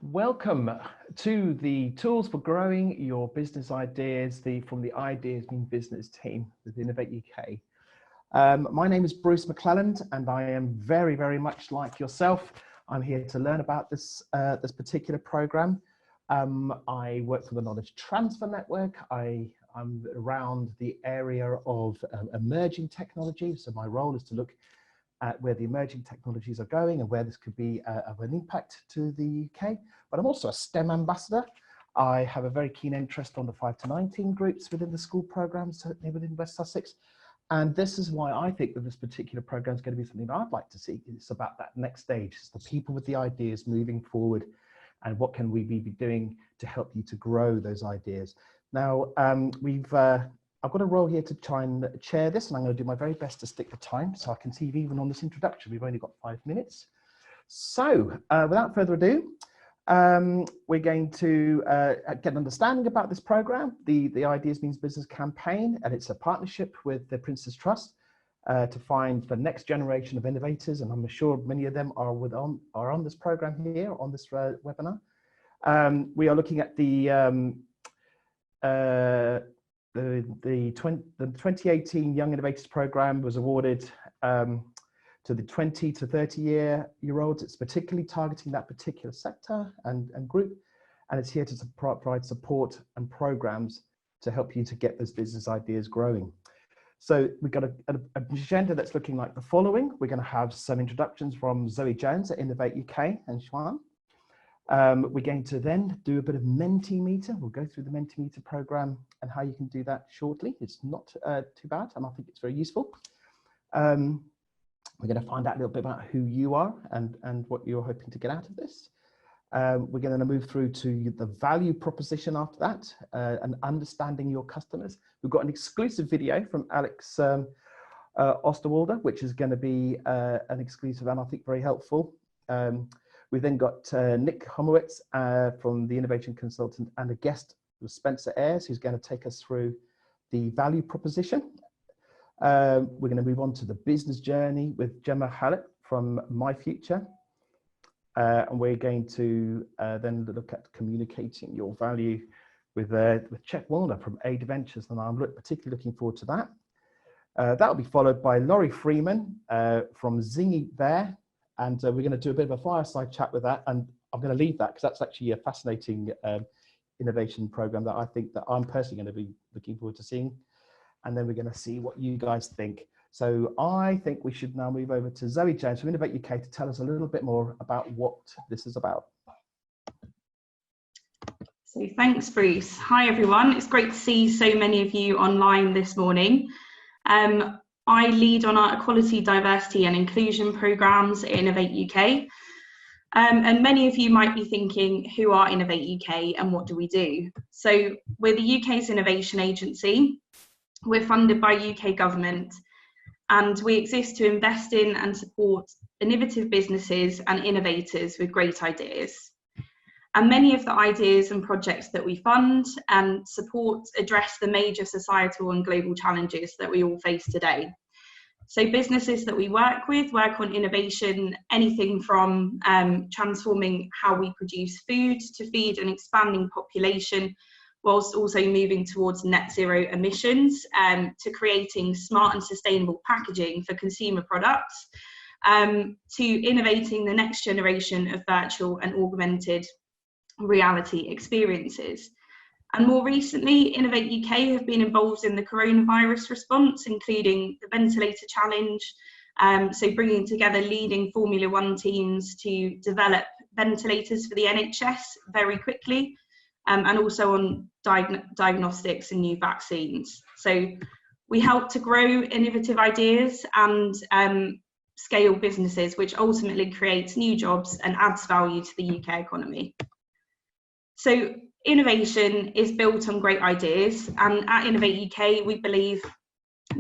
Welcome to the Tools for Growing Your Business Ideas from the Ideas in Business team with Innovate UK. My name is Bruce McClelland, and I am very much like yourself. I'm here to learn about this particular program. I work for the Knowledge Transfer Network. I'm around the area of emerging technology. So my role is to look at where the emerging technologies are going and where this could be of an impact to the UK. But I'm also a STEM ambassador. I have a very keen interest on the 5 to 19 groups within the school programs, certainly within West Sussex. And this is why I think that this particular program is going to be something that I'd like to see. It's about that next stage. It's the people with the ideas moving forward, and what can we be doing to help you to grow those ideas. Now, I've got a role here to try and chair this, and I'm going to do my very best to stick to time, so I can see even on this introduction, we've only got 5 minutes. So without further ado, we're going to get an understanding about this program, the Ideas Means Business campaign, and it's a partnership with the Prince's Trust to find the next generation of innovators, and I'm sure many of them are on this program here, on this webinar. We are looking at the 2018 Young Innovators Programme was awarded to the 20 to 30-year-olds. It's particularly targeting that particular sector and group, and it's here to provide support and programs to help you to get those business ideas growing. So we've got an agenda that's looking like the following. We're going to have some introductions from Zoe Jones at Innovate UK and Schwan. We're going to then do a bit of Mentimeter. We'll go through the Mentimeter program and how you can do that shortly. It's not too bad, and I think it's very useful. We're going to find out a little bit about who you are and what you're hoping to get out of this. We're going to move through to the value proposition after that, and understanding your customers. We've got an exclusive video from Alex Osterwalder, which is going to be an exclusive and I think very helpful. We've then got Nick Homowitz from the Innovation Consultant, and a guest with Spencer Ayres, who's going to take us through the value proposition. We're going to move on to the business journey with Gemma Hallett from My Future. And we're going to then look at communicating your value with Chet Warner from Ada Ventures, and I'm particularly looking forward to that. That'll be followed by Laurie Freeman from Zingy Bear. And we're going to do a bit of a fireside chat with that, and I'm going to leave that because that's actually a fascinating innovation program that I think that I'm personally going to be looking forward to seeing. And then we're going to see what you guys think. So I think we should now move over to Zoe Jones from Innovate UK to tell us a little bit more about what this is about. So thanks, Bruce. Hi, everyone. It's great to see so many of you online this morning. I lead on our equality, diversity and inclusion programmes at Innovate UK. And many of you might be thinking, who are Innovate UK and what do we do? So we're the UK's innovation agency. We're funded by UK government, and we exist to invest in and support innovative businesses and innovators with great ideas. And many of the ideas and projects that we fund and support address the major societal and global challenges that we all face today. So businesses that we work with work on innovation, anything from transforming how we produce food to feed an expanding population, whilst also moving towards net zero emissions, to creating smart and sustainable packaging for consumer products, to innovating the next generation of virtual and augmented reality experiences. And more recently, Innovate UK have been involved in the coronavirus response, including the Ventilator Challenge, so bringing together leading Formula One teams to develop ventilators for the NHS very quickly, and also on diagnostics and new vaccines. So we help to grow innovative ideas and scale businesses, which ultimately creates new jobs and adds value to the UK economy. So innovation is built on great ideas, and at Innovate UK, we believe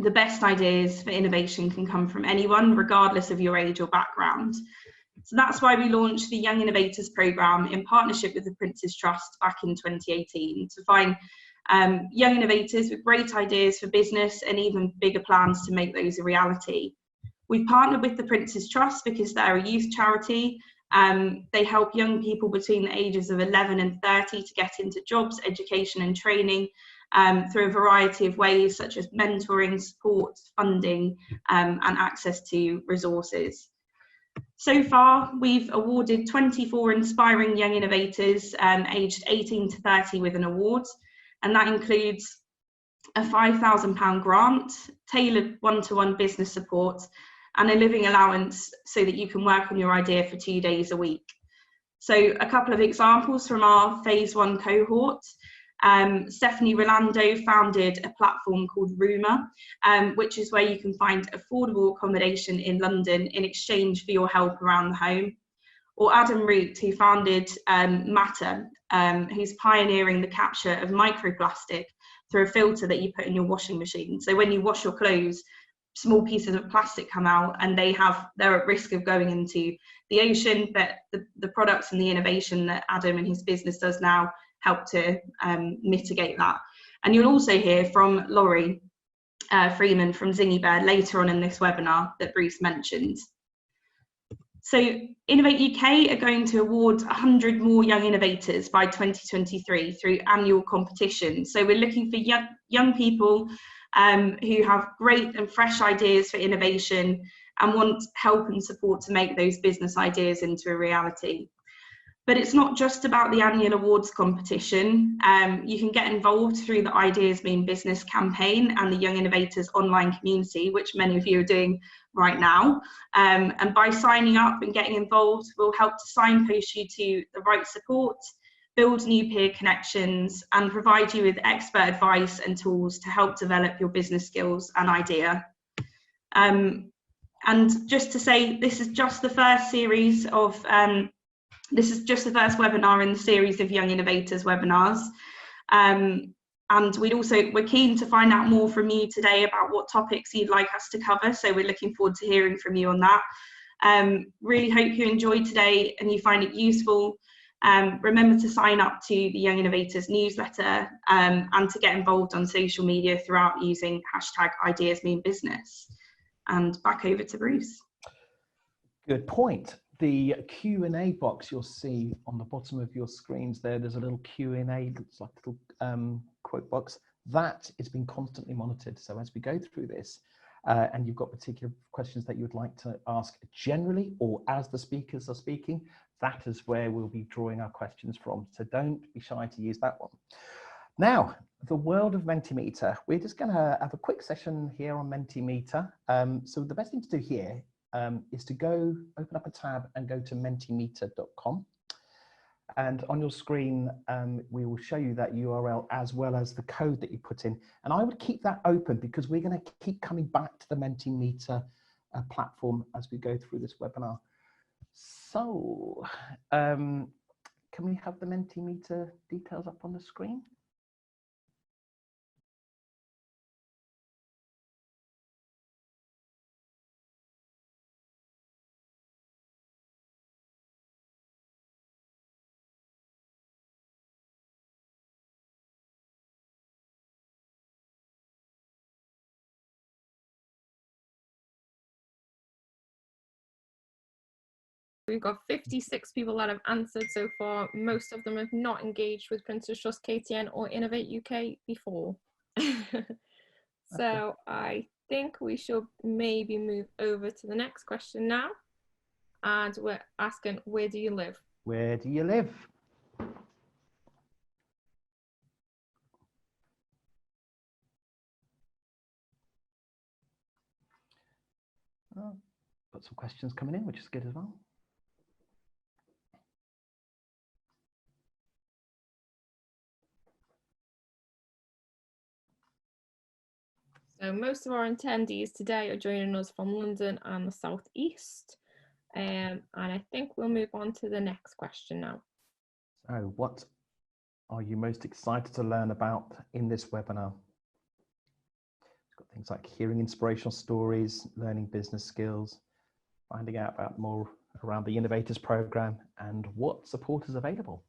the best ideas for innovation can come from anyone, regardless of your age or background. So that's why we launched the Young Innovators Programme in partnership with the Prince's Trust back in 2018 to find young innovators with great ideas for business and even bigger plans to make those a reality. We've partnered with the Prince's Trust because they're a youth charity, They help young people between the ages of 11 and 30 to get into jobs, education and training through a variety of ways, such as mentoring, support, funding, and access to resources. So far, we've awarded 24 inspiring young innovators aged 18 to 30 with an award, and that includes a £5,000 grant, tailored one-to-one business support, and a living allowance so that you can work on your idea for 2 days a week. So a couple of examples from our phase 1 cohort. Stephanie Rolando founded a platform called Rumour, which is where you can find affordable accommodation in London in exchange for your help around the home. Or Adam Root, who founded Matter, who's pioneering the capture of microplastic through a filter that you put in your washing machine. So when you wash your clothes, small pieces of plastic come out and they're at risk of going into the ocean, but the products and the innovation that Adam and his business does now help to mitigate that. And you'll also hear from Laurie Freeman from Zingy Bear later on in this webinar that Bruce mentioned. So Innovate UK are going to award 100 more young innovators by 2023 through annual competition. So we're looking for young people who have great and fresh ideas for innovation and want help and support to make those business ideas into a reality. But it's not just about the annual awards competition. You can get involved through the Ideas Mean Business campaign and the Young Innovators online community, which many of you are doing right now. And by signing up and getting involved, we'll help to signpost you to the right support, build new peer connections, and provide you with expert advice and tools to help develop your business skills and idea. And just to say, this is just the first series of this is just the first webinar in the series of Young Innovators webinars. And we're keen to find out more from you today about what topics you'd like us to cover. So we're looking forward to hearing from you on that. Really hope you enjoyed today and you find it useful. Remember to sign up to the Young Innovators newsletter and to get involved on social media throughout using #IdeasMeanBusiness. And back over to Bruce. Good point. The Q&A box you'll see on the bottom of your screens there's a little Q&A, looks like a little quote box. That is being constantly monitored. So as we go through this and you've got particular questions that you would like to ask generally or as the speakers are speaking, that is where we'll be drawing our questions from. So don't be shy to use that one. Now, the world of Mentimeter. We're just going to have a quick session here on Mentimeter. So the best thing to do here is to open up a tab and go to mentimeter.com. And on your screen, we will show you that URL as well as the code that you put in. And I would keep that open because we're going to keep coming back to the Mentimeter platform as we go through this webinar. So can we have the Mentimeter details up on the screen? We've got 56 people that have answered so far. Most of them have not engaged with Prince's Trust KTN or Innovate UK before. So I think we should maybe move over to the next question now. And we're asking, where do you live? Where do you live? Oh, got some questions coming in, which is good as well. So most of our attendees today are joining us from London and the South East. And I think we'll move on to the next question now. So what are you most excited to learn about in this webinar? It's got things like hearing inspirational stories, learning business skills, finding out about more around the Innovators Program and what support is available.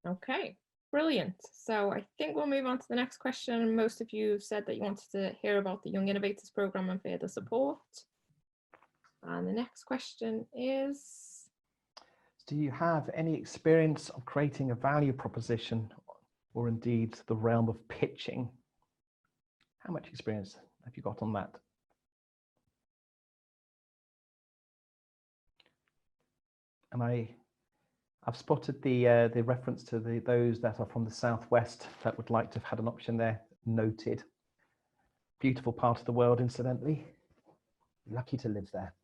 Okay. Brilliant. So I think we'll move on to the next question. Most of you said that you wanted to hear about the Young Innovators Programme and further support. And the next question is, do you have any experience of creating a value proposition, or indeed the realm of pitching? How much experience have you got on that? And I've spotted the reference to those that are from the Southwest that would like to have had an option there. Noted. Beautiful part of the world, incidentally. Lucky to live there.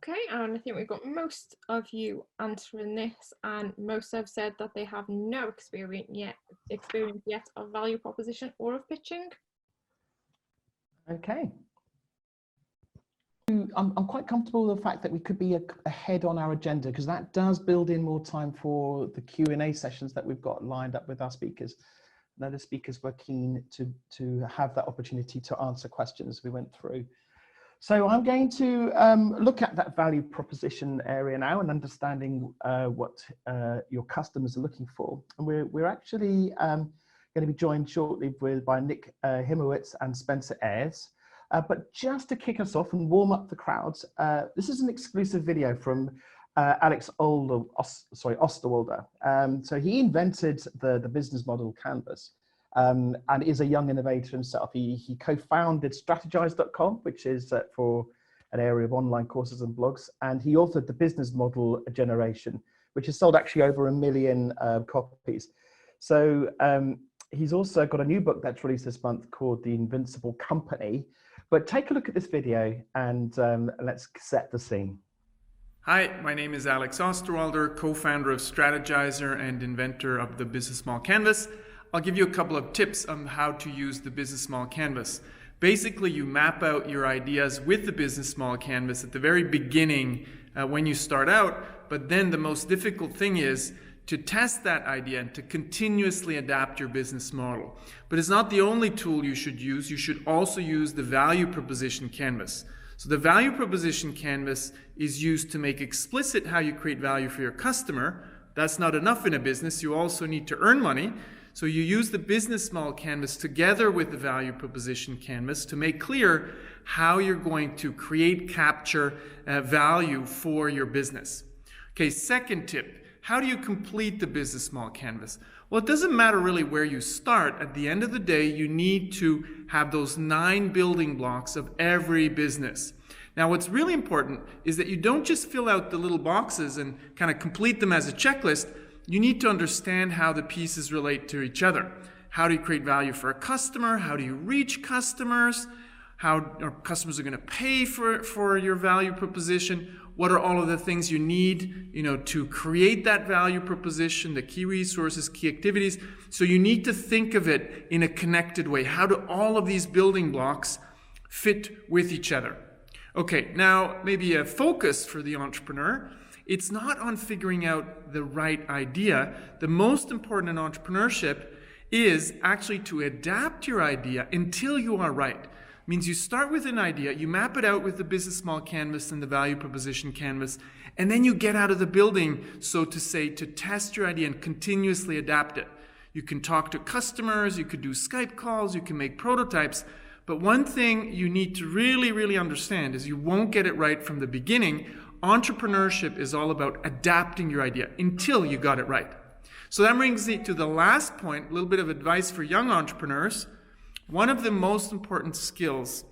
okay, and I think we've got most of you answering this, and most have said that they have no experience yet of value proposition or of pitching. Okay. I'm quite comfortable with the fact that we could be ahead on our agenda, because that does build in more time for the Q&A sessions that we've got lined up with our speakers. Now the speakers were keen to have that opportunity to answer questions we went through. So I'm going to look at that value proposition area now and understanding what your customers are looking for. And we're actually going to be joined shortly by Nick Himowitz and Spencer Ayres. But just to kick us off and warm up the crowds, this is an exclusive video from Alex Osterwalder. So he invented the business model Canvas and is a young innovator himself. He co-founded Strategize.com, which is for an area of online courses and blogs. And he authored the business model generation, which has sold actually over 1 million copies. So he's also got a new book that's released this month called The Invincible Company. But take a look at this video and let's set the scene. Hi, my name is Alex Osterwalder, co-founder of Strategizer and inventor of the Business Model Canvas. I'll give you a couple of tips on how to use the Business Model Canvas. Basically, you map out your ideas with the Business Model Canvas at the very beginning when you start out, but then the most difficult thing is to test that idea and to continuously adapt your business model. But it's not the only tool you should use. You should also use the value proposition canvas. So the value proposition canvas is used to make explicit how you create value for your customer. That's not enough in a business. You also need to earn money. So you use the business model canvas together with the value proposition canvas to make clear how you're going to capture value for your business. Okay, second tip. How do you complete the business model canvas? Well, it doesn't matter really where you start. At the end of the day, you need to have those 9 building blocks of every business. Now, what's really important is that you don't just fill out the little boxes and kind of complete them as a checklist. You need to understand how the pieces relate to each other. How do you create value for a customer? How do you reach customers? How are customers going to pay for your value proposition? What are all of the things you need, to create that value proposition, the key resources, key activities? So you need to think of it in a connected way. How do all of these building blocks fit with each other? Okay, now maybe a focus for the entrepreneur. It's not on figuring out the right idea. The most important in entrepreneurship is actually to adapt your idea until you are right. Means you start with an idea, you map it out with the business model canvas and the value proposition canvas, and then you get out of the building, so to say, to test your idea and continuously adapt it. You can talk to customers, you could do Skype calls, you can make prototypes, but one thing you need to really, really understand is you won't get it right from the beginning. Entrepreneurship is all about adapting your idea until you got it right. So that brings me to the last point, a little bit of advice for young entrepreneurs. One of the most important skills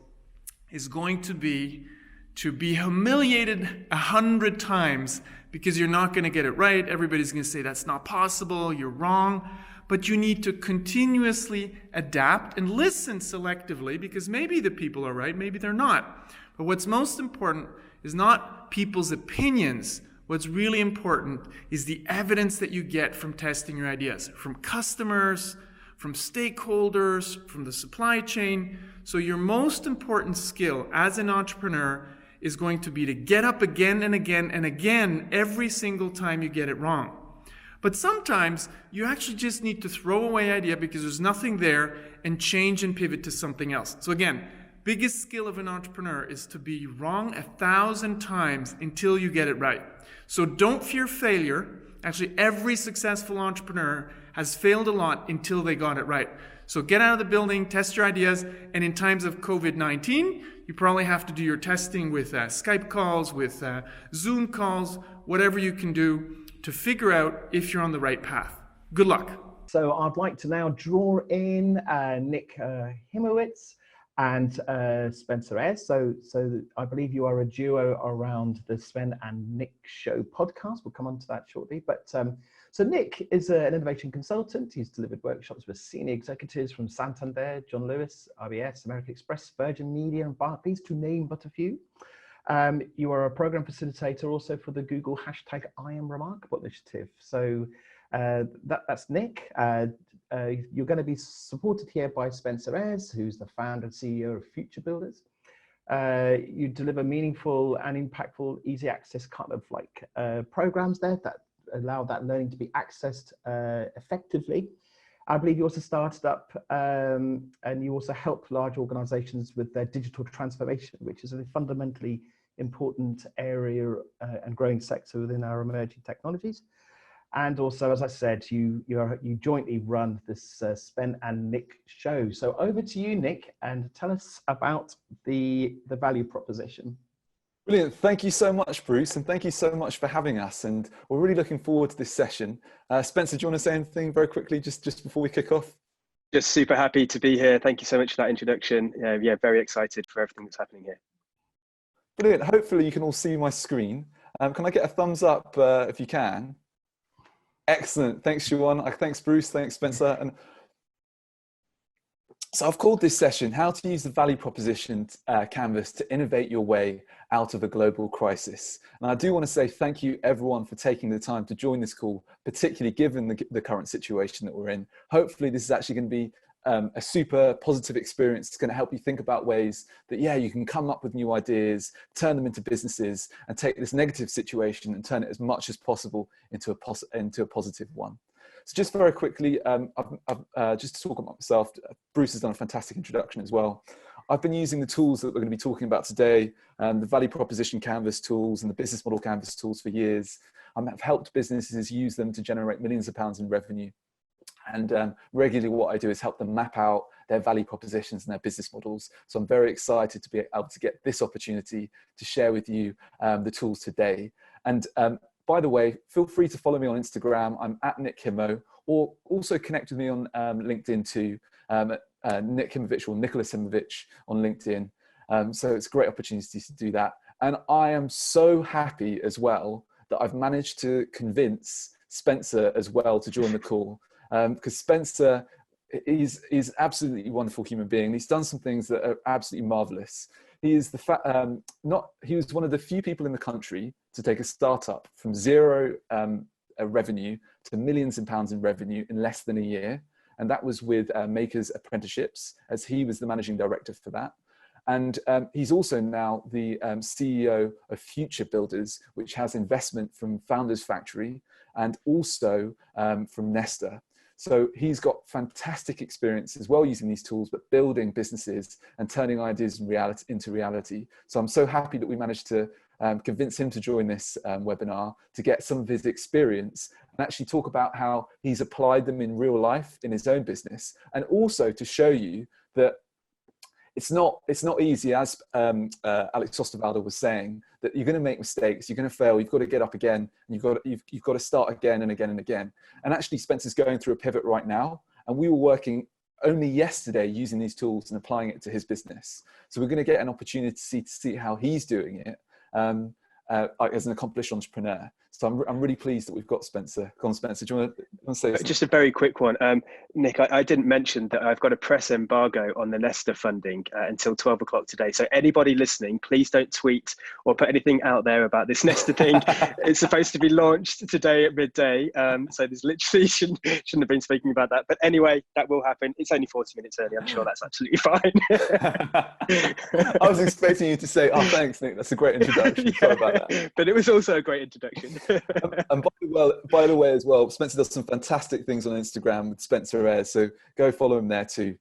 is going to be humiliated 100 times because you're not going to get it right. Everybody's going to say that's not possible, you're wrong. But you need to continuously adapt and listen selectively, because maybe the people are right, maybe they're not. But what's most important is not people's opinions. What's really important is the evidence that you get from testing your ideas, from customers, from stakeholders, from the supply chain. So your most important skill as an entrepreneur is going to be to get up again and again and again every single time you get it wrong. But sometimes you actually just need to throw away idea because there's nothing there and change and pivot to something else. So again, biggest skill of an entrepreneur is to be wrong 1,000 times until you get it right. So don't fear failure. Actually, every successful entrepreneur has failed a lot until they got it right. So get out of the building, test your ideas, and in times of COVID-19, you probably have to do your testing with Skype calls, with Zoom calls, whatever you can do to figure out if you're on the right path. Good luck. So I'd like to now draw in Nick Himowitz and Spencer Ayres. So I believe you are a duo around the Sven and Nick Show podcast. We'll come on to that shortly. But so Nick is an innovation consultant. He's delivered workshops with senior executives from Santander, John Lewis, RBS, American Express, Virgin Media, and Barclays, to name but a few. You are a program facilitator also for the Google hashtag I Am Remarkable initiative. So that's Nick. You're going to be supported here by Spencer Ayres, who's the founder and CEO of Future Builders. You deliver meaningful and impactful, easy access kind of like programs there that allow that learning to be accessed effectively. I believe you also started up and you also help large organizations with their digital transformation, which is a fundamentally important area and growing sector within our emerging technologies. And also, as I said, you jointly run this Sven and Nick show. So over to you, Nick, and tell us about the value proposition. Brilliant. Thank you so much, Bruce, and thank you so much for having us. And we're really looking forward to this session. Spencer, do you want to say anything very quickly just before we kick off? Just super happy to be here. Thank you so much for that introduction. Yeah, very excited for everything that's happening here. Brilliant. Hopefully you can all see my screen. Can I get a thumbs up if you can? Excellent. Thanks, Siobhan. Thanks, Bruce. Thanks, Spencer. And so I've called this session, How to Use the Value Proposition Canvas to Innovate Your Way Out of a Global Crisis. And I do want to say thank you, everyone, for taking the time to join this call, particularly given the current situation that we're in. Hopefully this is actually going to be a super positive experience. It's going to help you think about ways that, yeah, you can come up with new ideas, turn them into businesses, and take this negative situation and turn it as much as possible into a positive one. So just very quickly, just to talk about myself, Bruce has done a fantastic introduction as well. I've been using the tools that we're going to be talking about today, the Value Proposition Canvas tools and the Business Model Canvas tools for years. I've helped businesses use them to generate millions of pounds in revenue. And regularly what I do is help them map out their value propositions and their business models. So I'm very excited to be able to get this opportunity to share with you the tools today. And by the way, feel free to follow me on Instagram. I'm at Nick Himo, or also connect with me on LinkedIn too, Nick Himovich or Nicholas Himovich on LinkedIn. So it's a great opportunity to do that. And I am so happy as well that I've managed to convince Spencer as well to join the call. Because Spencer is absolutely wonderful human being. He's done some things that are absolutely marvelous. He is he was one of the few people in the country to take a startup from zero revenue to millions of pounds in revenue in less than a year. And that was with Makers Apprenticeships, as he was the managing director for that. And he's also now the CEO of Future Builders, which has investment from Founders Factory and also from Nesta. So he's got fantastic experience as well using these tools, but building businesses and turning ideas into reality. So I'm so happy that we managed to convince him to join this webinar to get some of his experience and actually talk about how he's applied them in real life in his own business, and also to show you that it's not easy, as Alex Osterwalder was saying, that you're going to make mistakes, you're going to fail, you've got to get up again, and you've got to start again and again and again. And actually, Spencer's going through a pivot right now, and we were working only yesterday using these tools and applying it to his business. So we're going to get an opportunity to see how he's doing it as an accomplished entrepreneur. So I'm really pleased that we've got Spencer. Go on, Spencer, do you want to say something? Just a very quick one. Nick, I didn't mention that I've got a press embargo on the Nesta funding until 12 o'clock today. So anybody listening, please don't tweet or put anything out there about this Nesta thing. It's supposed to be launched today at midday. So there's literally shouldn't have been speaking about that. But anyway, that will happen. It's only 40 minutes early. I'm sure that's absolutely fine. I was expecting you to say, oh, thanks, Nick. That's a great introduction. Yeah. Sorry about that. But it was also a great introduction. And by the way as well, Spencer does some fantastic things on Instagram with Spencer Ayres, so go follow him there too.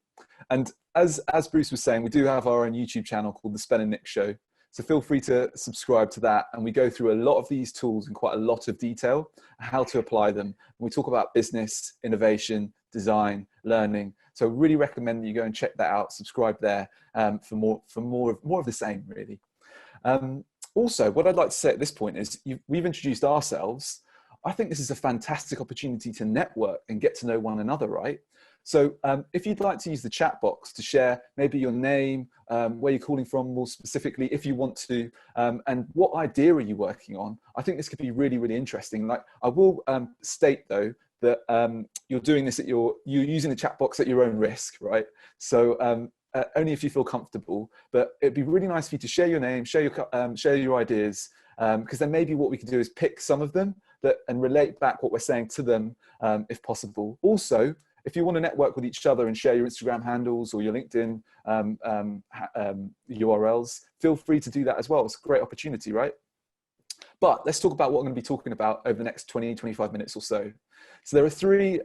And as Bruce was saying, we do have our own YouTube channel called The Sven and Nick Show, so feel free to subscribe to that. And we go through a lot of these tools in quite a lot of detail, how to apply them. And we talk about business, innovation, design, learning. So really recommend that you go and check that out, subscribe there for more of the same, really. Also, what I'd like to say at this point is we've introduced ourselves. I think this is a fantastic opportunity to network and get to know one another, right? So if you'd like to use the chat box to share maybe your name, where you're calling from more specifically, if you want to, and what idea are you working on, I think this could be really, really interesting. Like, I will state though, that you're doing this you're using the chat box at your own risk, right? So only if you feel comfortable, but it'd be really nice for you to share your name, share your ideas, because then maybe what we can do is pick some of them and relate back what we're saying to them, if possible. Also, if you want to network with each other and share your Instagram handles or your LinkedIn URLs, feel free to do that as well. It's a great opportunity, right? But let's talk about what I'm going to be talking about over the next 20-25 minutes or so. So there are three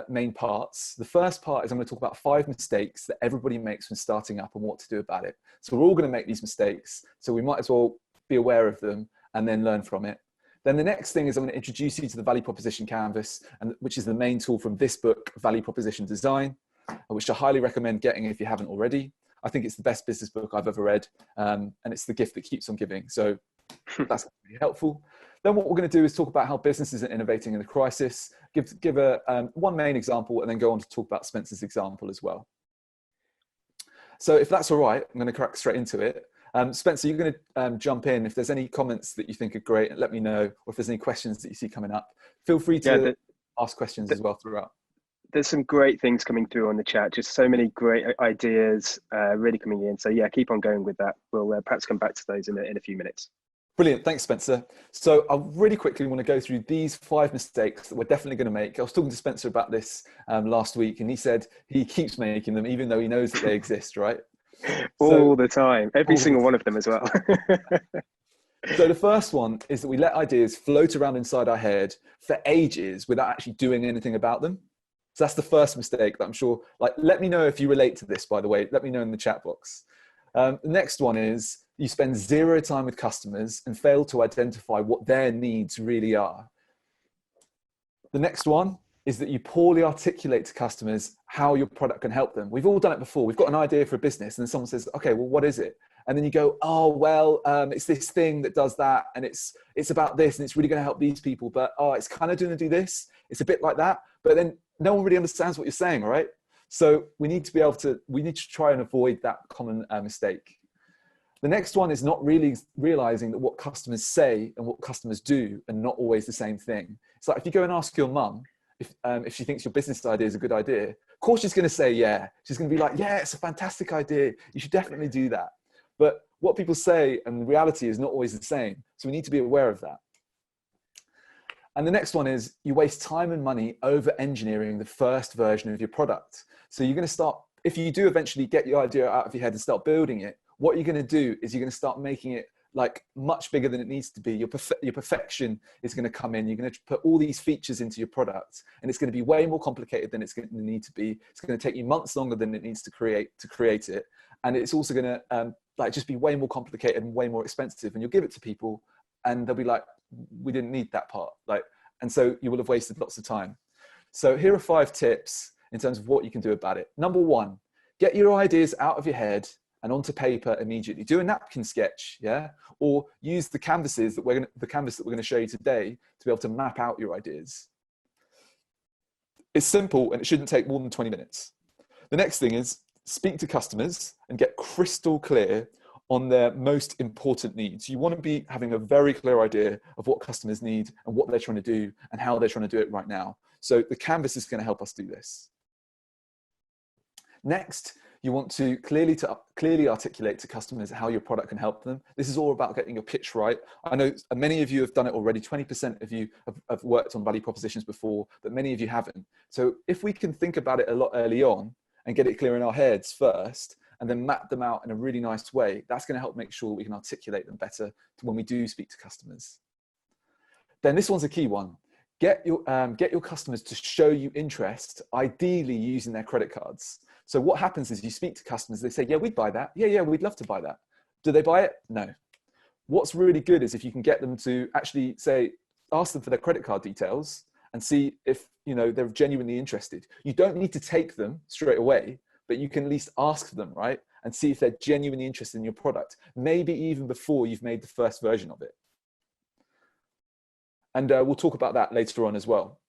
main parts. The first part is I'm going to talk about 5 mistakes that everybody makes when starting up and what to do about it. So we're all going to make these mistakes, so we might as well be aware of them and then learn from it. Then the next thing is I'm going to introduce you to the Value Proposition Canvas, which is the main tool from this book, Value Proposition Design, which I highly recommend getting if you haven't already. I think it's the best business book I've ever read, and it's the gift that keeps on giving. So that's really helpful. Then what we're going to do is talk about how businesses are innovating in a crisis, give one main example, and then go on to talk about Spencer's example as well. So if that's all right, I'm going to crack straight into it. Spencer, you're going to jump in. If there's any comments that you think are great, let me know. Or if there's any questions that you see coming up, feel free to ask questions as well throughout. There's some great things coming through on the chat. Just so many great ideas really coming in. So yeah, keep on going with that. We'll perhaps come back to those in a few minutes. Brilliant. Thanks, Spencer. So I really quickly want to go through these 5 mistakes that we're definitely going to make. I was talking to Spencer about this last week, and he said he keeps making them even though he knows that they exist, right? All the time, every single one of them as well. So the first one is that we let ideas float around inside our head for ages without actually doing anything about them. So that's the first mistake that I'm sure, let me know if you relate to this, by the way, let me know in the chat box. The next one is you spend 0 time with customers and fail to identify what their needs really are. The next one is that you poorly articulate to customers how your product can help them. We've all done it before. We've got an idea for a business and then someone says, okay, well, what is it? And then you go, oh, well, it's this thing that does that. And it's about this and it's really going to help these people. But it's kind of going to do this. It's a bit like that. But then no one really understands what you're saying, all right? So we need to try and avoid that common mistake. The next one is not really realizing that what customers say and what customers do are not always the same thing. It's like if you go and ask your mum, if she thinks your business idea is a good idea, of course she's going to say yeah. She's going to be like, yeah, it's a fantastic idea. You should definitely do that. But what people say and the reality is not always the same. So we need to be aware of that. And the next one is you waste time and money over engineering the first version of your product. So you're going to start, if you do eventually get your idea out of your head and start building it, what you're going to do is you're going to start making it much bigger than it needs to be. Your perfection is going to come in. You're going to put all these features into your product and it's going to be way more complicated than it's going to need to be. It's going to take you months longer than it needs to create it. And it's also going to just be way more complicated and way more expensive. And you'll give it to people and they'll be like, we didn't need that part. And so you will have wasted lots of time. So here are 5 tips in terms of what you can do about it. Number 1, get your ideas out of your head and onto paper immediately. Do a napkin sketch, yeah? Or use the canvas that we're going to show you today to be able to map out your ideas. It's simple and it shouldn't take more than 20 minutes. The next thing is speak to customers and get crystal clear on their most important needs. You want to be having a very clear idea of what customers need and what they're trying to do and how they're trying to do it right now. So the canvas is going to help us do this. Next, you want to clearly articulate to customers how your product can help them. This is all about getting your pitch right. I know many of you have done it already. 20% of you have worked on value propositions before, but many of you haven't. So if we can think about it a lot early on and get it clear in our heads first, and then map them out in a really nice way, that's going to help make sure we can articulate them better when we do speak to customers. Then this one's a key one. Get your customers to show you interest, ideally using their credit cards. So what happens is you speak to customers, they say, yeah, we'd buy that. Yeah, we'd love to buy that. Do they buy it? No. What's really good is if you can get them to actually ask them for their credit card details and see if, you know, they're genuinely interested. You don't need to take them straight away, but you can at least ask them, right? And see if they're genuinely interested in your product, maybe even before you've made the first version of it. And we'll talk about that later on as well.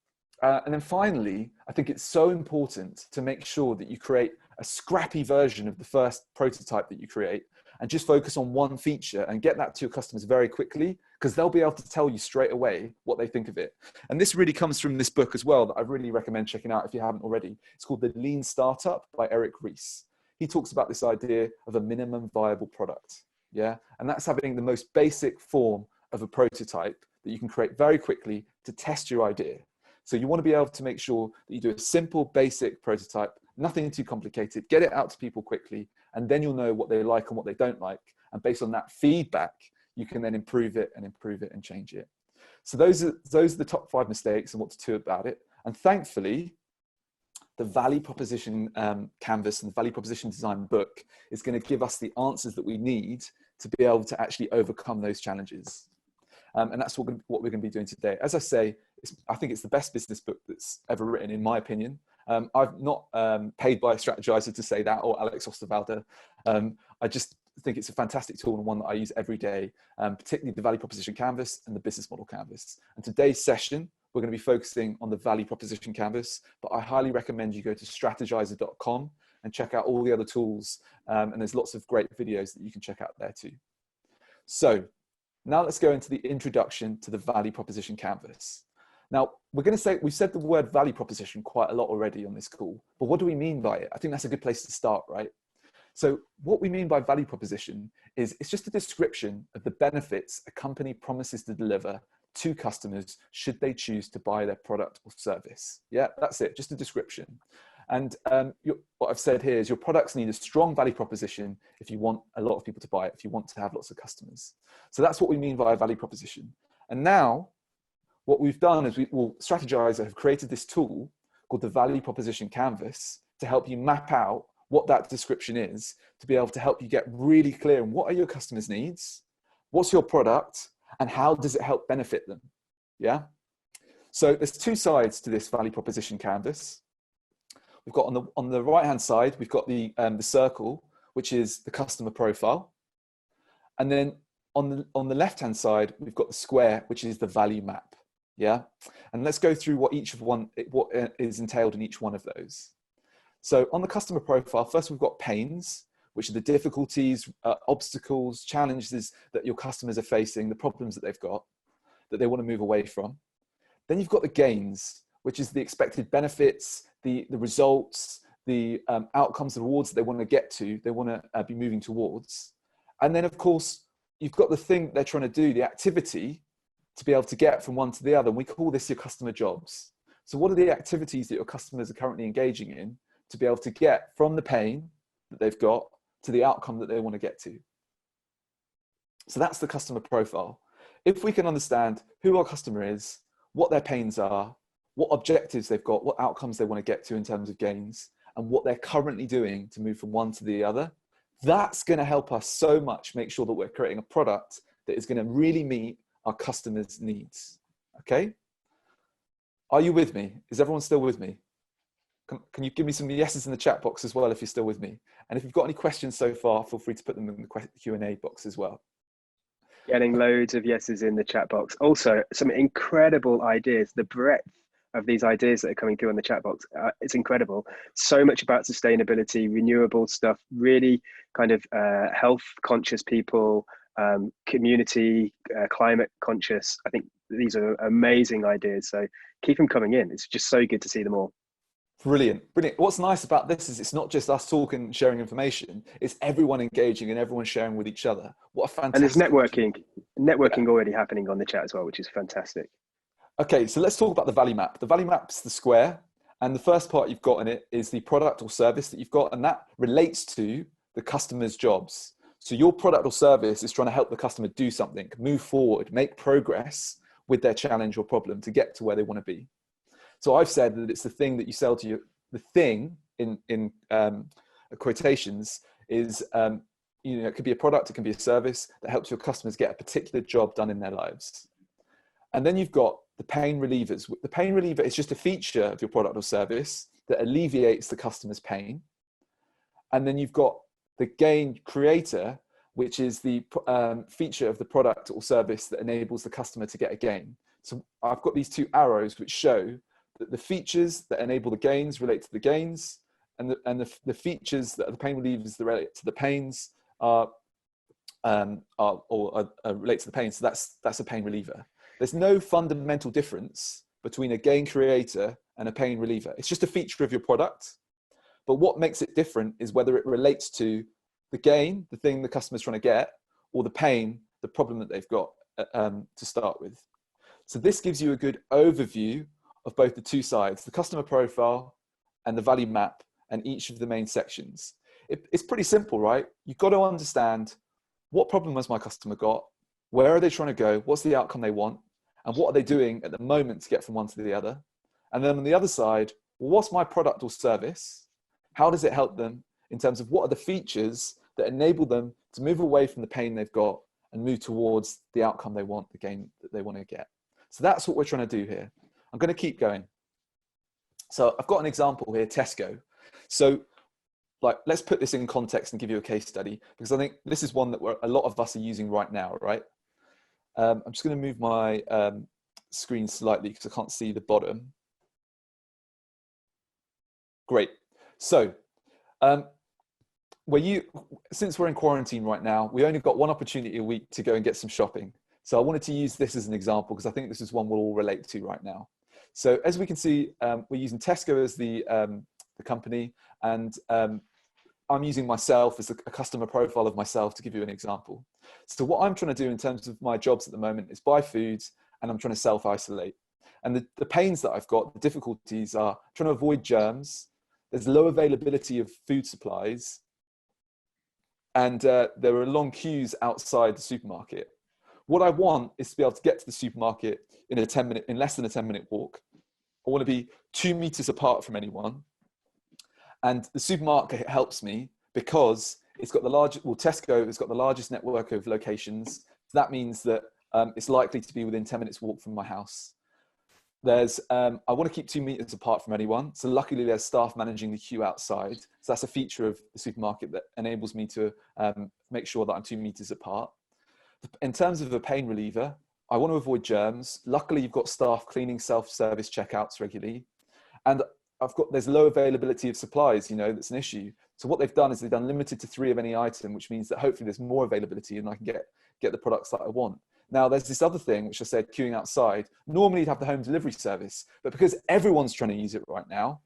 And then finally, I think it's so important to make sure that you create a scrappy version of the first prototype that you create, and just focus on one feature and get that to your customers very quickly, because they'll be able to tell you straight away what they think of it. And this really comes from this book as well that I really recommend checking out if you haven't already. It's called The Lean Startup by Eric Ries. He talks about this idea of a minimum viable product. Yeah. And that's having the most basic form of a prototype that you can create very quickly to test your idea. So you want to be able to make sure that you do a simple, basic prototype, nothing too complicated, get it out to people quickly, and then you'll know what they like and what they don't like. And based on that feedback, you can then improve it and change it. So those are the top 5 mistakes and what to do about it. And thankfully, the value proposition canvas and the value proposition design book is going to give us the answers that we need to be able to actually overcome those challenges. And that's what we're going to be doing today. As I say, I think it's the best business book that's ever written, in my opinion. I've not paid by a strategizer to say that, or Alex Osterwalder. I just think it's a fantastic tool and one that I use every day, particularly the value proposition canvas and the business model canvas. And today's session, we're going to be focusing on the value proposition canvas, but I highly recommend you go to strategizer.com and check out all the other tools. And there's lots of great videos that you can check out there too. So now let's go into the introduction to the value proposition canvas. Now, we've said the word value proposition quite a lot already on this call, but what do we mean by it? I think that's a good place to start, right? So what we mean by value proposition is it's just a description of the benefits a company promises to deliver to customers should they choose to buy their product or service. Yeah, that's it, just a description. And what I've said here is your products need a strong value proposition if you want a lot of people to buy it, if you want to have lots of customers. So that's what we mean by a value proposition. And now, what we've done is Strategizer have created this tool called the Value Proposition Canvas to help you map out what that description is, to be able to help you get really clear on what are your customers' needs, what's your product, and how does it help benefit them. Yeah. So there's 2 sides to this Value Proposition Canvas. We've got on the right-hand side, we've got the circle, which is the customer profile. And then on the left-hand side, we've got the square, which is the value map. Yeah. And let's go through what is entailed in each one of those. So on the customer profile, first we've got pains, which are the difficulties, obstacles, challenges that your customers are facing, the problems that they've got, that they want to move away from. Then you've got the gains, which is the expected benefits, the results, the outcomes, the rewards that they want to get to, they want to be moving towards. And then of course, you've got the thing they're trying to do, the activity, to be able to get from one to the other. And we call this your customer jobs. So what are the activities that your customers are currently engaging in to be able to get from the pain that they've got to the outcome that they want to get to? So that's the customer profile. If we can understand who our customer is, what their pains are, what objectives they've got, what outcomes they want to get to in terms of gains, and what they're currently doing to move from one to the other, that's going to help us so much make sure that we're creating a product that is going to really meet our customers' needs. Okay? Are you with me? Is everyone still with me? Can you give me some yeses in the chat box as well if you're still with me? And if you've got any questions so far, feel free to put them in the Q&A box as well. Getting loads of yeses in the chat box. Also, some incredible ideas. The breadth of these ideas that are coming through on the chat box, it's incredible. So much about sustainability, renewable stuff, really kind of health conscious people, community, climate conscious. I think these are amazing ideas. So keep them coming in. It's just so good to see them all. Brilliant, brilliant. What's nice about this is it's not just us talking and sharing information, it's everyone engaging and everyone sharing with each other. What a fantastic... And there's networking already happening on the chat as well, which is fantastic. Okay, so let's talk about the value map. The value map's the square, and the first part you've got in it is the product or service that you've got, and that relates to the customer's jobs. So your product or service is trying to help the customer do something, move forward, make progress with their challenge or problem to get to where they want to be. So I've said that it's the thing that you sell to you. The thing in quotations is, it could be a product, it can be a service that helps your customers get a particular job done in their lives. And then you've got the pain relievers. The pain reliever is just a feature of your product or service that alleviates the customer's pain. And then you've got the gain creator, which is the feature of the product or service that enables the customer to get a gain. So I've got these two arrows which show that the features that enable the gains relate to the gains, and the features that are the pain relievers that relate to the pains relate to the pain. So that's a pain reliever. There's no fundamental difference between a gain creator and a pain reliever. It's just a feature of your product. But what makes it different is whether it relates to the gain, the thing the customer's trying to get, or the pain, the problem that they've got to start with. So this gives you a good overview of both the two sides, the customer profile and the value map, and each of the main sections. It's pretty simple, right? You've got to understand what problem has my customer got, where are they trying to go, what's the outcome they want, and what are they doing at the moment to get from one to the other. And then on the other side, well, what's my product or service? How does it help them in terms of what are the features that enable them to move away from the pain they've got and move towards the outcome they want, the gain that they want to get. So that's what we're trying to do here. I'm going to keep going. So I've got an example here, Tesco. So let's put this in context and give you a case study, because I think this is one that a lot of us are using right now, right? I'm just going to move my screen slightly because I can't see the bottom. Great. So since we're in quarantine right now, we only got one opportunity a week to go and get some shopping. So I wanted to use this as an example because I think this is one we'll all relate to right now. So as we can see, we're using Tesco as the company, and I'm using myself as a customer profile of myself to give you an example. So what I'm trying to do in terms of my jobs at the moment is buy foods, and I'm trying to self-isolate. And the pains that I've got, the difficulties are trying to avoid germs. There's low availability of food supplies, and there are long queues outside the supermarket. What I want is to be able to get to the supermarket in less than a 10-minute walk. I want to be 2 meters apart from anyone. And the supermarket helps me because it's got Tesco has got the largest network of locations. So that means that it's likely to be within 10 minutes walk from my house. I want to keep 2 meters apart from anyone. So luckily there's staff managing the queue outside. So that's a feature of the supermarket that enables me to make sure that I'm 2 meters apart. In terms of a pain reliever, I want to avoid germs. Luckily you've got staff cleaning self-service checkouts regularly. And there's low availability of supplies, that's an issue. So what they've done is they've done limited to 3 of any item, which means that hopefully there's more availability and I can get the products that I want. Now there's this other thing, which I said, queuing outside. Normally you'd have the home delivery service, but because everyone's trying to use it right now,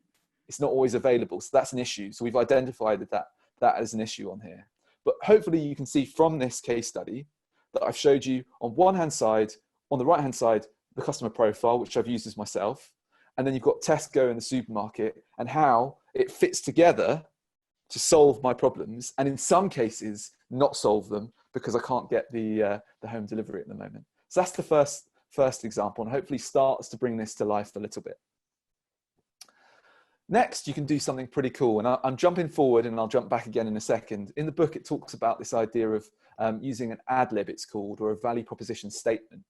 it's not always available. So that's an issue. So we've identified that as an issue on here. But hopefully you can see from this case study that I've showed you on the right-hand side, the customer profile, which I've used as myself. And then you've got Tesco and the supermarket and how it fits together to solve my problems. And in some cases, not solve them because I can't get the home delivery at the moment. So that's the first example, and hopefully starts to bring this to life a little bit. Next, you can do something pretty cool. And I'm jumping forward and I'll jump back again in a second. In the book, it talks about this idea of using an ad lib, it's called, or a value proposition statement.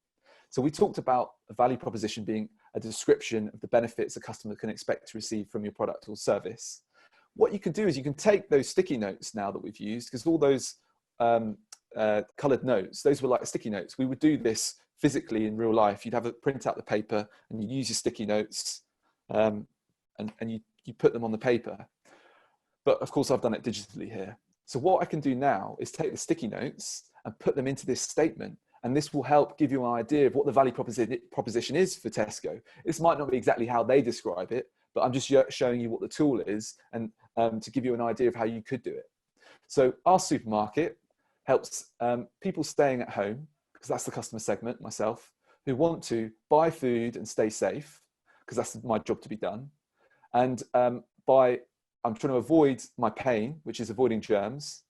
So we talked about a value proposition being a description of the benefits a customer can expect to receive from your product or service. What you can do is you can take those sticky notes now that we've used, because all those colored notes, those were like sticky notes. We would do this physically in real life. You'd print out the paper and you use your sticky notes and you put them on the paper. But of course I've done it digitally here. So what I can do now is take the sticky notes and put them into this statement. And this will help give you an idea of what the value proposition is for Tesco. This might not be exactly how they describe it, but I'm just showing you what the tool is and to give you an idea of how you could do it. So our supermarket helps people staying at home, because that's the customer segment, myself, who want to buy food and stay safe, because that's my job to be done. And I'm trying to avoid my pain, which is avoiding germs.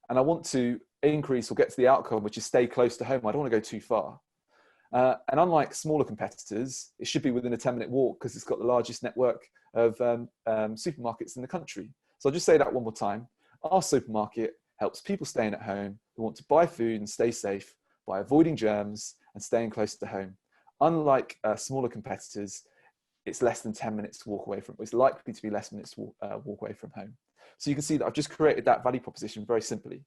And I want to increase or get to the outcome, which is stay close to home. I don't want to go too far. And unlike smaller competitors, it should be within a 10-minute walk because it's got the largest network of supermarkets in the country. So I'll just say that one more time. Our supermarket helps people staying at home who want to buy food and stay safe by avoiding germs and staying close to home. unlike smaller competitors, it's less than 10 minutes to walk away from, it's likely to be less minutes to walk away from home. So you can see that I've just created that value proposition very simply.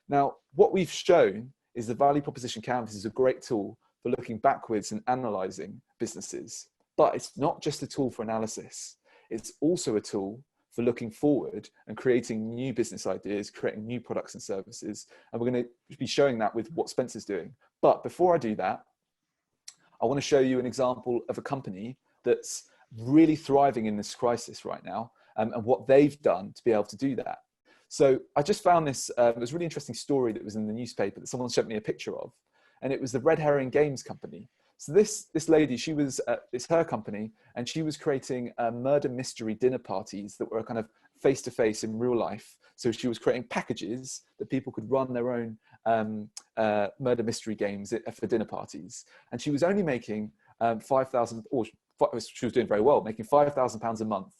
Now, what we've shown is the value proposition canvas is a great tool for looking backwards and analyzing businesses, but it's not just a tool for analysis. It's also a tool for looking forward and creating new business ideas, creating new products and services. And we're going to be showing that with what Spencer's doing. But before I do that, I want to show you an example of a company that's really thriving in this crisis right now, and what they've done to be able to do that. So I just found this, it was a really interesting story that was in the newspaper that someone sent me a picture of, and it was the Red Herring Games company. So this lady, she was, it's her company, and she was creating murder mystery dinner parties that were kind of face-to-face in real life. So she was creating packages that people could run their own murder mystery games for dinner parties. And she was only making 5,000, or she was doing very well, making £5,000 a month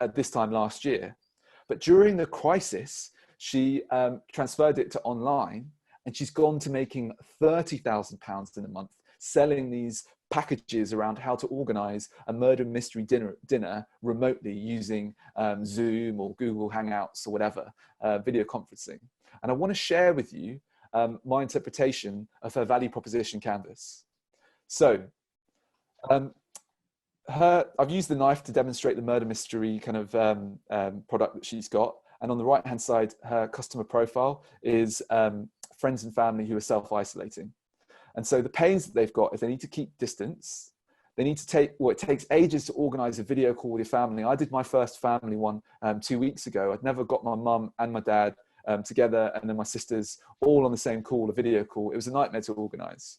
at this time last year. But during the crisis, she transferred it to online, and she's gone to making £30,000 in a month, selling these packages around how to organize a murder mystery dinner remotely using Zoom or Google Hangouts or whatever, video conferencing. And I want to share with you my interpretation of her value proposition canvas. So I've used the knife to demonstrate the murder mystery kind of product that she's got. And on the right-hand side, her customer profile is friends and family who are self-isolating. And so the pains that they've got is they need to keep distance. They need to take, well, it takes ages to organize a video call with your family. I did my first family one 2 weeks ago. I'd never got my mum and my dad together, and then my sisters all on the same call, a video call. It was a nightmare to organize.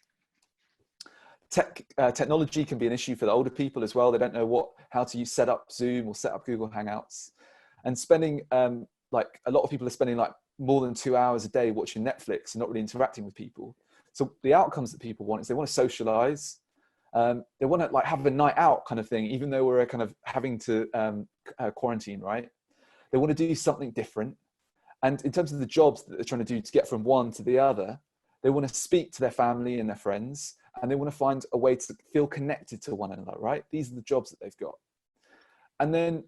Technology can be an issue for the older people as well. They don't know how to set up Zoom or set up Google Hangouts. And spending, like a lot of people are spending like more than 2 hours a day watching Netflix and not really interacting with people. So the outcomes that people want is they want to socialize. They want to like have a night out kind of thing, even though we're kind of having to quarantine, right? They want to do something different. And in terms of the jobs that they're trying to do to get from one to the other, they want to speak to their family and their friends, and they want to find a way to feel connected to one another, right? These are the jobs that they've got. And then,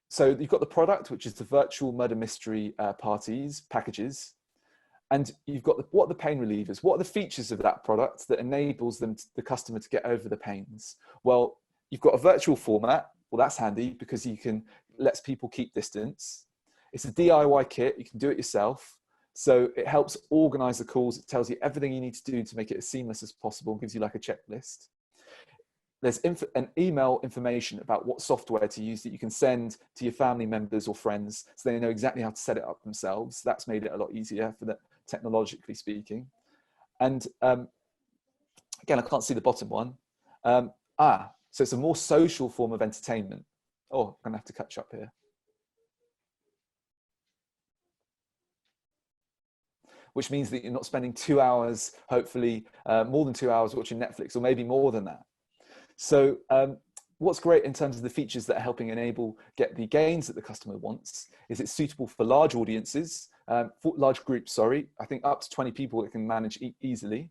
so you've got the product, which is the virtual murder mystery parties, packages. And you've got what are the pain relievers? What are the features of that product that enables the customer to get over the pains? Well, you've got a virtual format. Well, that's handy because lets people keep distance. It's a DIY kit. You can do it yourself. So it helps organize the calls. It tells you everything you need to do to make it as seamless as possible, and gives you like a checklist. There's an email information about what software to use that you can send to your family members or friends, so they know exactly how to set it up themselves. That's made it a lot easier for technologically speaking. And again, I can't see the bottom one. So it's a more social form of entertainment. Oh, I'm gonna have to catch up here. Which means that you're not spending 2 hours, hopefully more than 2 hours watching Netflix, or maybe more than that. So what's great in terms of the features that are helping get the gains that the customer wants is it's suitable for large audiences, for large groups, sorry. I think up to 20 people it can manage easily.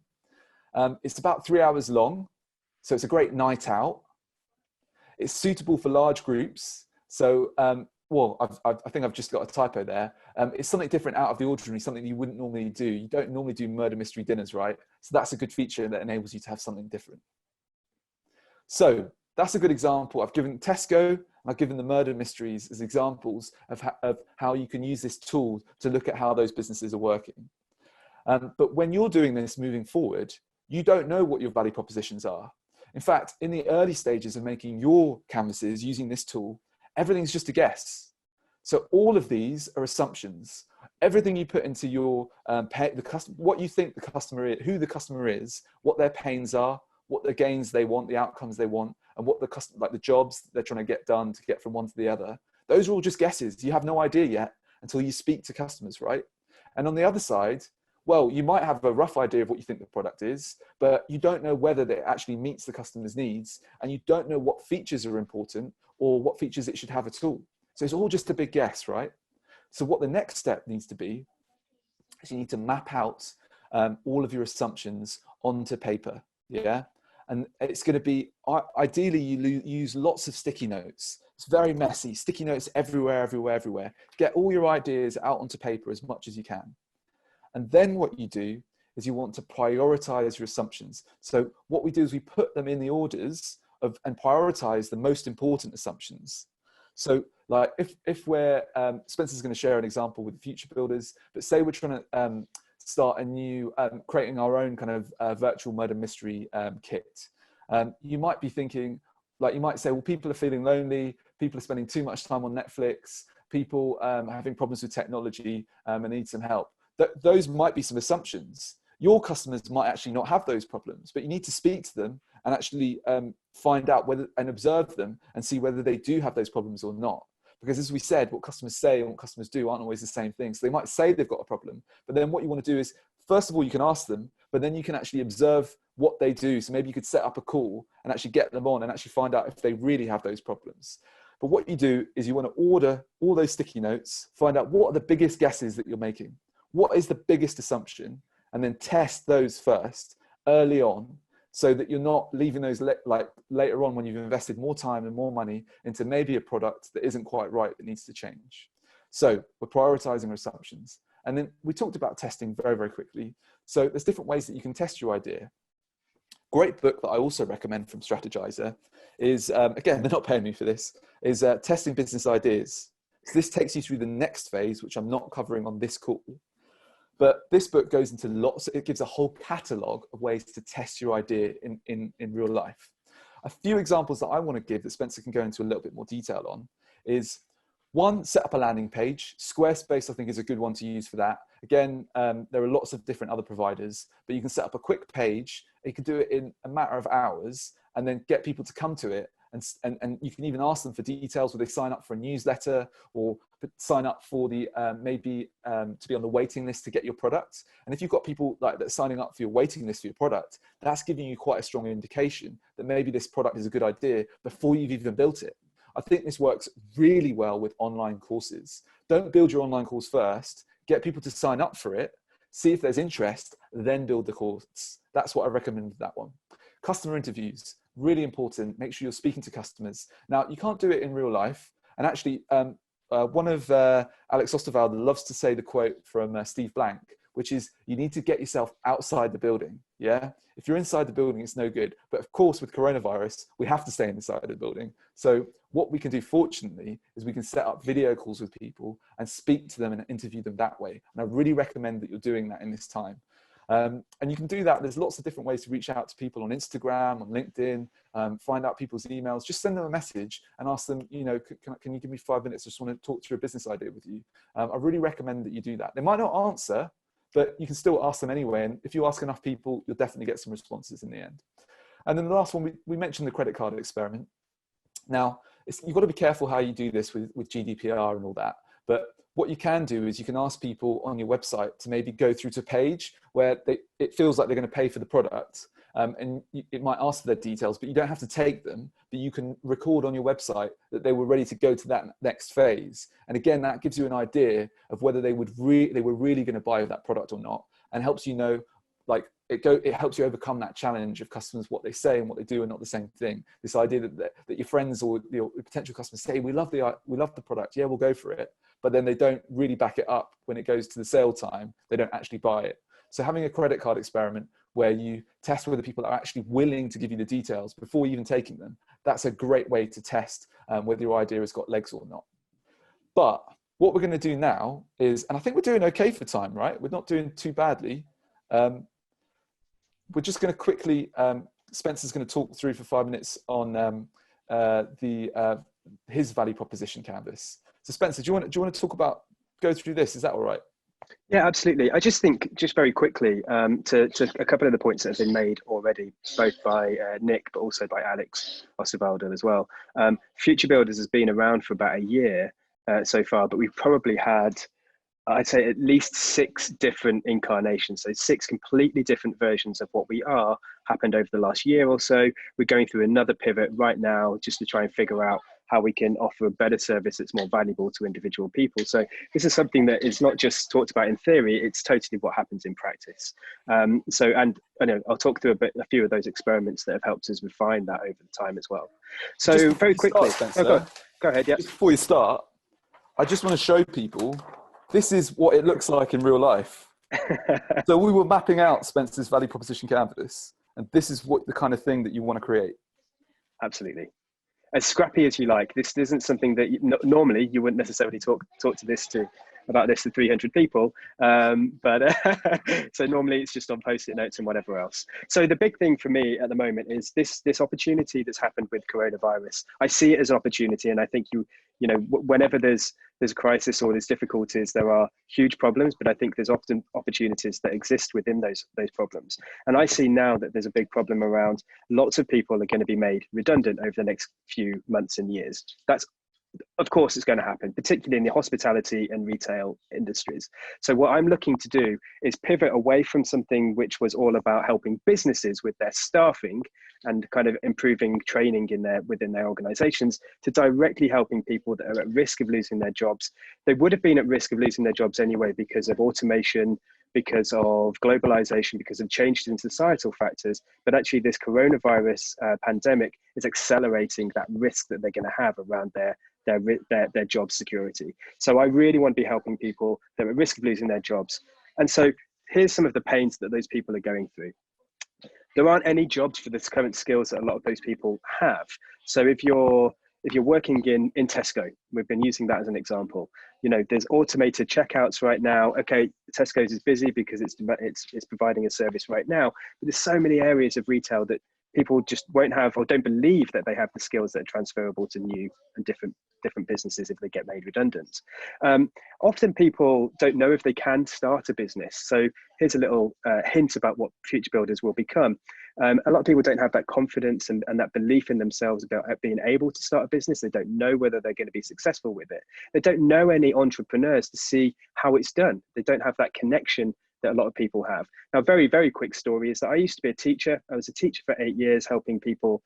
It's about 3 hours long, so it's a great night out. It's suitable for large groups. So, well, I think I've just got a typo there. It's something different, out of the ordinary, something you wouldn't normally do. You don't normally do murder mystery dinners, right? So that's a good feature that enables you to have something different. So that's a good example. I've given Tesco, and I've given the murder mysteries as examples of how you can use this tool to look at how those businesses are working. But when you're doing this moving forward, you don't know what your value propositions are. In fact, in the early stages of making your canvases using this tool, everything's just a guess. So all of these are assumptions. Everything you put into your what you think the customer is, who the customer is, what their pains are, what the gains they want, the outcomes they want, and what the jobs they're trying to get done to get from one to the other. Those are all just guesses. You have no idea yet until you speak to customers, right? And on the other side, well, you might have a rough idea of what you think the product is, but you don't know whether it actually meets the customer's needs, and you don't know what features are important or what features it should have at all. So it's all just a big guess, right? So what the next step needs to be is you need to map out all of your assumptions onto paper, yeah? And it's going to be, ideally you use lots of sticky notes. It's very messy, sticky notes everywhere, everywhere, everywhere. Get all your ideas out onto paper as much as you can. And then what you do is you want to prioritize your assumptions. So what we do is we put them in the orders of and prioritize the most important assumptions. So like if we're, Spencer's going to share an example with Future Builders, but say we're trying to start a new, creating our own kind of virtual murder mystery kit. You might be thinking, like you might say, well, people are feeling lonely, people are spending too much time on Netflix, people are having problems with technology and need some help. Those might be some assumptions. Your customers might actually not have those problems, but you need to speak to them and actually find out whether and observe them and see whether they do have those problems or not. Because as we said, what customers say and what customers do aren't always the same thing. So they might say they've got a problem, but then what you want to do is, first of all, you can ask them, but then you can actually observe what they do. So maybe you could set up a call and actually get them on and actually find out if they really have those problems. But what you do is you want to order all those sticky notes, find out what are the biggest guesses that you're making. What is the biggest assumption? And then test those first early on so that you're not leaving those like later on when you've invested more time and more money into maybe a product that isn't quite right, that needs to change. So we're prioritizing our assumptions. And then we talked about testing very, very quickly. So there's different ways that you can test your idea. Great book that I also recommend from Strategyzer is, again, they're not paying me for this, is Testing Business Ideas. So this takes you through the next phase, which I'm not covering on this call. But this book goes into lots, it gives a whole catalogue of ways to test your idea in real life. A few examples that I want to give that Spencer can go into a little bit more detail on is, one, set up a landing page. Squarespace, I think, is a good one to use for that. Again, there are lots of different other providers, but you can set up a quick page. You can do it in a matter of hours and then get people to come to it. And you can even ask them for details, where they sign up for a newsletter or sign up for the maybe to be on the waiting list to get your product. And if you've got people like that signing up for your waiting list for your product, that's giving you quite a strong indication that maybe this product is a good idea before you've even built it. I think this works really well with online courses. Don't build your online course first, get people to sign up for it, see if there's interest, then build the course. That's what I recommend with that one. Customer interviews. Really important. Make sure you're speaking to customers. Now, you can't do it in real life. And actually, one of Alex Osterwalder loves to say the quote from Steve Blank, which is, you need to get yourself outside the building. Yeah. If you're inside the building, it's no good. But of course, with coronavirus, we have to stay inside the building. So what we can do, fortunately, is we can set up video calls with people and speak to them and interview them that way. And I really recommend that you're doing that in this time. And you can do that. There's lots of different ways to reach out to people on Instagram, on LinkedIn, find out people's emails, just send them a message and ask them, you know, can you give me 5 minutes? I just want to talk through a business idea with you. I really recommend that you do that. They might not answer, but you can still ask them anyway. And if you ask enough people, you'll definitely get some responses in the end. And then the last one, we mentioned the credit card experiment. Now, you've got to be careful how you do this with GDPR and all that. But what you can do is you can ask people on your website to maybe go through to a page where it feels like they're going to pay for the product. And it might ask for their details, but you don't have to take them, but you can record on your website that they were ready to go to that next phase. And again, that gives you an idea of whether they were really going to buy that product or not, and helps you know, like it helps you overcome that challenge of customers, what they say and what they do are not the same thing. This idea that your friends or your potential customers say, we love the product, yeah, we'll go for it. But then they don't really back it up when it goes to the sale time, they don't actually buy it. So having a credit card experiment where you test whether people are actually willing to give you the details before even taking them, that's a great way to test whether your idea has got legs or not. But what we're going to do now is, and I think we're doing okay for time, right? We're not doing too badly. We're just going to quickly, Spencer's going to talk through for 5 minutes on his value proposition canvas. So Spencer, do you want to go through this? Is that all right? Yeah, absolutely. I just think, just very quickly, to a couple of the points that have been made already, both by Nick, but also by Alex Osterwalder as well. Future Builders has been around for about a year so far, but we've probably had, I'd say, at least 6 different incarnations. So 6 completely different versions of what we are happened over the last year or so. We're going through another pivot right now just to try and figure out how we can offer a better service that's more valuable to individual people. So this is something that is not just talked about in theory, it's totally what happens in practice. And I know I'll talk through a few of those experiments that have helped us refine that over the time as well. So very quickly, go ahead. Yeah. Just before you start, I just want to show people, this is what it looks like in real life. So we were mapping out Spencer's value proposition canvas, and this is what the kind of thing that you want to create. Absolutely. As scrappy as you like. This isn't something that normally you wouldn't necessarily talk about this to 300 people. So normally it's just on Post-it notes and whatever else. So the big thing for me at the moment is this opportunity that's happened with coronavirus. I see it as an opportunity, and I think whenever there's a crisis or there's difficulties, there are huge problems, but I think there's often opportunities that exist within those problems. And I see now that there's a big problem around lots of people are going to be made redundant over the next few months and years. That's, of course, it's going to happen, particularly in the hospitality and retail industries. So what I'm looking to do is pivot away from something which was all about helping businesses with their staffing and kind of improving training within their organizations, to directly helping people that are at risk of losing their jobs. They would have been at risk of losing their jobs anyway because of automation, because of globalization, because of changes in societal factors. But actually this coronavirus pandemic is accelerating that risk that they're going to have around their job security. So I really want to be helping people that are at risk of losing their jobs. And so here's some of the pains that those people are going through. There aren't any jobs for the current skills that a lot of those people have. So if you're working in Tesco, we've been using that as an example. There's automated checkouts right now. Okay, Tesco's is busy because it's providing a service right now, but there's so many areas of retail that people just won't have or don't believe that they have the skills that are transferable to new and different businesses if they get made redundant. Often people don't know if they can start a business. So here's a little hint about what future builders will become. A lot of people don't have that confidence and that belief in themselves about being able to start a business. They don't know whether they're going to be successful with it. They don't know any entrepreneurs to see how it's done. They don't have that connection that a lot of people have. Now, very, very quick story is that I used to be a teacher. I was a teacher for 8 years, helping people,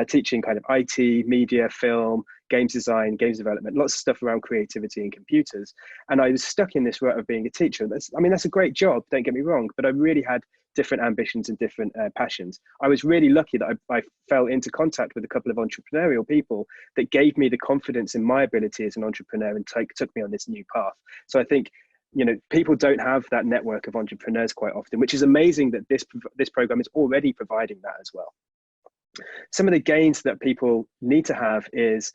teaching kind of IT, media, film, games design, games development, lots of stuff around creativity and computers. And I was stuck in this rut of being a teacher. That's a great job, don't get me wrong, but I really had different ambitions and different passions. I was really lucky that I fell into contact with a couple of entrepreneurial people that gave me the confidence in my ability as an entrepreneur and took me on this new path. So I think, people don't have that network of entrepreneurs quite often, which is amazing that this program is already providing that as well. Some of the gains that people need to have is,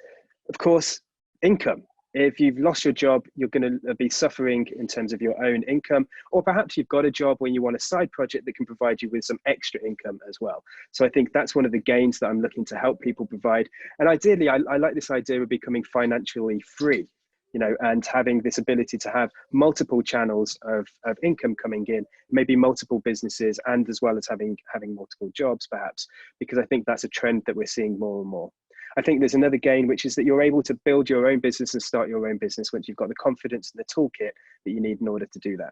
of course, income. If you've lost your job, you're going to be suffering in terms of your own income, or perhaps you've got a job where you want a side project that can provide you with some extra income as well. So I think that's one of the gains that I'm looking to help people provide. And ideally, I like this idea of becoming financially free. And having this ability to have multiple channels of income coming in, maybe multiple businesses, and as well as having multiple jobs, perhaps, because I think that's a trend that we're seeing more and more. I think there's another gain, which is that you're able to build your own business and start your own business once you've got the confidence and the toolkit that you need in order to do that.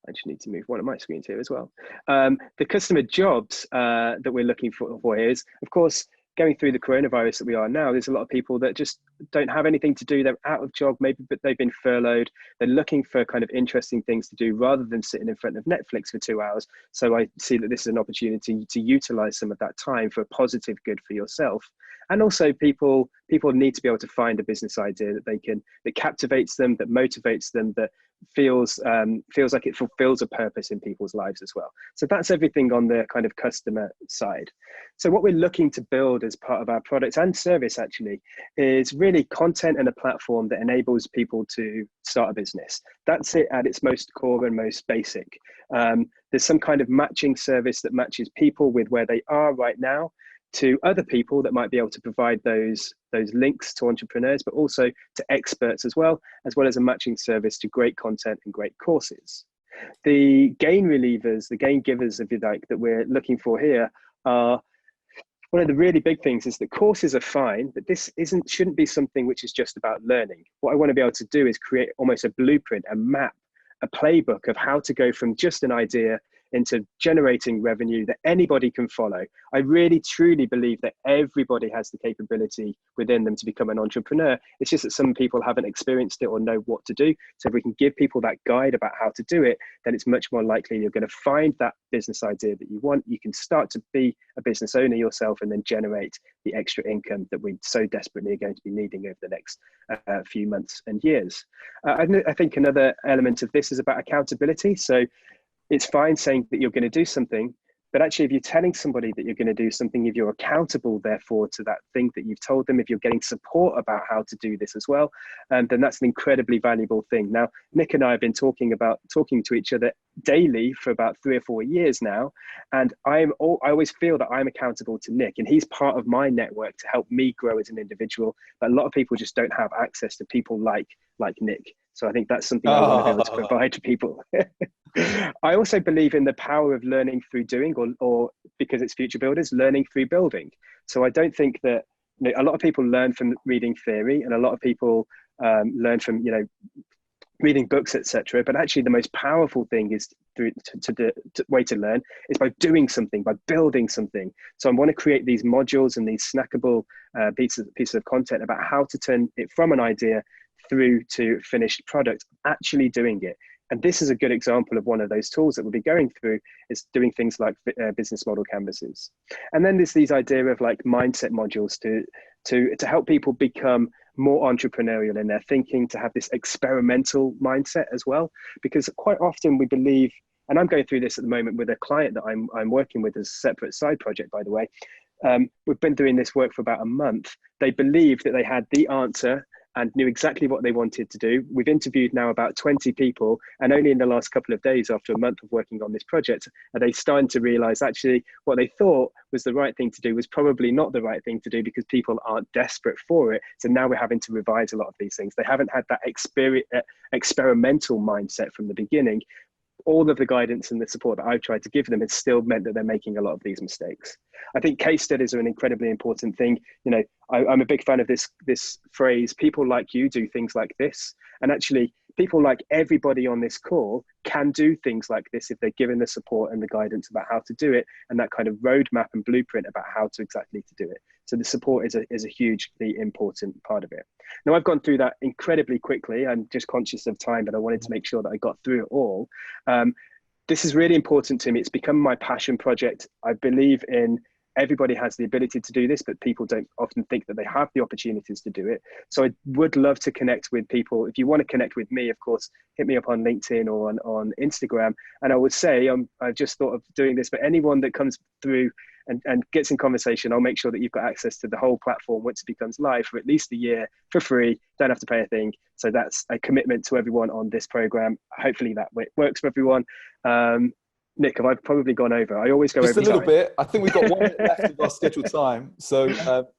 I just need to move one of my screens here as well. The customer jobs that we're looking for here is, of course, going through the coronavirus that we are now, there's a lot of people that just don't have anything to do. They're out of job, maybe, but they've been furloughed. They're looking for kind of interesting things to do rather than sitting in front of Netflix for 2 hours. So I see that this is an opportunity to utilize some of that time for a positive good for yourself. And also people need to be able to find a business idea that captivates them, that motivates them, that feels like it fulfills a purpose in people's lives as well. So that's everything on the kind of customer side. So what we're looking to build as part of our product and service actually is really content and a platform that enables people to start a business. That's it at its most core and most basic. There's some kind of matching service that matches people with where they are right now to other people that might be able to provide those links to entrepreneurs, but also to experts as well as a matching service to great content and great courses. The gain relievers, the gain givers, if you like, that we're looking for here are, one of the really big things is that courses are fine, but this shouldn't be something which is just about learning. What I want to be able to do is create almost a blueprint, a map, a playbook of how to go from just an idea into generating revenue that anybody can follow. I really truly believe that everybody has the capability within them to become an entrepreneur. It's just that some people haven't experienced it or know what to do. So if we can give people that guide about how to do it, then it's much more likely you're going to find that business idea that you want. You can start to be a business owner yourself and then generate the extra income that we so desperately are going to be needing over the next few months and years. I think another element of this is about accountability. So it's fine saying that you're going to do something, but actually if you're telling somebody that you're going to do something, if you're accountable therefore to that thing that you've told them, if you're getting support about how to do this as well, then that's an incredibly valuable thing. Now, Nick and I have been talking to each other daily for about 3 or 4 years now, and I always feel that I'm accountable to Nick, and he's part of my network to help me grow as an individual. But a lot of people just don't have access to people like Nick. So I think that's something I want to be able to provide to people. I also believe in the power of learning through doing, or because it's Future Builders, learning through building. So I don't think that, a lot of people learn from reading theory, and a lot of people learn from, reading books, etc. But actually the most powerful thing is the way to learn is by doing something, by building something. So I want to create these modules and these snackable pieces of content about how to turn it from an idea through to finished product, actually doing it. And this is a good example of one of those tools that we'll be going through, is doing things like business model canvases. And then there's these idea of like mindset modules to help people become more entrepreneurial in their thinking, to have this experimental mindset as well. Because quite often we believe, and I'm going through this at the moment with a client that I'm working with as a separate side project, by the way. We've been doing this work for about a month. They believed that they had the answer and knew exactly what they wanted to do. We've interviewed now about 20 people, and only in the last couple of days after a month of working on this project, are they starting to realize actually what they thought was the right thing to do was probably not the right thing to do, because people aren't desperate for it. So now we're having to revise a lot of these things. They haven't had that experimental mindset from the beginning. All of the guidance and the support that I've tried to give them has still meant that they're making a lot of these mistakes. I think case studies are an incredibly important thing. I'm a big fan of this phrase, people like you do things like this. And actually, people like everybody on this call can do things like this if they're given the support and the guidance about how to do it, and that kind of roadmap and blueprint about how to exactly to do it. So the support is a hugely important part of it. Now, I've gone through that incredibly quickly. I'm just conscious of time, but I wanted to make sure that I got through it all. This is really important to me. It's become my passion project. I believe in everybody has the ability to do this, but people don't often think that they have the opportunities to do it. So I would love to connect with people. If you want to connect with me, of course, hit me up on LinkedIn or on Instagram. And I would say, I've just thought of doing this, but anyone that comes through and gets in conversation, I'll make sure that you've got access to the whole platform once it becomes live for at least a year for free. Don't have to pay a thing. So that's a commitment to everyone on this program. Hopefully that works for everyone. Nick, have I probably gone over? I always go over. Just a little bit. I think we've got 1 minute left of our scheduled time. So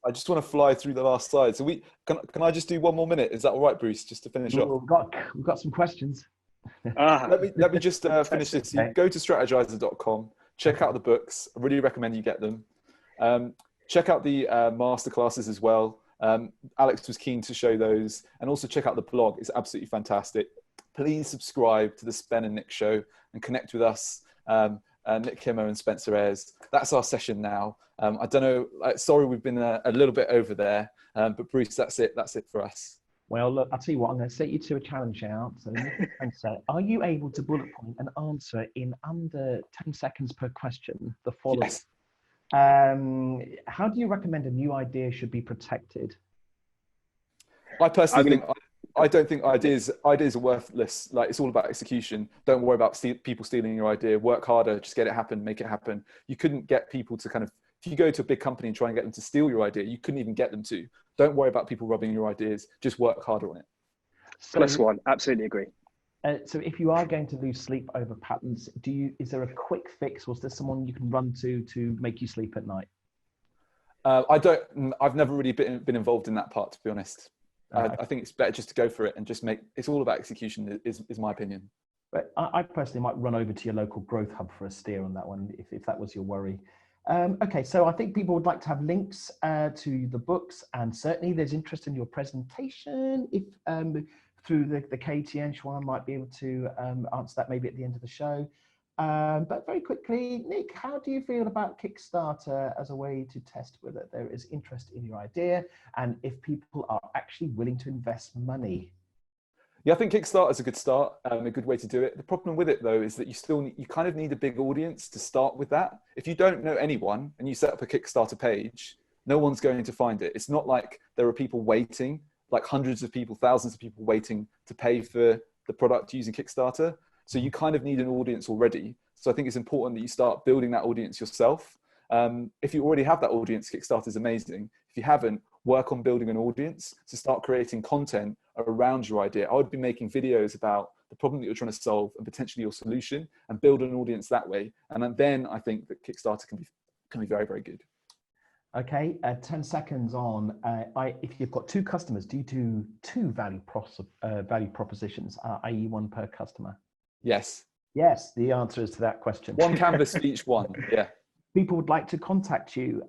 I just want to fly through the last slide. So can I just do 1 more minute? Is that all right, Bruce, just to finish off? We've got some questions. Let me just finish this. You go to strategizer.com, check out the books. I really recommend you get them. Check out the masterclasses as well. Alex was keen to show those, and also check out the blog. It's absolutely fantastic. Please subscribe to the Spen and Nick show and connect with us. Nick Kimmer and Spencer Ayres. That's our session now. I don't know, sorry we've been a little bit over there, but Bruce, that's it for us. Well, look, I'll tell you what, I'm going to set you to a challenge out. So Spencer, are you able to bullet point an answer in under 10 seconds per question? The following. Yes. How do you recommend a new idea should be protected? I personally I don't think ideas are worthless. Like, it's all about execution. Don't worry about people stealing your idea. Work harder, just get it happen, make it happen. You couldn't get people to if you go to a big company and try and get them to steal your idea, you couldn't even get them to. Don't worry about people robbing your ideas. Just work harder on it. So, +1, absolutely agree. So if you are going to lose sleep over patents, is there a quick fix, or is there someone you can run to make you sleep at night? I've never really been involved in that part, to be honest. I think it's better just to go for it and just it's all about execution is my opinion. But I personally might run over to your local growth hub for a steer on that one, if that was your worry. Okay, so I think people would like to have links to the books, and certainly there's interest in your presentation. If through the KTN, Siobhan might be able to answer that maybe at the end of the show. But very quickly, Nick, how do you feel about Kickstarter as a way to test whether there is interest in your idea and if people are actually willing to invest money? Yeah, I think Kickstarter is a good start, a good way to do it. The problem with it though is that you kind of need a big audience to start with that. If you don't know anyone and you set up a Kickstarter page, no one's going to find it. It's not like there are people waiting, like hundreds of people, thousands of people waiting to pay for the product using Kickstarter. So you kind of need an audience already. So I think it's important that you start building that audience yourself. If you already have that audience, Kickstarter is amazing. If you haven't, work on building an audience to start creating content around your idea. I would be making videos about the problem that you're trying to solve and potentially your solution, and build an audience that way. And then I think that Kickstarter can be very, very good. Okay, 10 seconds on. If you've got two customers, do you do two value propositions, i.e. one per customer? Yes. Yes, the answer is to that question. One canvas for each one, yeah. People would like to contact you.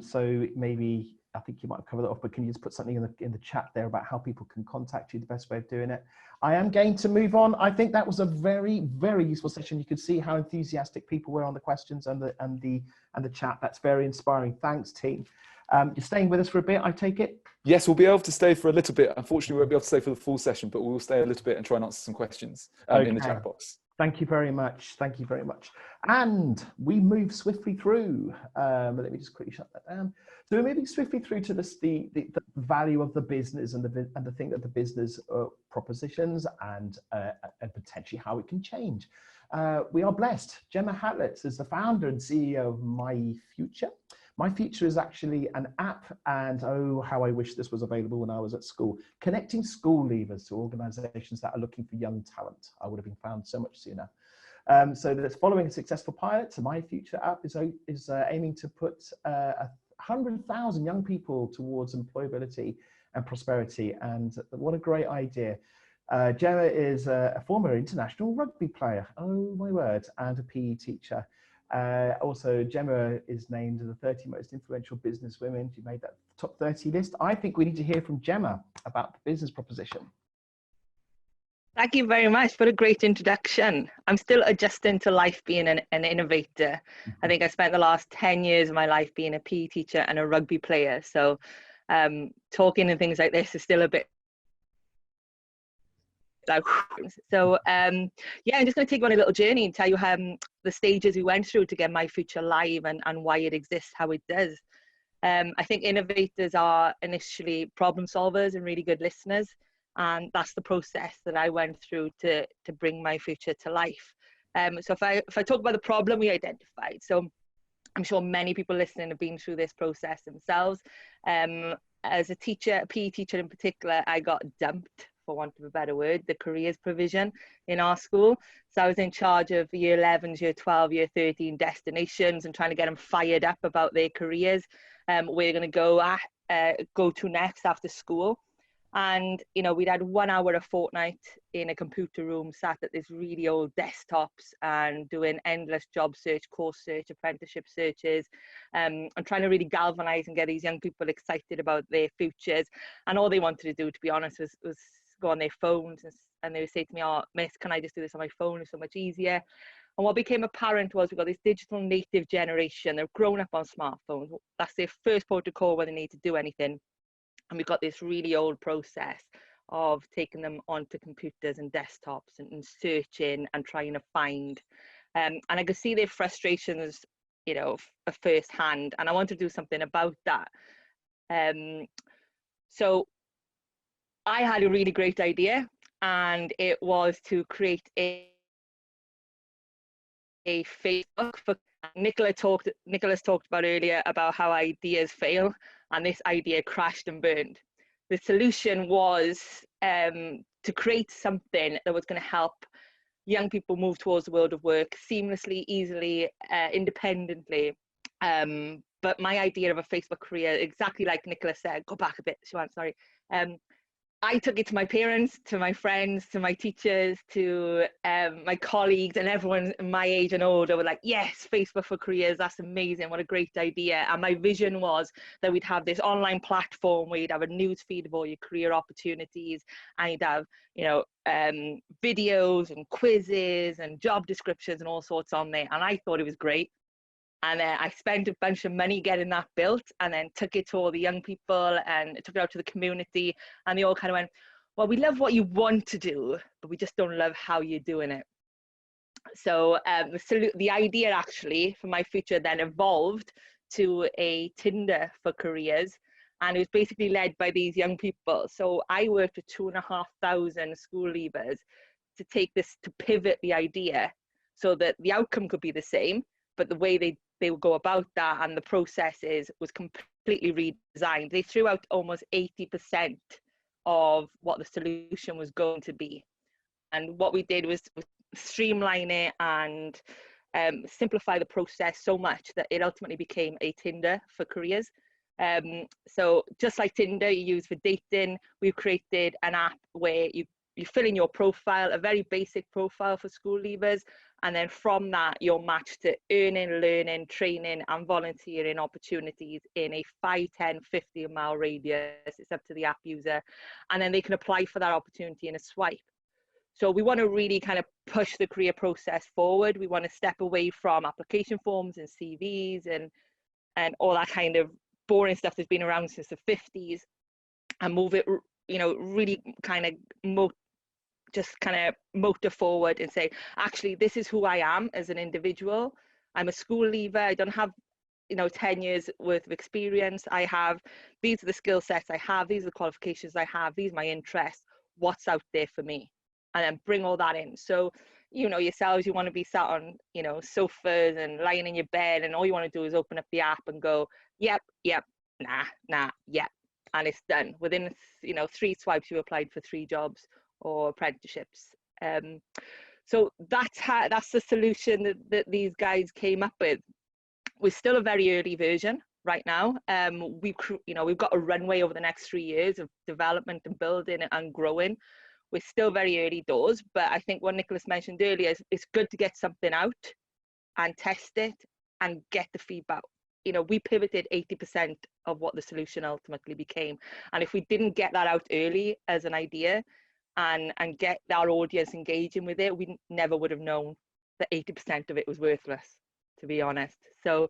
So maybe, I think you might have covered that off, but can you just put something in the chat there about how people can contact you, the best way of doing it? I am going to move on. I think that was a very, very useful session. You could see how enthusiastic people were on the questions and the chat. That's very inspiring. Thanks, team. You're staying with us for a bit, I take it? Yes, we'll be able to stay for a little bit. Unfortunately, we won't be able to stay for the full session, but we'll stay a little bit and try and answer some questions in the chat box. Thank you very much. Thank you very much. And we move swiftly through. Let me just quickly shut that down. So we're moving swiftly through to the value of the business and the thing that the business propositions and potentially how it can change. We are blessed. Gemma Hatlett is the founder and CEO of My Future. My Future is actually an app, and oh, how I wish this was available when I was at school, connecting school leavers to organizations that are looking for young talent. I would have been found so much sooner. So that's following a successful pilot. So My Future app is aiming to put 100,000 young people towards employability and prosperity. And what a great idea. Gemma is a former international rugby player, oh my word, and a PE teacher. Also, Gemma is named the 30 most influential business women. She made that top 30 list. I think we need to hear from Gemma about the business proposition. Thank you very much for a great introduction. I'm still adjusting to life being an innovator. I think I spent the last 10 years of my life being a PE teacher and a rugby player. So talking and things like this is still a bit like, so yeah, I'm just going to take you on a little journey and tell you the stages we went through to get My Future live and why it exists how it does. I think innovators are initially problem solvers and really good listeners, and that's the process that I went through to bring My Future to life. So if I talk about the problem we identified, so I'm sure many people listening have been through this process themselves. As a teacher, a PE teacher in particular, I got dumped, for want of a better word, the careers provision in our school. So I was in charge of year 11s, year 12, year 13 destinations and trying to get them fired up about their careers, where they're going to go to next after school. And, you know, we'd had 1 hour a fortnight in a computer room, sat at these really old desktops and doing endless job search, course search, apprenticeship searches, and trying to really galvanize and get these young people excited about their futures. And all they wanted to do, to be honest, was go on their phones and they would say to me, "Oh, miss, can I just do this on my phone? It's so much easier." And what became apparent was we've got this digital native generation. They've grown up on smartphones. That's their first port of call when they need to do anything. And we've got this really old process of taking them onto computers and desktops and searching and trying to find. And I could see their frustrations, you know, firsthand. And I wanted to do something about that. So I had a really great idea, and it was to create a Facebook for Nicholas talked about earlier about how ideas fail, and this idea crashed and burned. The solution was to create something that was going to help young people move towards the world of work seamlessly, easily, independently. But my idea of a Facebook career, exactly like Nicholas said, go back a bit, Siobhan, sorry. I took it to my parents, to my friends, to my teachers, to my colleagues, and everyone my age and older were like, yes, Facebook for Careers, that's amazing, what a great idea. And my vision was that we'd have this online platform where you'd have a news feed of all your career opportunities, and you'd have, you know, videos and quizzes and job descriptions and all sorts on there. And I thought it was great. And I spent a bunch of money getting that built, and then took it to all the young people and took it out to the community. And they all kind of went, well, we love what you want to do, but we just don't love how you're doing it. So the idea actually for my future then evolved to a Tinder for Careers. And it was basically led by these young people. So I worked with 2,500 school leavers to take this, to pivot the idea so that the outcome could be the same, but the way they would go about that and the processes was completely redesigned. They threw out almost 80% of what the solution was going to be. And what we did was streamline it and simplify the process so much that it ultimately became a Tinder for Careers. So just like Tinder you use for dating, we've created an app where you fill in your profile, a very basic profile for school leavers, and then from that you're matched to earning, learning, training and volunteering opportunities in a 5, 10, 50 mile radius. It's up to the app user, and then they can apply for that opportunity in a swipe. So we want to really kind of push the career process forward. We want to step away from application forms and CVs and all that kind of boring stuff that's been around since the 50s, and move it, you know, really kind of just kind of motor forward and say, actually, this is who I am as an individual. I'm a school leaver. I don't have, you know, 10 years worth of experience. I have, these are the skill sets I have. These are the qualifications I have. These are my interests. What's out there for me? And then bring all that in. So, you know, yourselves, you want to be sat on, you know, sofas and lying in your bed, and all you want to do is open up the app and go, yep, nah, yep. And it's done. Within, you know, 3 swipes, you applied for 3 jobs or apprenticeships. So that's the solution that these guys came up with. We're still a very early version right now. We've got a runway over the next 3 years of development and building and growing. We're still very early doors, but I think what Nicholas mentioned earlier is it's good to get something out and test it and get the feedback. You know, we pivoted 80% of what the solution ultimately became. And if we didn't get that out early as an idea, and get our audience engaging with it, we never would have known that 80% of it was worthless, to be honest. So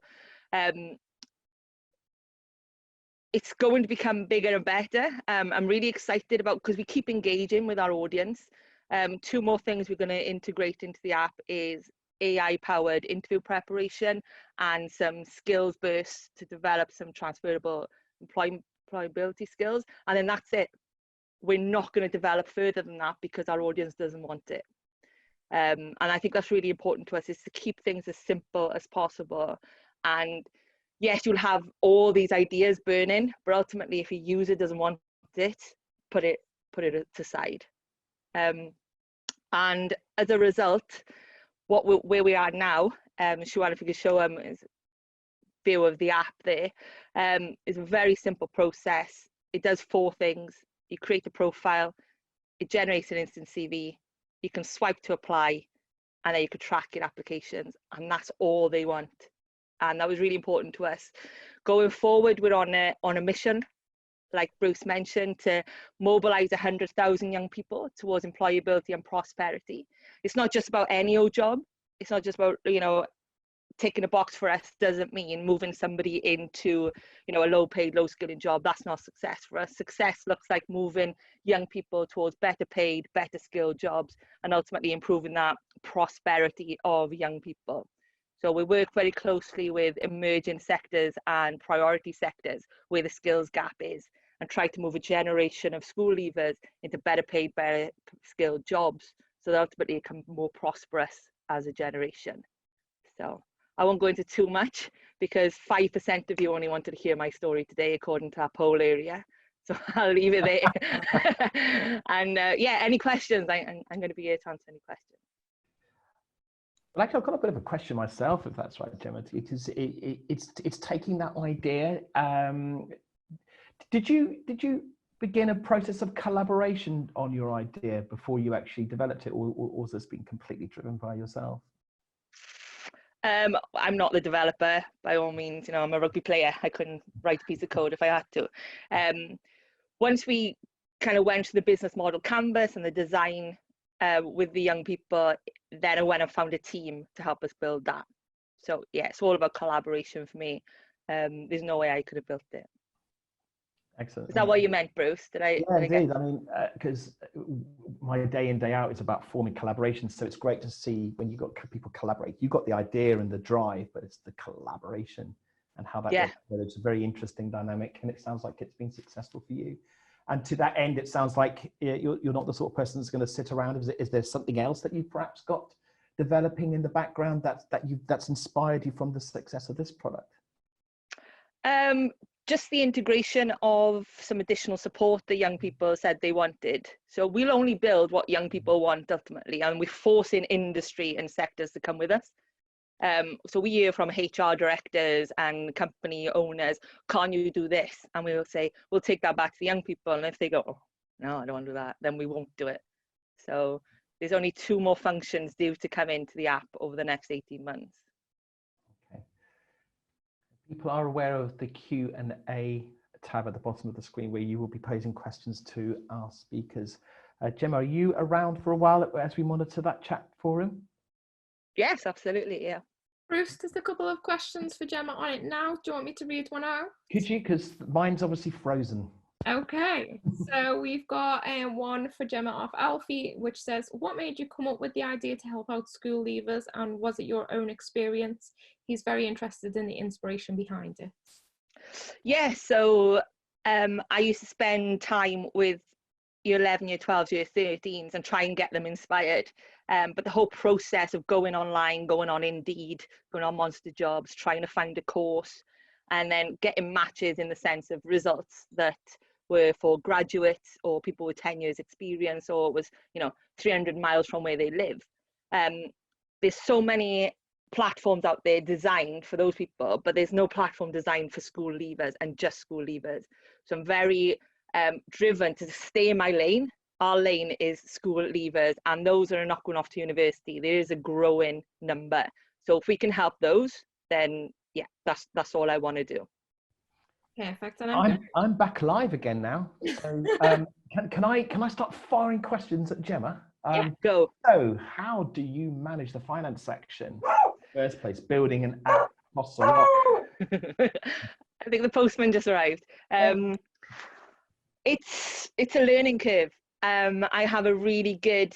it's going to become bigger and better. I'm really excited about, because we keep engaging with our audience. 2 more things we're going to integrate into the app is AI powered interview preparation and some skills bursts to develop some transferable employability skills. And then that's it. We're not going to develop further than that because our audience doesn't want it. And I think that's really important to us, is to keep things as simple as possible. And yes, you'll have all these ideas burning, but ultimately if a user doesn't want it, put it to side. And as a result, where we are now, Siobhan, if you could show them a view of the app there, is a very simple process. It does 4 things. You create a profile, it generates an instant CV, you can swipe to apply, and then you can track your applications, and that's all they want. And that was really important to us. Going forward, we're on a mission, like Bruce mentioned, to mobilize 100,000 young people towards employability and prosperity. It's not just about any old job. It's not just about, you know, ticking a box for us doesn't mean moving somebody into, you know, a low paid, low skilling job. That's not success for us. Success looks like moving young people towards better paid, better skilled jobs, and ultimately improving that prosperity of young people. So we work very closely with emerging sectors and priority sectors where the skills gap is, and try to move a generation of school leavers into better paid, better skilled jobs, so that ultimately become more prosperous as a generation. So I won't go into too much, because 5% of you only wanted to hear my story today, according to our poll area. So I'll leave it there. And yeah, any questions? I'm going to be here to answer any questions. I've got a bit of a question myself, if that's right, Gemma, because it's taking that idea. Did you begin a process of collaboration on your idea before you actually developed it, or has this been completely driven by yourself? I'm not the developer by all means. You know, I'm a rugby player. I couldn't write a piece of code if I had to. Once we kind of went to the business model canvas and the design with the young people, then I went and found a team to help us build that. So yeah, it's all about collaboration for me. There's no way I could have built it. Excellent. Is that what you meant, Bruce? Yeah, indeed. I mean, because my day in, day out is about forming collaborations. So it's great to see when you got people collaborate. You got the idea and the drive, but it's the collaboration and how that works together. It's a very interesting dynamic, and it sounds like it's been successful for you. And to that end, it sounds like you're not the sort of person that's going to sit around. Is there something else that you've perhaps got developing in the background that's inspired you from the success of this product? Just the integration of some additional support that young people said they wanted. So we'll only build what young people want ultimately, and we're forcing industry and sectors to come with us. So we hear from HR directors and company owners, can you do this? And we will say, we'll take that back to the young people. And if they go, oh, no, I don't want to do that, then we won't do it. So there's only 2 more functions due to come into the app over the next 18 months. People are aware of the Q&A tab at the bottom of the screen where you will be posing questions to our speakers. Gemma, are you around for a while as we monitor that chat forum? Yes, absolutely, yeah. Bruce, there's a couple of questions for Gemma on it now. Do you want me to read one out? Could you? Because mine's obviously frozen. Okay, so we've got one for Gemma off Alfie, which says, what made you come up with the idea to help out school leavers, and was it your own experience? He's very interested in the inspiration behind it. Yeah, so I used to spend time with year 11, year 12, year 13s and try and get them inspired. But the whole process of going online, going on Indeed, going on Monster Jobs, trying to find a course, and then getting matches in the sense of results that were for graduates or people with 10 years experience, or it was, 300 miles from where they live. There's so many platforms out there designed for those people, but there's no platform designed for school leavers and just school leavers. So I'm very driven to stay in my lane. Our lane is school leavers, and those that are not going off to university. There is a growing number. So if we can help those, then yeah, that's all I want to do. Perfect. And I'm back live again now. So can I start firing questions at Gemma? Yeah, go. So how do you manage the finance section? First place, building an app costs a lot. I think the postman just arrived. It's a learning curve. I have a really good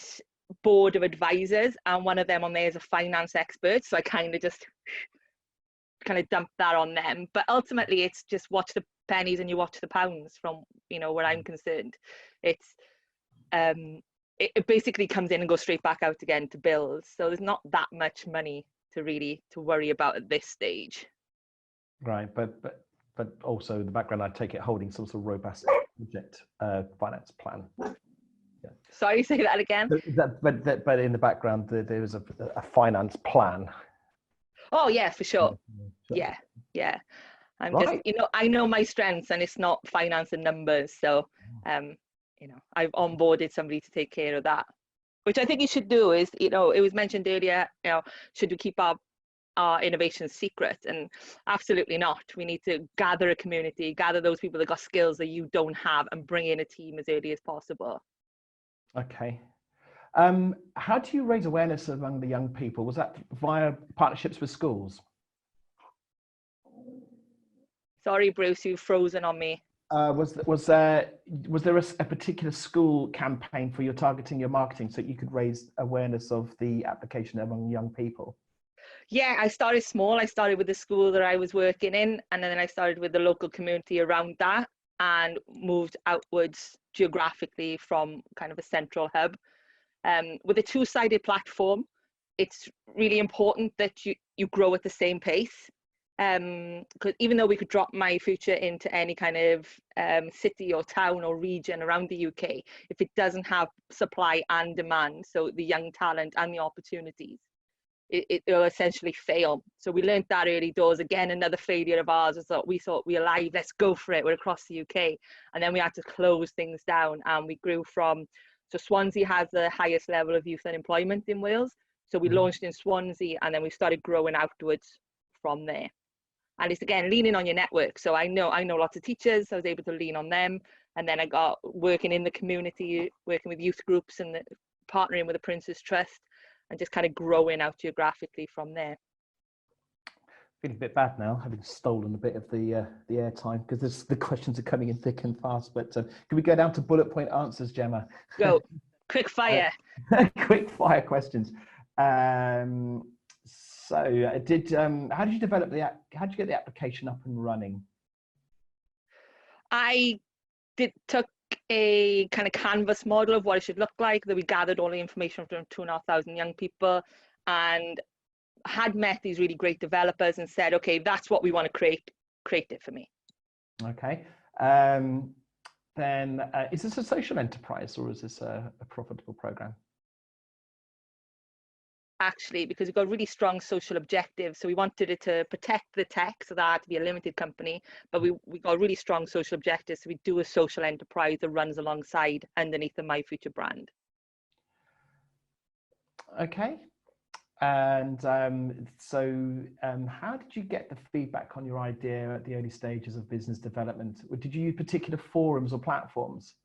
board of advisors, and one of them on there is a finance expert, so I kind of dump that on them. But ultimately it's just watch the pennies and you watch the pounds from where I'm concerned. It's it basically comes in and goes straight back out again to bills, so there's not that much money to worry about at this stage. Right, but also the background, I take it, holding some sort of robust project finance plan. Yeah. Sorry, say that again. But in the background there is a finance plan. Oh yeah, for sure. Yeah. I'm right. Just, I know my strengths, and it's not finance and numbers. So, I've onboarded somebody to take care of that, which I think you should do. Is, it was mentioned earlier, should we keep our innovations secret? And absolutely not. We need to gather a community, gather those people that got skills that you don't have, and bring in a team as early as possible. Okay. How do you raise awareness among the young people? Was that via partnerships with schools? Sorry, Bruce, you've frozen on me. Was there a particular school campaign for your targeting, your marketing, so you could raise awareness of the application among young people? Yeah, I started small. I started with the school that I was working in, and then I started with the local community around that, and moved outwards geographically from kind of a central hub. With a two-sided platform, it's really important that you grow at the same pace. Because even though we could drop My Future into any kind of city or town or region around the UK, if it doesn't have supply and demand, so the young talent and the opportunities, it'll essentially fail. So we learned that early doors. Again, another failure of ours was that we thought we were live, let's go for it. We're across the UK. And then we had to close things down, and we grew from, so Swansea has the highest level of youth unemployment in Wales. So we launched in Swansea, and then we started growing outwards from there. And it's, again, leaning on your network. So I know lots of teachers, so I was able to lean on them. And then I got working in the community, working with youth groups and partnering with the Prince's Trust, and just kind of growing out geographically from there. Feeling a bit bad now, having stolen a bit of the airtime, because the questions are coming in thick and fast. But can we go down to bullet point answers, Gemma? Go, quick fire. Quick fire questions. So, how did you develop how did you get the application up and running? I took a kind of canvas model of what it should look like, that we gathered all the information from 2,500 young people, and had met these really great developers and said, okay, that's what we want to create it for me. Okay. Then is this a social enterprise, or is this a profitable program? Actually, because we've got really strong social objectives. So we wanted it to protect the tech, so that had to be a limited company, but we got really strong social objectives. So we do a social enterprise that runs alongside underneath the My Future brand. Okay. And so how did you get the feedback on your idea at the early stages of business development? Did you use particular forums or platforms?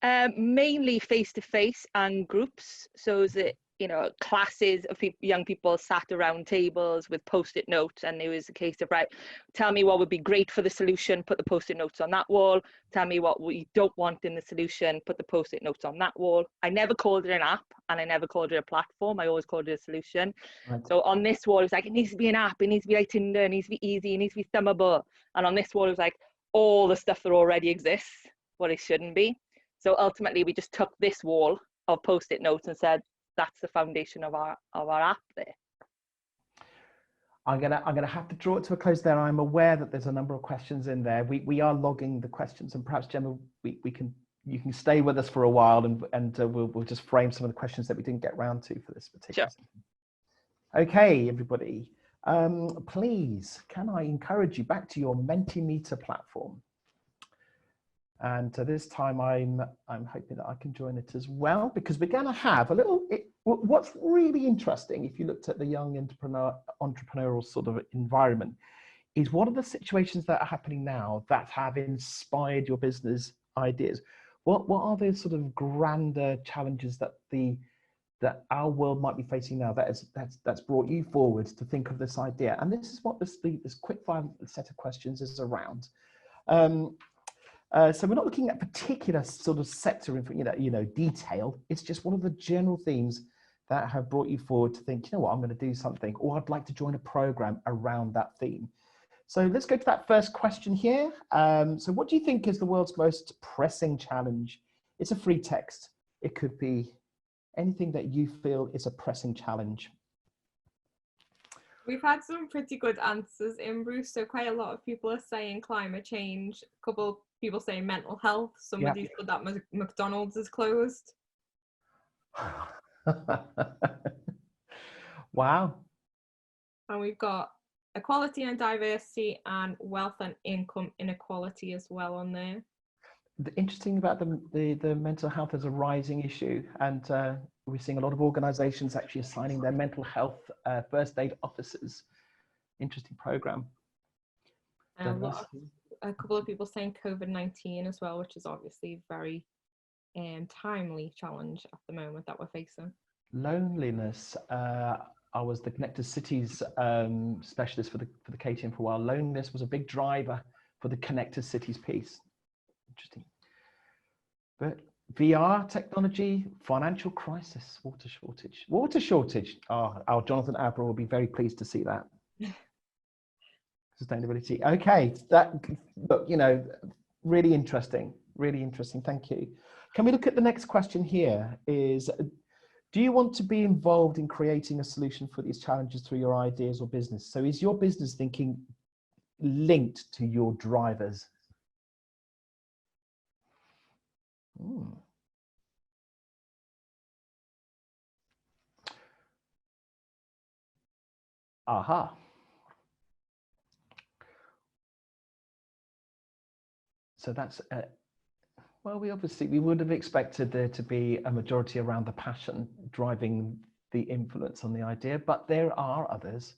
Mainly face-to-face and groups. So is it, classes of young people sat around tables with post-it notes, and it was a case of, right, tell me what would be great for the solution, put the post-it notes on that wall. Tell me what we don't want in the solution, put the post-it notes on that wall. I never called it an app, and I never called it a platform. I always called it a solution. Right. So on this wall, it's like, it needs to be an app, it needs to be like Tinder, it needs to be easy, it needs to be thumbable. And on this wall, it was like all the stuff that already exists, what it shouldn't be. So ultimately, we just took this wall of post-it notes and said, that's the foundation of our app there. I'm gonna have to draw it to a close there. I'm aware that there's a number of questions in there. We are logging the questions, and perhaps, Gemma, you can stay with us for a while, and we'll just frame some of the questions that we didn't get round to for this particular. Sure. Okay, everybody, please, can I encourage you back to your Mentimeter platform? And this time I'm hoping that I can join it as well, because we're going to have a little, what's really interesting, if you looked at the young entrepreneurial sort of environment, is what are the situations that are happening now that have inspired your business ideas? What are the sort of grander challenges that our world might be facing now that's brought you forward to think of this idea? And this is what this quick fire set of questions is around. So we're not looking at particular sort of sector, detail. It's just one of the general themes that have brought you forward to think, I'm going to do something, or I'd like to join a program around that theme. So let's go to that first question here. So what do you think is the world's most pressing challenge? It's a free text. It could be anything that you feel is a pressing challenge. We've had some pretty good answers in, Bruce. So quite a lot of people are saying climate change. A couple people saying mental health. Somebody said that McDonald's is closed. Wow. And we've got equality and diversity, and wealth and income inequality as well on there. The interesting about the mental health as a rising issue, and we're seeing a lot of organizations actually assigning their mental health first aid officers. Interesting program. A couple of people saying COVID-19 as well, which is obviously very timely challenge at the moment that we're facing. Loneliness. I was the Connected Cities specialist for the KTM for a while. Loneliness was a big driver for the Connected Cities piece. Interesting. But VR technology, financial crisis, water shortage. Oh, our Jonathan Abra will be very pleased to see that. Sustainability. Okay, look, really interesting. Thank you. Can we look at the next question here? Do you want to be involved in creating a solution for these challenges through your ideas or business? So is your business thinking linked to your drivers? Aha. So that's, well, we would have expected there to be a majority around the passion driving the influence on the idea, but there are others.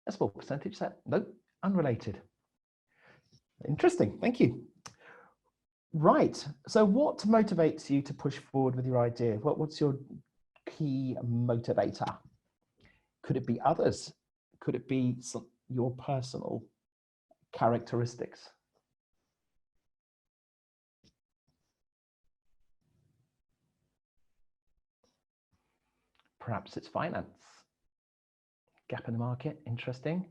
A small percentage that, nope, unrelated. Interesting, thank you. Right, so what motivates you to push forward with your idea? What's your key motivator? Could it be others? Could it be your personal characteristics? Perhaps it's finance. Gap in the market, interesting.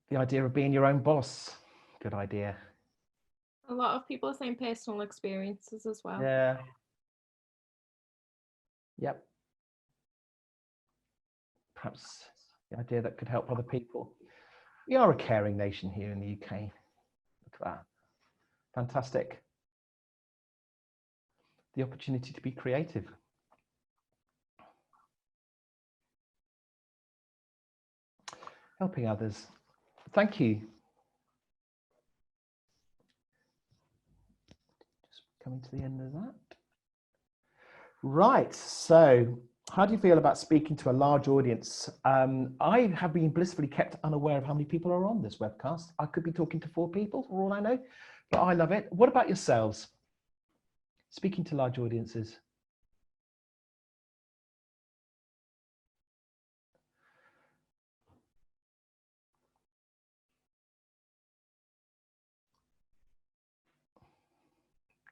The idea of being your own boss, good idea. A lot of people are saying personal experiences as well. Yeah. Yep. Perhaps the idea that could help other people. We are a caring nation here in the UK. Look at that. Fantastic. The opportunity to be creative. Helping others. Thank you. Just coming to the end of that. Right, so how do you feel about speaking to a large audience? I have been blissfully kept unaware of how many people are on this webcast. I could be talking to 4 people for all I know, but I love it. What about yourselves? Speaking to large audiences.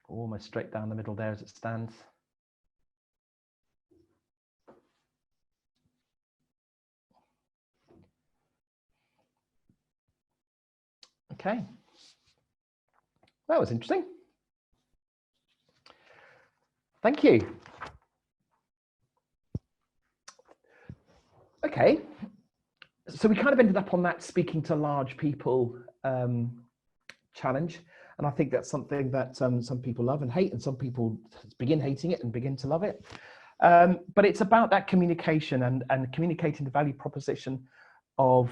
Almost straight down the middle there as it stands. Okay, that was interesting. Thank you. Okay, so we kind of ended up on that speaking to large people challenge. And I think that's something that some people love and hate, and some people begin hating it and begin to love it. But it's about that communication and communicating the value proposition of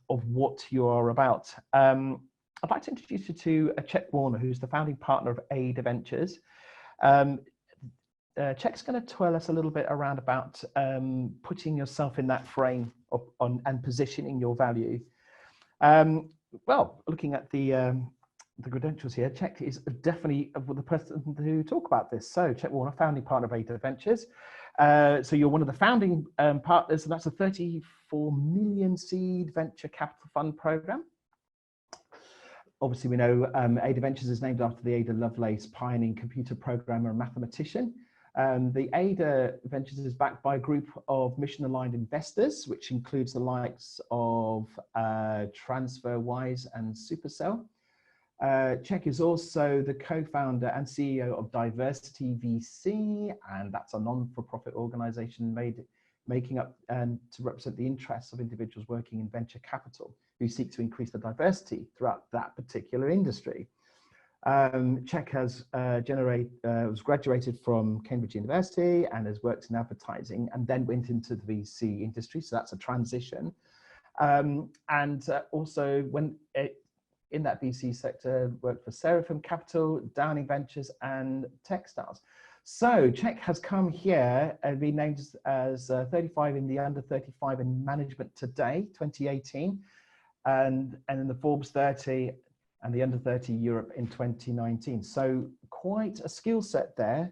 what you are about. I'd like to introduce you to Czech Warner, who's the founding partner of Ada Ventures. Czech's going to tell us a little bit around about putting yourself in that frame and positioning your value. Well, looking at the credentials here, Czech is definitely the person to talk about this. So Czech Warner, founding partner of Ada Ventures. So you're one of the founding partners, and that's a 34 million seed venture capital fund program. Obviously, we know Ada Ventures is named after the Ada Lovelace, pioneering computer programmer and mathematician. The Ada Ventures is backed by a group of mission-aligned investors, which includes the likes of TransferWise and Supercell. Czech is also the co-founder and CEO of Diversity VC, and that's a non-for-profit organization making up and to represent the interests of individuals working in venture capital who seek to increase the diversity throughout that particular industry. Czech has was graduated from Cambridge University and has worked in advertising and then went into the VC industry, so that's a transition. Also when in that VC sector, worked for Seraphim Capital, Downing Ventures, and Techstars. So Czech has come here and been named as 35 in the under 35 in management today, 2018, and in the Forbes 30 and the under 30 Europe in 2019. So quite a skill set there.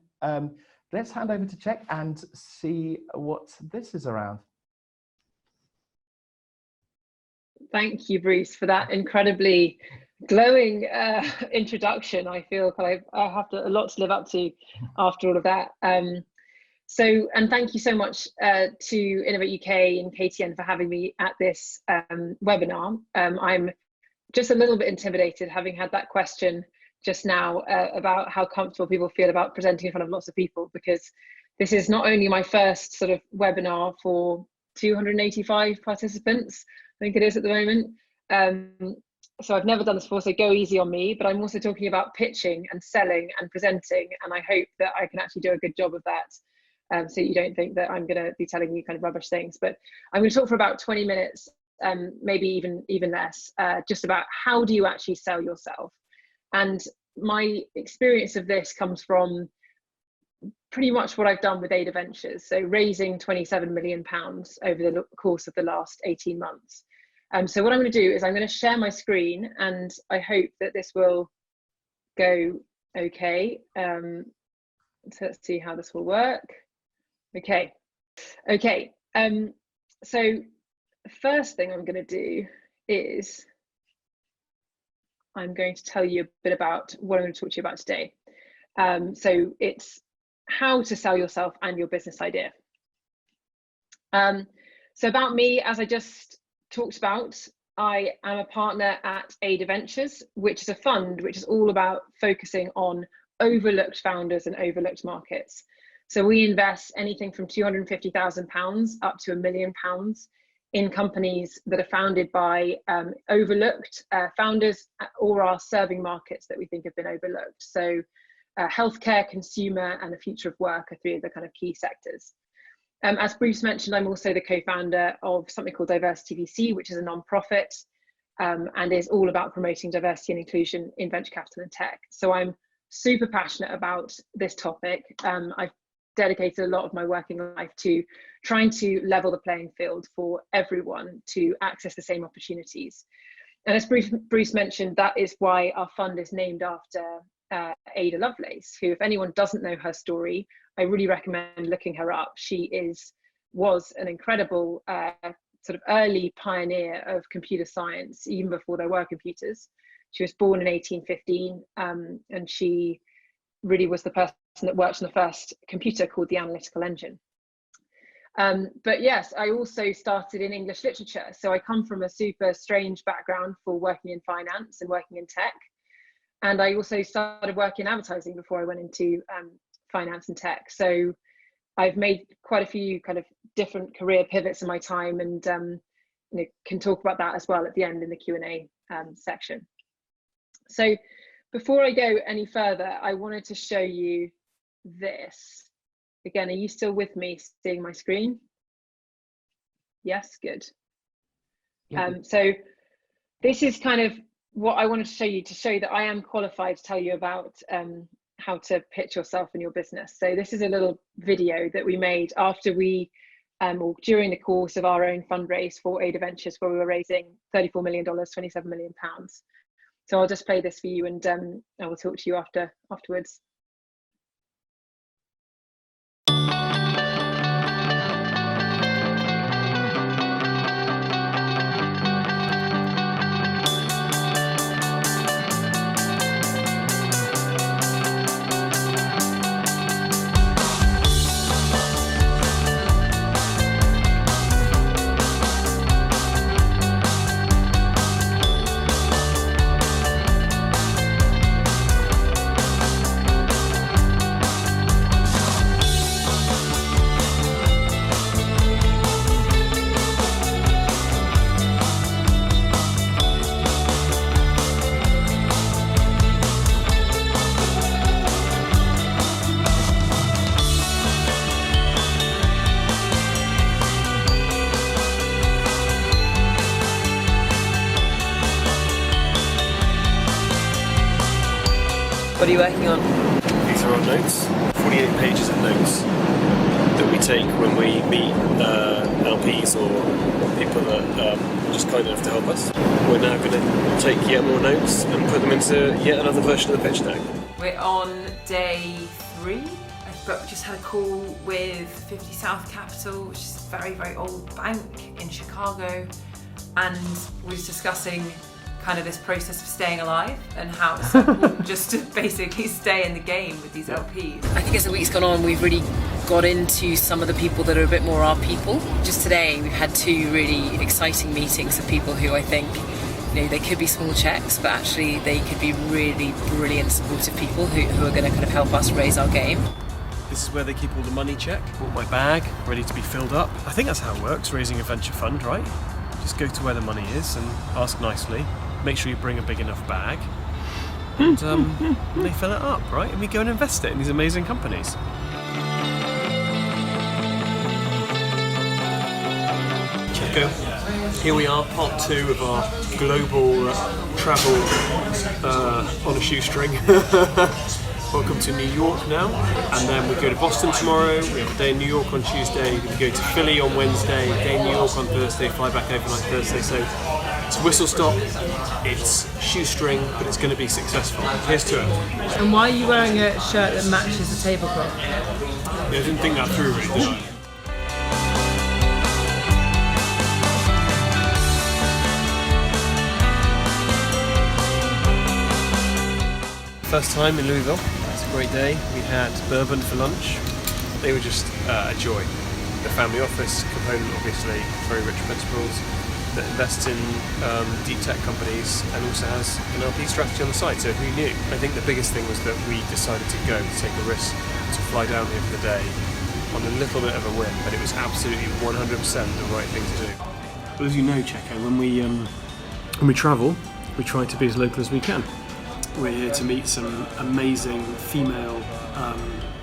Let's hand over to Czech and see what this is around. Thank you, Bruce, for that incredibly glowing introduction. I feel I have a lot to live up to after all of that. And thank you so much to Innovate UK and KTN for having me at this webinar. I'm just a little bit intimidated, having had that question just now about how comfortable people feel about presenting in front of lots of people, because this is not only my first sort of webinar for 285 participants, I think it is at the moment, so I've never done this before, so go easy on me, but I'm also talking about pitching and selling and presenting, and I hope that I can actually do a good job of that, so you don't think that I'm going to be telling you kind of rubbish things. But I'm going to talk for about 20 minutes, maybe even less, just about how do you actually sell yourself. And my experience of this comes from pretty much what I've done with Ada Ventures, so raising £27 million over the course of the last 18 months. So what I'm going to do is I'm going to share my screen, and I hope that this will go okay. So let's see how this will work. Okay. So the first thing I'm going to do is I'm going to tell you a bit about what I'm going to talk to you about today. So it's how to sell yourself and your business idea. So about me, as I just talked about, I am a partner at Ada Ventures, which is a fund which is all about focusing on overlooked founders and overlooked markets. So we invest anything from £250,000 up to £1 million in companies that are founded by overlooked founders or are serving markets that we think have been overlooked. So healthcare, consumer, and the future of work are three of the kind of key sectors. As Bruce mentioned, I'm also the co-founder of something called Diversity VC, which is a non-profit and is all about promoting diversity and inclusion in venture capital and tech. So I'm super passionate about this topic. I've dedicated a lot of my working life to trying to level the playing field for everyone to access the same opportunities. And as Bruce mentioned, that is why our fund is named after Ada Lovelace, who, if anyone doesn't know her story, I really recommend looking her up. She was an incredible sort of early pioneer of computer science, even before there were computers. She was born in 1815, and she really was the person that worked on the first computer called the Analytical Engine. But yes, I also started in English literature. So I come from a super strange background for working in finance and working in tech. And I also started working in advertising before I went into finance and tech. So I've made quite a few kind of different career pivots in my time, and can talk about that as well at the end in the Q&A section. So before I go any further, I wanted to show you this. Again, are you still with me, seeing my screen? Yes, good. Yeah. So this is kind of what I wanted to show you, to show that I am qualified to tell you about how to pitch yourself and your business. So this is a little video that we made after we, or during the course of our own fundraise for Ada Ventures, where we were raising $34 million, £27 million. So I'll just play this for you, and I will talk to you afterwards. What are you working on? These are our notes, 48 pages of notes that we take when we meet LPs or people that are just kind enough to help us. We're now going to take yet more notes and put them into yet another version of the pitch deck. We're on day 3. But we just had a call with 50 South Capital, which is a very, very old bank in Chicago, and we were discussing kind of this process of staying alive and how it's so important just to basically stay in the game with these LPs. I think as the week's gone on, we've really got into some of the people that are a bit more our people. Just today, we've had 2 really exciting meetings of people who I think, they could be small checks, but actually they could be really brilliant, supportive people who are going to kind of help us raise our game. This is where they keep all the money check. Bought my bag, ready to be filled up. I think that's how it works, raising a venture fund, right? Just go to where the money is and ask nicely. make sure you bring a big enough bag, and they fill it up, right? And we go and invest it in these amazing companies. Checo, here we are, part 2 of our global travel on a shoestring. Welcome to New York now, and then we go to Boston tomorrow. We have a day in New York on Tuesday. We go to Philly on Wednesday, day in New York on Thursday, fly back overnight Thursday. So it's whistle stop, it's shoestring, but it's going to be successful. Here's to it. And why are you wearing a shirt that matches the tablecloth? Yeah, I didn't think that through really, did I? First time in Louisville. It's a great day. We had bourbon for lunch. They were just a joy. The family office component, obviously, very rich principals that invests in deep tech companies and also has an LP strategy on the side. So who knew? I think the biggest thing was that we decided to go, to take a risk, to fly down here for the day on a little bit of a whim, but it was absolutely 100% the right thing to do. Well, as you know, Checo, when we travel, we try to be as local as we can. We're here to meet some amazing female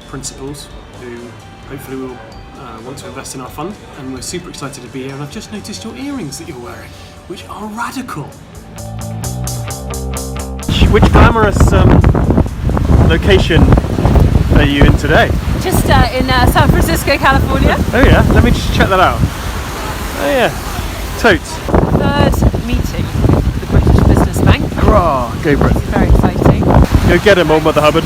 principals who hopefully will want to invest in our fund, and we're super excited to be here. And I've just noticed your earrings that you're wearing, which are radical. Which glamorous location are you in today? Just in San Francisco, California. Oh yeah, let me just check that out. Oh yeah, totes. Third meeting with the British Business Bank. Hurrah, go Brit. Very exciting. Go get him, old Mother Hubbard.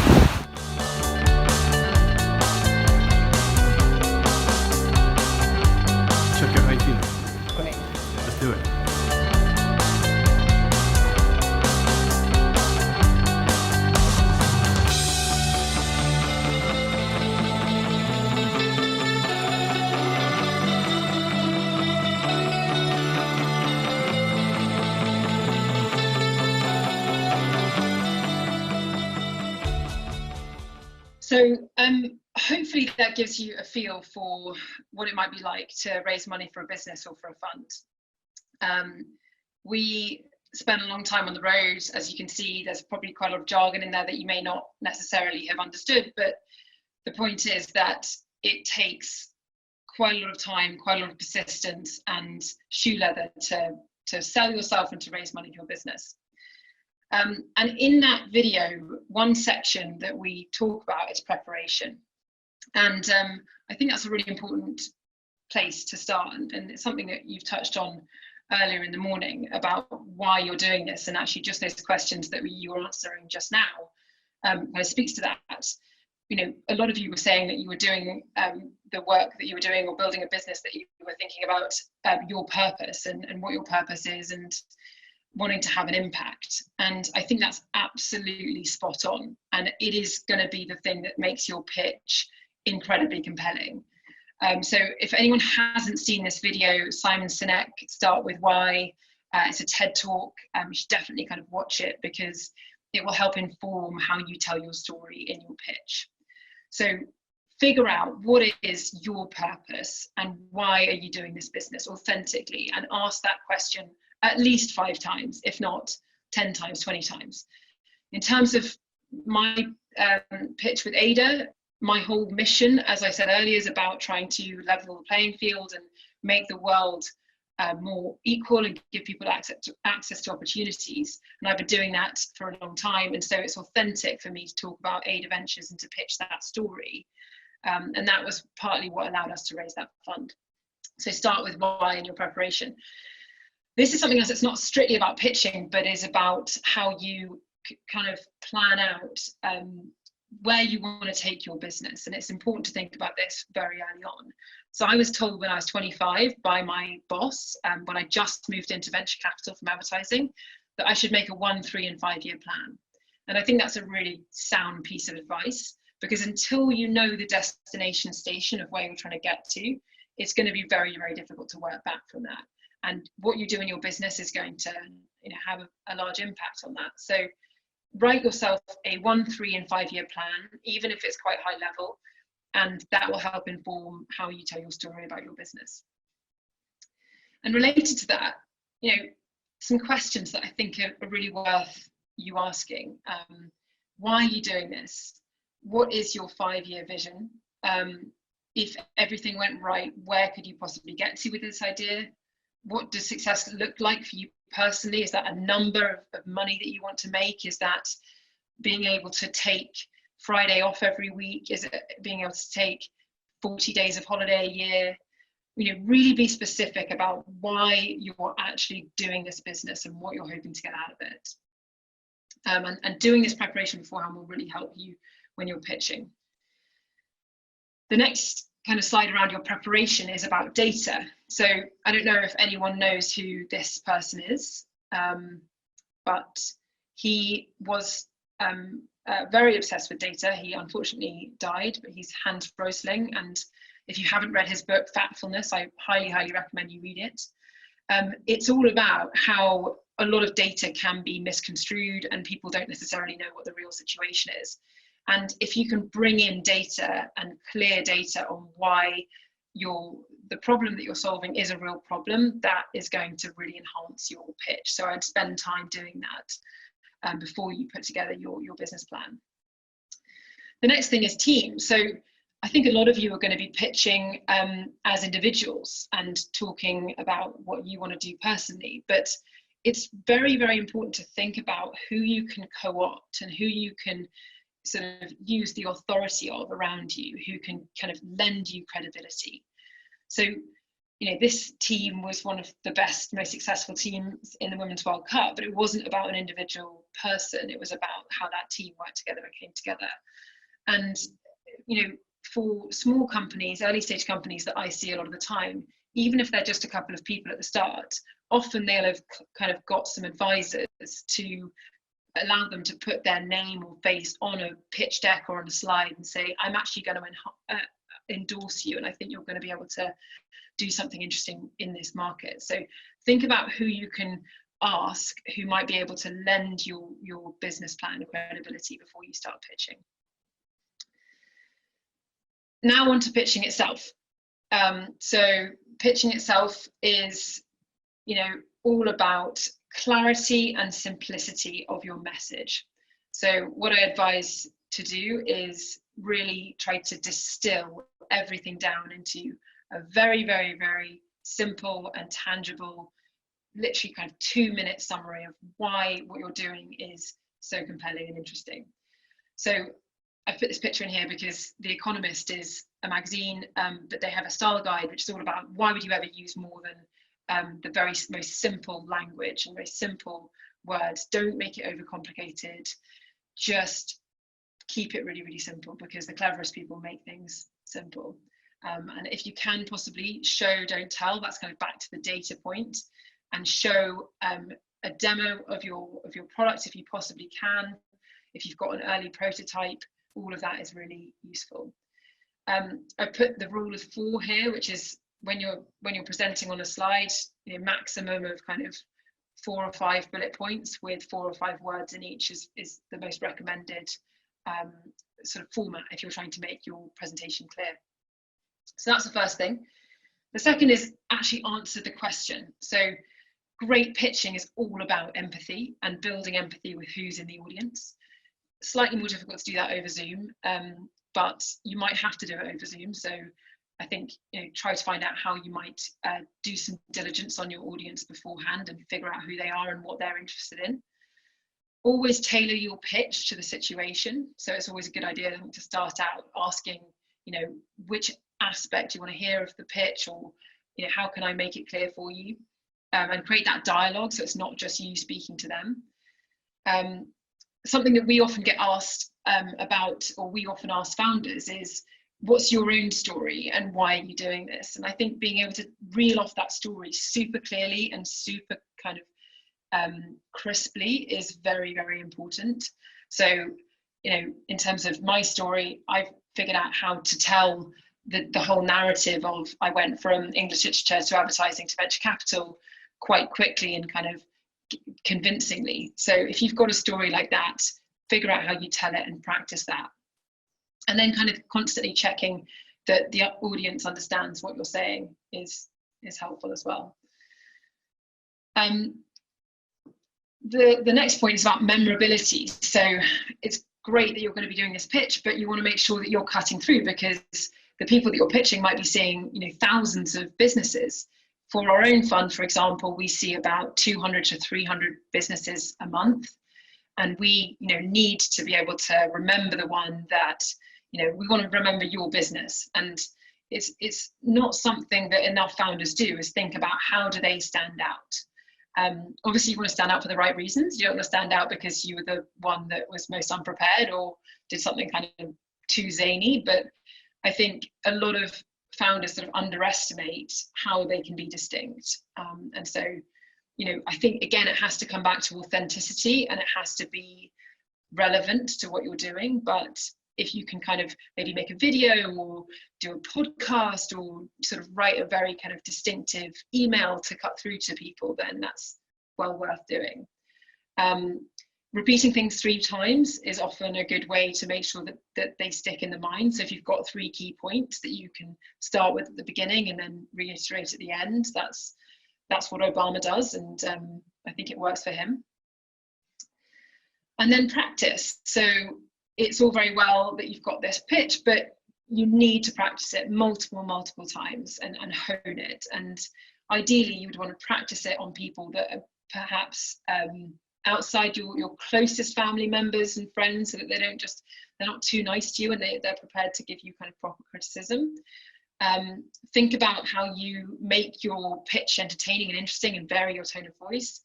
Check out how you feeling. Great. Let's do it. So hopefully that gives you a feel for what it might be like to raise money for a business or for a fund. We spent a long time on the road. As you can see, there's probably quite a lot of jargon in there that you may not necessarily have understood, but the point is that it takes quite a lot of time, quite a lot of persistence and shoe leather to sell yourself and to raise money for your business. And in that video, one section that we talk about is preparation. And I think that's a really important place to start. And it's something that you've touched on earlier in the morning about why you're doing this. And actually just those questions that you were answering just now kind of speaks to that. You know, a lot of you were saying that you were doing the work that you were doing or building a business that you were thinking about your purpose and what your purpose is and wanting to have an impact. And I think that's absolutely spot on. And it is going to be the thing that makes your pitch incredibly compelling. So if anyone hasn't seen this video, Simon Sinek, Start With Why, it's a TED talk. You should definitely kind of watch it because it will help inform how you tell your story in your pitch. So figure out what is your purpose and why are you doing this business authentically, and ask that question at least 5 times, if not 10 times, 20 times. In terms of my pitch with Ada, my whole mission, as I said earlier, is about trying to level the playing field and make the world more equal and give people access to opportunities. And I've been doing that for a long time. And so it's authentic for me to talk about Ada Ventures and to pitch that story. And that was partly what allowed us to raise that fund. So start with why in your preparation. This is something else that's not strictly about pitching, but is about how you kind of plan out where you want to take your business. And it's important to think about this very early on. So I was told when I was 25 by my boss, when I just moved into venture capital from advertising, that I should make a 1, 3, and 5 year plan. And I think that's a really sound piece of advice, because until you know the destination station of where you're trying to get to, it's going to be very, very difficult to work back from that. And what you do in your business is going to, have a large impact on that. So write yourself a 1, 3, and 5 year plan, even if it's quite high level, and that will help inform how you tell your story about your business. And related to that, some questions that I think are really worth you asking. Why are you doing this? What is your 5-year vision? If everything went right, where could you possibly get to with this idea? What does success look like for you personally? Is that a number of money that you want to make? Is that being able to take Friday off every week? Is it being able to take 40 days of holiday a year? You know, really be specific about why you're actually doing this business and what you're hoping to get out of it. And doing this preparation beforehand will really help you when you're pitching. The next kind of slide around your preparation is about data. So I don't know if anyone knows who this person is, but he was very obsessed with data. He unfortunately died, but he's Hans Rosling. And if you haven't read his book, Factfulness, I highly, highly recommend you read it. It's all about how a lot of data can be misconstrued and people don't necessarily know what the real situation is. And if you can bring in data and clear data on why the problem that you're solving is a real problem, that is going to really enhance your pitch. So I'd spend time doing that before you put together your business plan. The next thing is team. So I think a lot of you are going to be pitching as individuals and talking about what you want to do personally, but it's very, very important to think about who you can co-opt and who you can sort of use the authority of around you, who can kind of lend you credibility. So, you know, this team was one of the best, most successful teams in the Women's World Cup, but it wasn't about an individual person. It was about how that team worked together and came together. And, you know, for small companies, early stage companies that I see a lot of the time, even if they're just a couple of people at the start, often they'll have kind of got some advisors to allow them to put their name or face on a pitch deck or on a slide and say, I'm actually going to endorse you, and I think you're going to be able to do something interesting in this market. So think about who you can ask who might be able to lend your business plan credibility before you start pitching. Now on to pitching itself. So pitching itself is, you know, all about clarity and simplicity of your message. So what I advise to do is really try to distill everything down into a very, very, very simple and tangible, literally kind of 2-minute summary of why what you're doing is so compelling and interesting. So I've put this picture in here because The Economist is a magazine, but they have a style guide which is all about why would you ever use more than the very most simple language and very simple words. Don't make it overcomplicated. Just keep it really, really simple, because the cleverest people make things simple. And if you can possibly show, don't tell, that's kind of back to the data point, and show a demo of your product if you possibly can. If you've got an early prototype, all of that is really useful. I put the rule of 4 here, which is when you're presenting on a slide, you know, maximum of kind of 4 or 5 bullet points with 4 or 5 words in each is the most recommended sort of format if you're trying to make your presentation clear. So that's the first thing. The second is actually answer the question. So great pitching is all about empathy and building empathy with who's in the audience. Slightly more difficult to do that over Zoom, but you might have to do it over Zoom. So I think, you know, try to find out how you might do some diligence on your audience beforehand and figure out who they are and what they're interested in. Always tailor your pitch to the situation. So it's always a good idea to start out asking, you know, which aspect you want to hear of the pitch, or, you know, how can I make it clear for you, and create that dialogue so it's not just you speaking to them. Something that we often get asked about, or we often ask founders, is what's your own story and why are you doing this? And I think being able to reel off that story super clearly and super kind of crisply is very, very important. So, you know, in terms of my story, I've figured out how to tell the whole narrative of I went from English literature to advertising to venture capital quite quickly and kind of convincingly. So if you've got a story like that, figure out how you tell it and practice that. And then kind of constantly checking that the audience understands what you're saying is helpful as well. the next point is about memorability. So it's great that you're going to be doing this pitch, but you want to make sure that you're cutting through, because the people that you're pitching might be seeing, thousands of businesses. For our own fund, for example, we see about 200 to 300 businesses a month, and we need to be able to remember the one that we want to remember your business. And it's not something that enough founders do, is think about how do they stand out. Obviously you want to stand out for the right reasons. You don't want to stand out because you were the one that was most unprepared or did something kind of too zany, but I think a lot of founders sort of underestimate how they can be distinct. And so, I think, again, it has to come back to authenticity, and it has to be relevant to what you're doing. But if you can kind of maybe make a video or do a podcast or sort of write a very kind of distinctive email to cut through to people, then that's well worth doing. Repeating things 3 times is often a good way to make sure that they stick in the mind. So if you've got 3 key points that you can start with at the beginning and then reiterate at the end, that's what Obama does, and I think it works for him. And then practice. So it's all very well that you've got this pitch, but you need to practice it multiple times and hone it. And ideally you would want to practice it on people that are perhaps outside your closest family members and friends, so that they're not too nice to you, and they're prepared to give you kind of proper criticism. Think about how you make your pitch entertaining and interesting, and vary your tone of voice.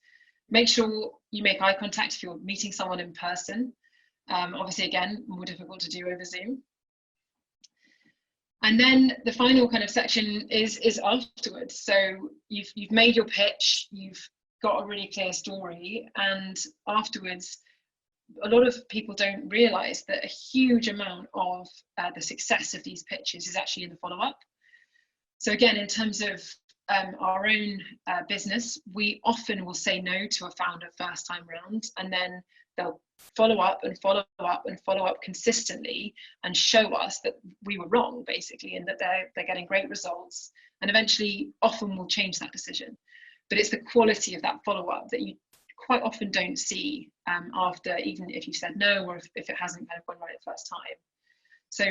Make sure you make eye contact if you're meeting someone in person. Obviously, again, more difficult to do over Zoom. And then the final kind of section is afterwards. So you've made your pitch, you've got a really clear story, and afterwards a lot of people don't realize that a huge amount of the success of these pitches is actually in the follow-up. So again, in terms of our own business, we often will say no to a founder first time round, and then they'll follow up and follow up and follow up consistently and show us that we were wrong, basically, and that they're getting great results, and eventually often will change that decision. But it's the quality of that follow-up that you quite often don't see after, even if you've said no, or if it hasn't kind of gone right the first time. So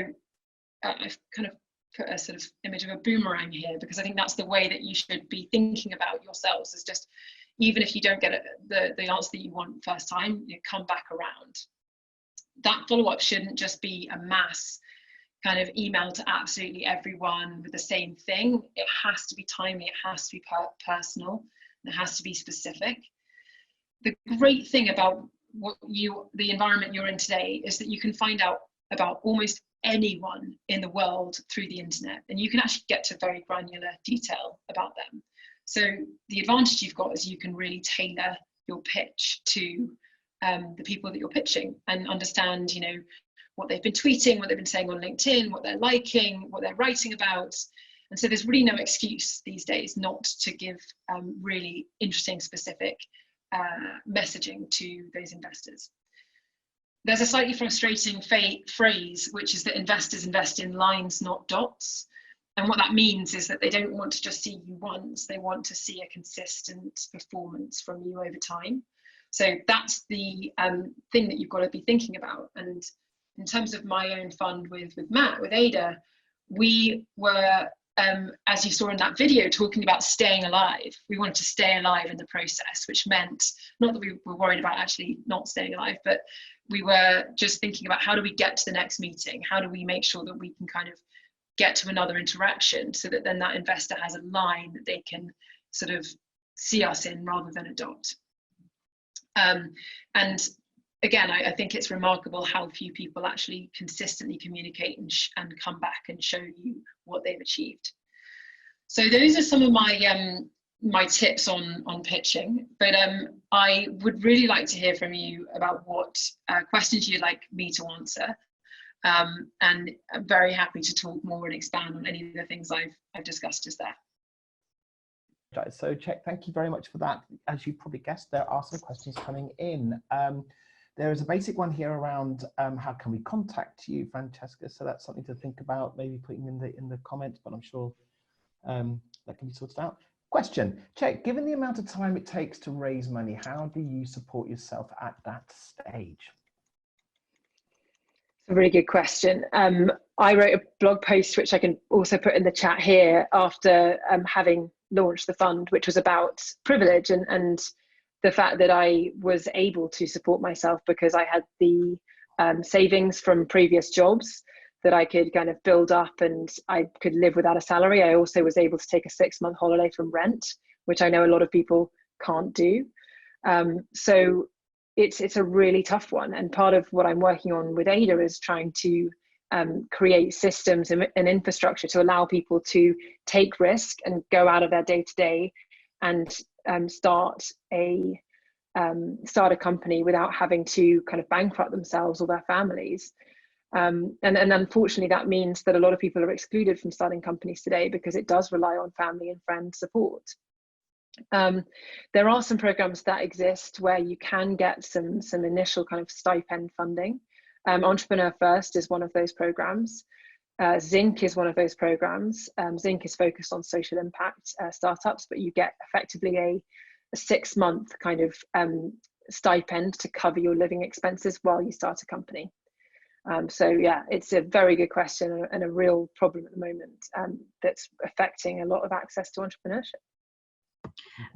I've kind of put a sort of image of a boomerang here, because I think that's the way that you should be thinking about yourselves, is just, even if you don't get the answer that you want first time, you come back around. That follow-up shouldn't just be a mass kind of email to absolutely everyone with the same thing. It has to be timely, it has to be personal, and it has to be specific. The great thing about the environment you're in today is that you can find out about almost anyone in the world through the internet, and you can actually get to very granular detail about them. So the advantage you've got is you can really tailor your pitch to the people that you're pitching, and understand, what they've been tweeting, what they've been saying on LinkedIn, what they're liking, what they're writing about. And so there's really no excuse these days not to give really interesting, specific messaging to those investors. There's a slightly frustrating phrase, which is that investors invest in lines, not dots. And what that means is that they don't want to just see you once, they want to see a consistent performance from you over time. So that's the thing that you've got to be thinking about. And in terms of my own fund with Matt, with Ada, we were, as you saw in that video, talking about staying alive. We wanted to stay alive in the process, which meant, not that we were worried about actually not staying alive, but we were just thinking about, how do we get to the next meeting? How do we make sure that we can kind of get to another interaction, so that then that investor has a line that they can sort of see us in, rather than a dot. And again, I think it's remarkable how few people actually consistently communicate and come back and show you what they've achieved. So those are some of my my tips on pitching, but I would really like to hear from you about what questions you'd like me to answer. And I'm very happy to talk more and expand on any of the things I've discussed just there. So thank you very much for that. As you probably guessed, there are some questions coming in. There is a basic one here around how can we contact you, Francesca? So that's something to think about, maybe putting in the comments, but I'm sure that can be sorted out. Question, check, given the amount of time it takes to raise money, how do you support yourself at that stage? It's a really good question. I wrote a blog post, which I can also put in the chat here, after having launched the fund, which was about privilege and the fact that I was able to support myself because I had the savings from previous jobs that I could kind of build up, and I could live without a salary. I also was able to take a 6-month holiday from rent, which I know a lot of people can't do. So it's a really tough one. And part of what I'm working on with Ada is trying to create systems and infrastructure to allow people to take risk and go out of their day-to-day and start a company without having to kind of bankrupt themselves or their families. And unfortunately, that means that a lot of people are excluded from starting companies today because it does rely on family and friend support. There are some programs that exist where you can get some initial kind of stipend funding. Entrepreneur First is one of those programs. Zinc is one of those programs. Zinc is focused on social impact startups, but you get effectively a 6-month kind of stipend to cover your living expenses while you start a company. So yeah, it's a very good question and a real problem at the moment that's affecting a lot of access to entrepreneurship.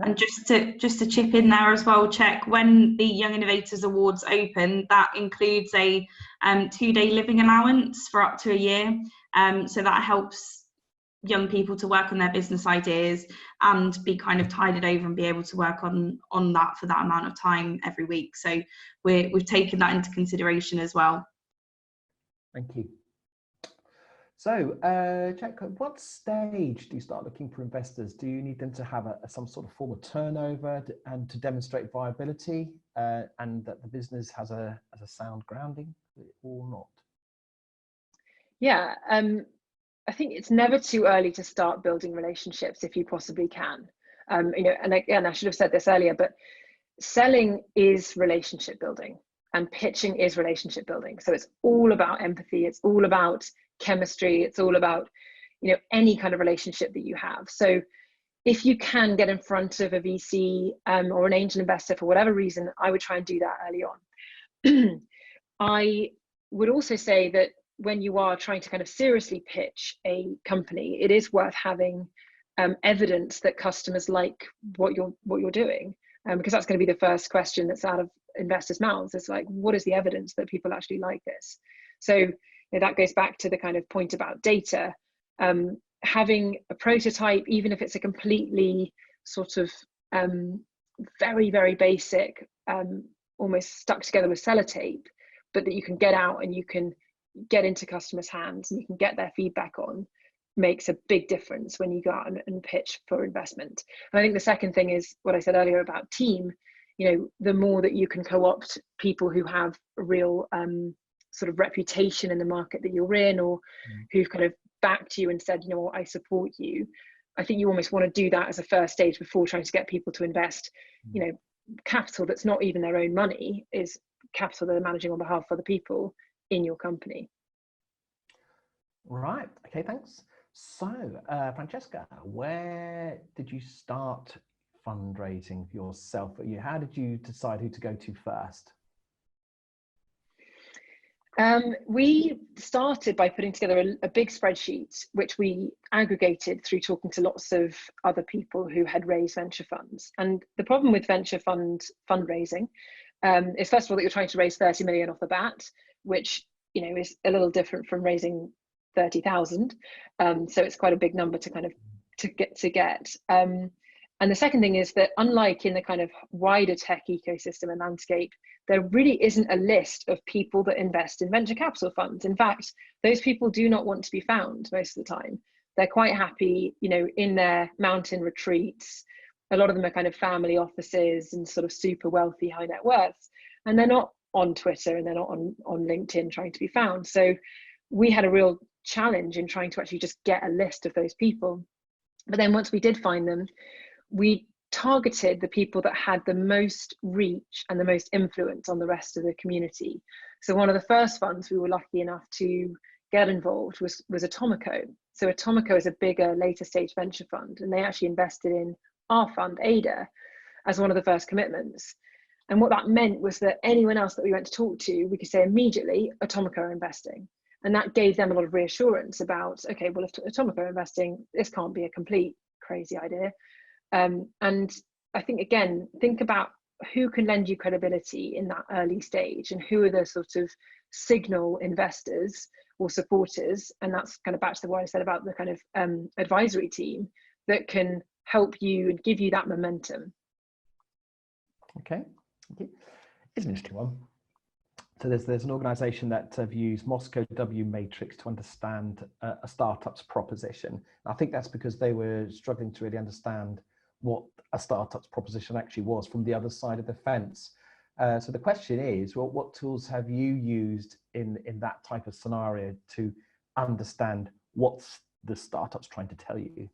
And just to chip in there as well, check when the Young Innovators Awards open, that includes a 2-day living allowance for up to a year. So that helps young people to work on their business ideas and be kind of tided over and be able to work on that for that amount of time every week. So we've taken that into consideration as well. Thank you. So, Jack, at what stage do you start looking for investors? Do you need them to have some sort of form of turnover and to demonstrate viability and that the business has a sound grounding or not? Yeah, I think it's never too early to start building relationships if you possibly can. You know, and again, I should have said this earlier, but selling is relationship building. And pitching is relationship building. So it's all about empathy. It's all about chemistry. It's all about, you know, any kind of relationship that you have. So if you can get in front of a VC or an angel investor for whatever reason, I would try and do that early on. I would also say that when you are trying to kind of seriously pitch a company, it is worth having evidence that customers like what you're doing, because that's going to be the first question that's out of investors' mouths. It's like, what is the evidence that people actually like this? So you know, that goes back to the kind of point about data. Having a prototype, even if it's a completely sort of very, very basic, almost stuck together with sellotape, but that you can get out and you can get into customers' hands and you can get their feedback on, makes a big difference when you go out and pitch for investment. And I think the second thing is what I said earlier about team. You know, the more that you can co-opt people who have a real sort of reputation in the market that you're in, or who've kind of backed you and said, you know what, I support you. I think you almost want to do that as a first stage before trying to get people to invest. You know, capital that's not even their own money is capital they're managing on behalf of other people in your company. Right. Okay, thanks. So, Francesca, where did you start fundraising yourself? How did you decide who to go to first? We started by putting together a big spreadsheet, which we aggregated through talking to lots of other people who had raised venture funds. And the problem with venture fundraising is, first of all, that you're trying to raise 30 million off the bat, which, you know, is a little different from raising 30,000. So it's quite a big number to kind of to get. And the second thing is that, unlike in the kind of wider tech ecosystem and landscape, there really isn't a list of people that invest in venture capital funds. In fact, those people do not want to be found most of the time. They're quite happy, you know, in their mountain retreats. A lot of them are kind of family offices and sort of super wealthy, high net worths. And they're not on Twitter and they're not on LinkedIn trying to be found. So we had a real challenge in trying to actually just get a list of those people. But then once we did find them, we targeted the people that had the most reach and the most influence on the rest of the community. So one of the first funds we were lucky enough to get involved was Atomico. So Atomico is a bigger, later stage venture fund, and they actually invested in our fund, Ada, as one of the first commitments. And what that meant was that anyone else that we went to talk to, we could say immediately, Atomica are investing. And that gave them a lot of reassurance about, okay, well, if Atomica are investing, this can't be a complete crazy idea. And I think, again, think about who can lend you credibility in that early stage, and who are the sort of signal investors or supporters. And that's kind of back to what I said about the kind of advisory team that can help you and give you that momentum. Okay, thank you. It's an interesting one. So there's an organisation that views Moscow W matrix to understand a startup's proposition. I think that's because they were struggling to really understand what a startup's proposition actually was from the other side of the fence. So the question is, well, what tools have you used in that type of scenario to understand what the startup's trying to tell you?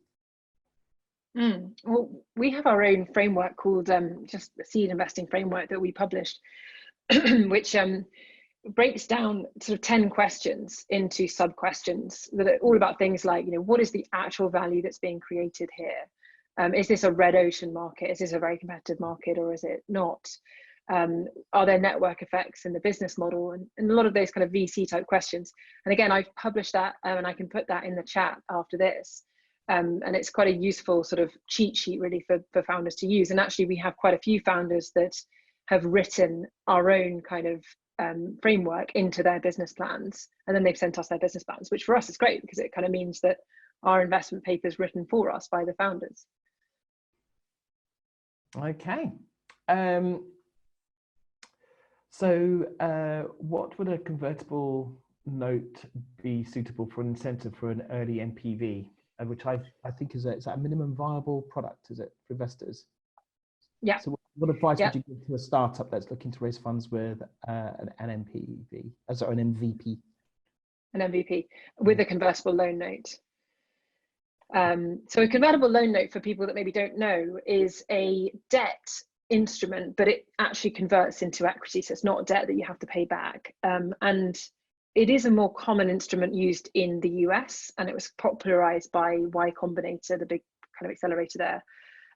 Well, we have our own framework called just the Seed Investing Framework that we published, which breaks down sort of 10 questions into sub-questions that are all about things like, what is the actual value that's being created here? Is this a red ocean market? Is this a very competitive market, or is it not? Are there network effects in the business model? And a lot of those kind of VC type questions. And again, I've published that and I can put that in the chat after this. And it's quite a useful sort of cheat sheet really for founders to use. And actually we have quite a few founders that have written our own kind of framework into their business plans, and then they've sent us their business plans, which for us is great because it kind of means that our investment paper is written for us by the founders. Okay. So what would a convertible note be suitable for an incentive for an early NPV? Which I think is a minimum viable product, is it, for investors? Yeah. So what advice would you give to a startup that's looking to raise funds with an NPV, sorry, an MVP? An MVP with a convertible loan note. So a convertible loan note, for people that maybe don't know, is a debt instrument, but it actually converts into equity. So it's not a debt that you have to pay back. And it is a more common instrument used in the US, and it was popularized by Y Combinator, the big kind of accelerator there.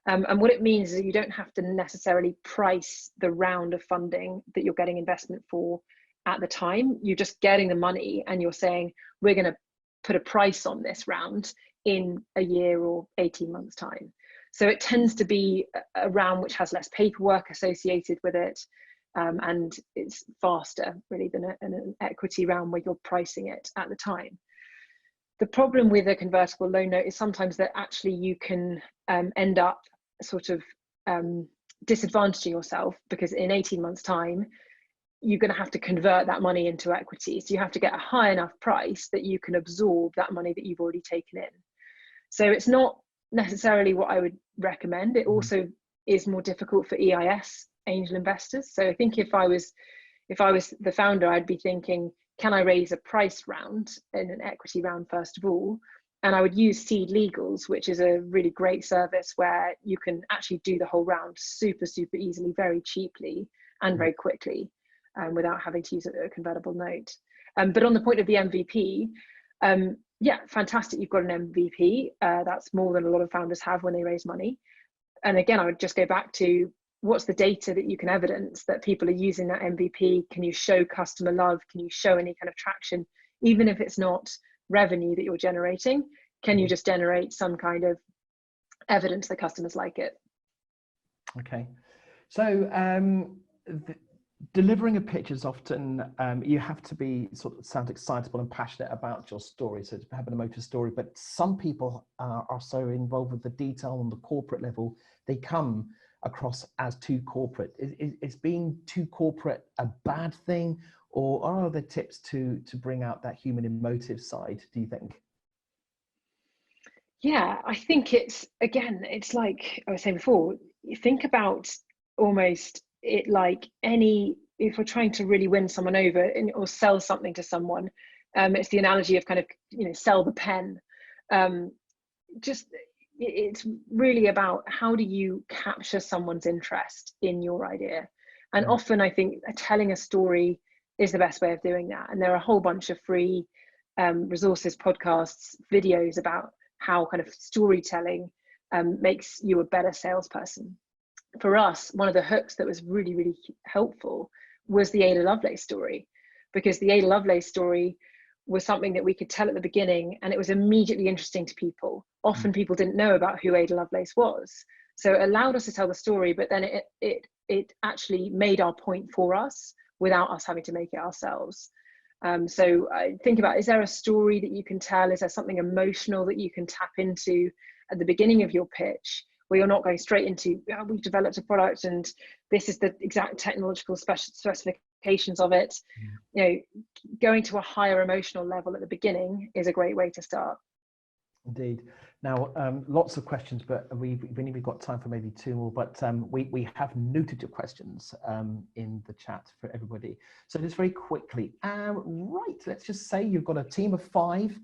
And what it means is that you don't have to necessarily price the round of funding that you're getting investment for at the time. You're just getting the money and you're saying, we're going to put a price on this round in a year or 18 months time. So it tends to be a round which has less paperwork associated with it. And it's faster really than an equity round where you're pricing it at the time. The problem with a convertible loan note is sometimes that actually you can end up sort of disadvantaging yourself, because in 18 months time, you're going to have to convert that money into equity. So you have to get a high enough price that you can absorb that money that you've already taken in. So it's not necessarily what I would recommend. It also is more difficult for EIS angel investors. So I think if I was the founder, I'd be thinking, can I raise a price round in an equity round first of all? And I would use Seed Legals, which is a really great service where you can actually do the whole round super easily, very cheaply and very quickly, without having to use a convertible note. But on the point of the MVP, yeah, fantastic, you've got an MVP. That's more than a lot of founders have when they raise money. And again, I would just go back to, what's the data that you can evidence that people are using that MVP? Can you show customer love? Can you show any kind of traction? Even if it's not revenue that you're generating, can you just generate some kind of evidence that customers like it? Okay. So delivering a pitch is often, you have to be sound excitable and passionate about your story. So to have an emotive story, but some people are so involved with the detail on the corporate level, they come across as too corporate. Is being too corporate a bad thing, or are there tips to bring out that human emotive side, do you think? Yeah, I think it's like I was saying before, you think about almost it like if we're trying to really win someone over or sell something to someone, it's the analogy of kind of, sell the pen. It's really about how do you capture someone's interest in your idea. And often I think telling a story is the best way of doing that. And there are a whole bunch of free resources, podcasts, videos about how kind of storytelling makes you a better salesperson. For us, one of the hooks that was really, really helpful was the Ada Lovelace story, because the Ada Lovelace story was something that we could tell at the beginning, and it was immediately interesting to people. Often people didn't know about who Ada Lovelace was. So it allowed us to tell the story, but then it actually made our point for us without us having to make it ourselves. So I think about, is there a story that you can tell? Is there something emotional that you can tap into at the beginning of your pitch, where you're not going straight into, oh, we've developed a product and this is the exact technological specifications of it. You know, going to a higher emotional level at the beginning is a great way to start. Indeed. Now, lots of questions, but we've got time for maybe 2 more, but we have noted your questions in the chat for everybody. So just very quickly, right, let's just say you've got a team of 5.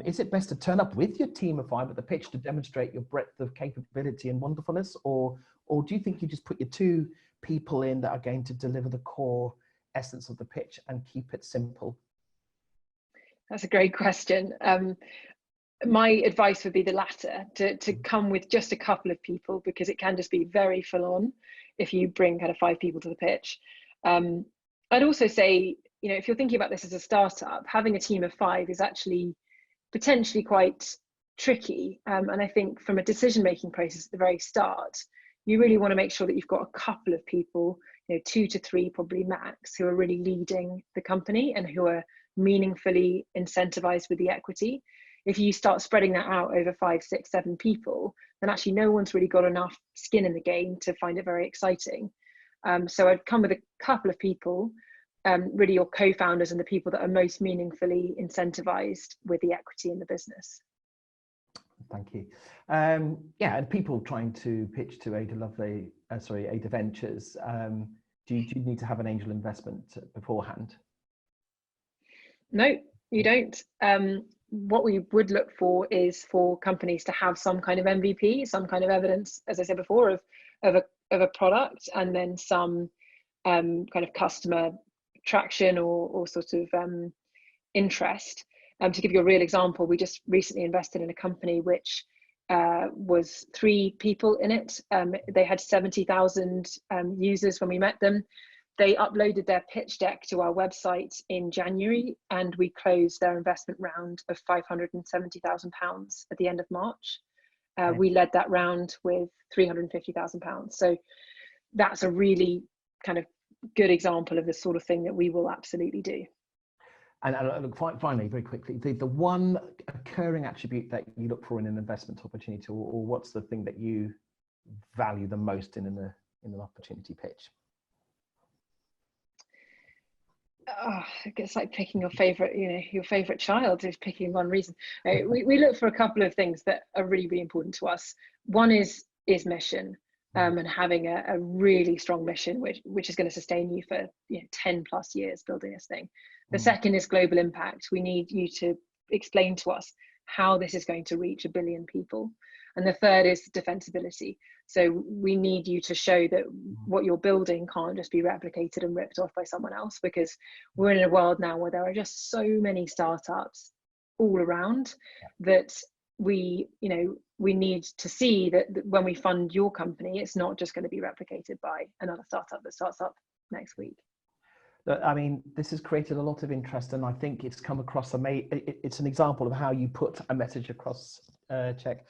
Is it best to turn up with your team of 5 at the pitch to demonstrate your breadth of capability and wonderfulness, or do you think you just put your 2 people in that are going to deliver the core essence of the pitch and keep it simple? That's a great question. My advice would be the latter, to come with just a couple of people, because it can just be very full on if you bring kind of 5 people to the pitch. I'd also say, you know, if you're thinking about this as a startup, having a team of 5 is actually potentially quite tricky. And I think from a decision-making process at the very start, you really want to make sure that you've got a couple of people, you know, 2 to 3 probably max, who are really leading the company and who are meaningfully incentivized with the equity. If you start spreading that out over 5, 6, 7 people, then actually no one's really got enough skin in the game to find it very exciting. So I'd come with a couple of people, really your co-founders and the people that are most meaningfully incentivized with the equity in the business. Thank you. Yeah, and people trying to pitch to Ada Ventures, do you need to have an angel investment beforehand? No, you don't. What we would look for is for companies to have some kind of MVP, some kind of evidence, as I said before, of a product, and then some kind of customer traction or sort of interest. To give you a real example, we just recently invested in a company which was 3 people in it. They had 70,000 users when we met them. They uploaded their pitch deck to our website in January, and we closed their investment round of £570,000 at the end of March. We led that round with £350,000. So that's a really kind of good example of the sort of thing that we will absolutely do. And look, finally, very quickly, the one occurring attribute that you look for in an investment opportunity, or what's the thing that you value the most in an opportunity pitch? Oh, it's like picking your favorite, you know, your favorite child is picking one reason. We look for a couple of things that are really, really important to us. One is mission, and having a really strong mission, which is going to sustain you for 10 plus years building this thing. The second is global impact. We need you to explain to us how this is going to reach 1 billion people. And the third is defensibility. So we need you to show that what you're building can't just be replicated and ripped off by someone else, because we're in a world now where there are just so many startups all around that we need to see that when we fund your company, it's not just going to be replicated by another startup that starts up next week. I mean, this has created a lot of interest, and I think it's come across it's an example of how you put a message across, Czech.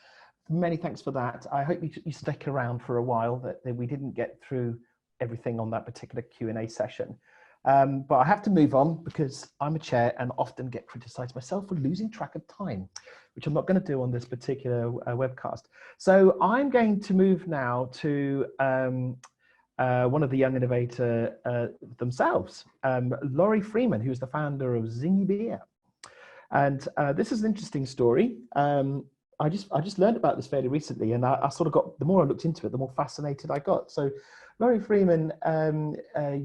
Many thanks for that. I hope you stick around for a while, that we didn't get through everything on that particular Q&A session. But I have to move on because I'm a chair and often get criticized myself for losing track of time, which I'm not going to do on this particular webcast. So I'm going to move now to one of the young innovator themselves, Laurie Freeman, who's the founder of Zingy Beer. And this is an interesting story. I just learned about this fairly recently, and I sort of got, the more I looked into it, the more fascinated I got. So Laurie Freeman,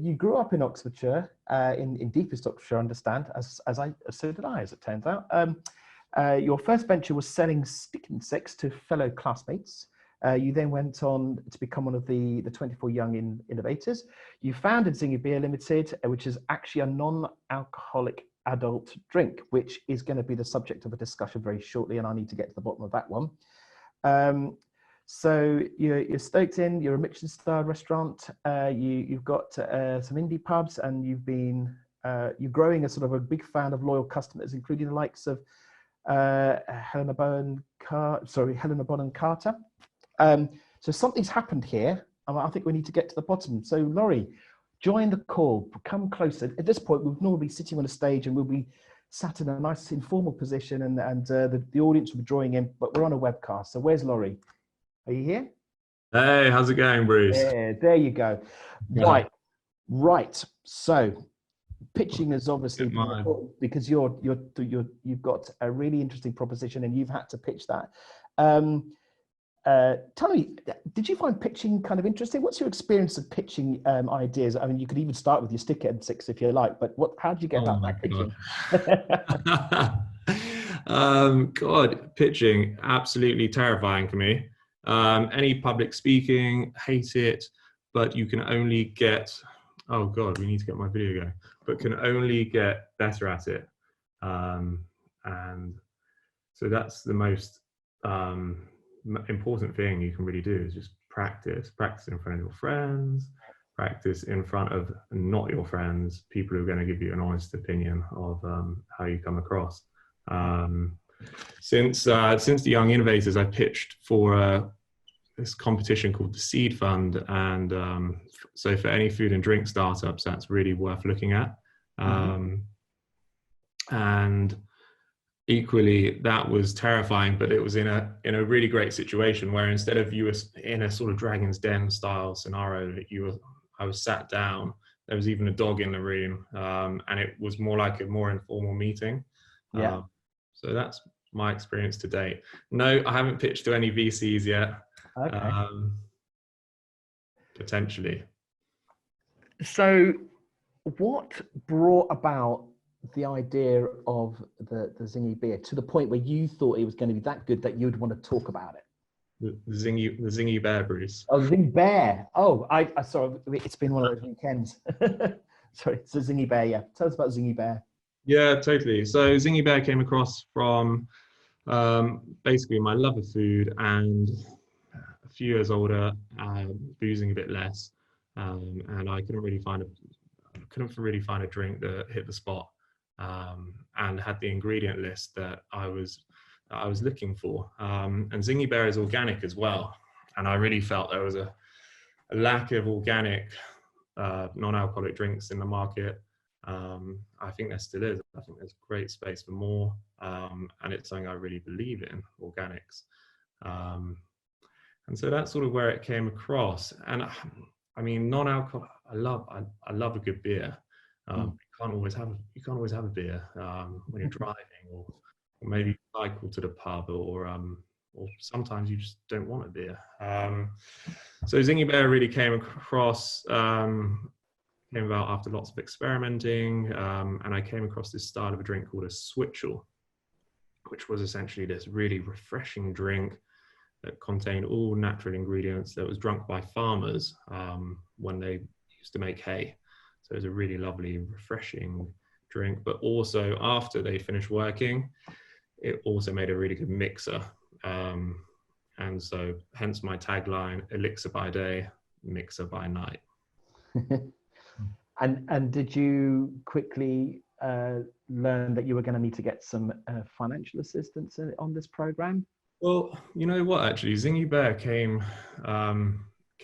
you grew up in Oxfordshire, in deepest Oxfordshire, I understand, so did I, as it turns out. Your first venture was selling stick insects to fellow classmates. You then went on to become one of the 24 young innovators. You founded Zingy Beer Limited, which is actually a non-alcoholic adult drink, which is going to be the subject of a discussion very shortly, and I need to get to the bottom of that one. So you're stoked in. You're a Michelin-starred restaurant. You've got some indie pubs, and you're growing a sort of a big fan of loyal customers, including the likes of Helena Bonham Carter. So something's happened here, and I think we need to get to the bottom. So Laurie, join the call. Come closer. At this point, we'll normally be sitting on a stage, and we'll be sat in a nice informal position, and the audience will be drawing in. But we're on a webcast. So where's Laurie? Are you here? Hey, how's it going, Bruce? Yeah, there you go. Right. So pitching is obviously important because you've got a really interesting proposition, and you've had to pitch that. Tell me, did you find pitching kind of interesting? What's your experience of pitching ideas? I mean, you could even start with your stick and six if you like, but how did you get about that pitching? God, pitching, absolutely terrifying for me. Any public speaking, hate it, but you can only get, oh God, we need to get my video going, but can only get better at it. And so that's the most important thing you can really do, is just practice in front of your friends, practice in front of not your friends, people who are going to give you an honest opinion of how you come across. Since the Young Innovators, I pitched for this competition called the Seed Fund, and so for any food and drink startups, that's really worth looking at. And equally, that was terrifying, but it was in a really great situation where instead of you were in a sort of Dragon's Den style scenario, I was sat down. There was even a dog in the room, and it was more like a more informal meeting. Yeah. So that's my experience to date. No, I haven't pitched to any VCs yet. Okay. Potentially. So what brought about the idea of the Zingy beer to the point where you thought it was going to be that good that you'd want to talk about it? The Zingy Bear, Bruce. Oh, Zingy Bear. Oh, I sorry, it's been one of those weekends. Sorry, it's the Zingy Bear. Yeah, tell us about Zingy Bear. Yeah, totally. So Zingy Bear came across from basically my love of food, and a few years older, boozing a bit less, and I couldn't really find a drink that hit the spot, and had the ingredient list that I was looking for. And Zingy Bear is organic as well, and I really felt there was a lack of organic non-alcoholic drinks in the market. I think there still is. I think there's great space for more, and it's something I really believe in, organics. And so that's sort of where it came across. And I mean, non-alcohol, I love a good beer. You can't always have a beer when you're driving, or maybe cycle to the pub, or sometimes you just don't want a beer. So Zingy Bear really came about after lots of experimenting, and I came across this style of a drink called a switchel, which was essentially this really refreshing drink that contained all natural ingredients, that was drunk by farmers when they used to make hay. So it was a really lovely, refreshing drink, but also after they finished working, it also made a really good mixer. And so hence my tagline, elixir by day, mixer by night. And did you quickly learn that you were going to need to get some financial assistance on this program? Well, you know what, actually, Zingy Bear came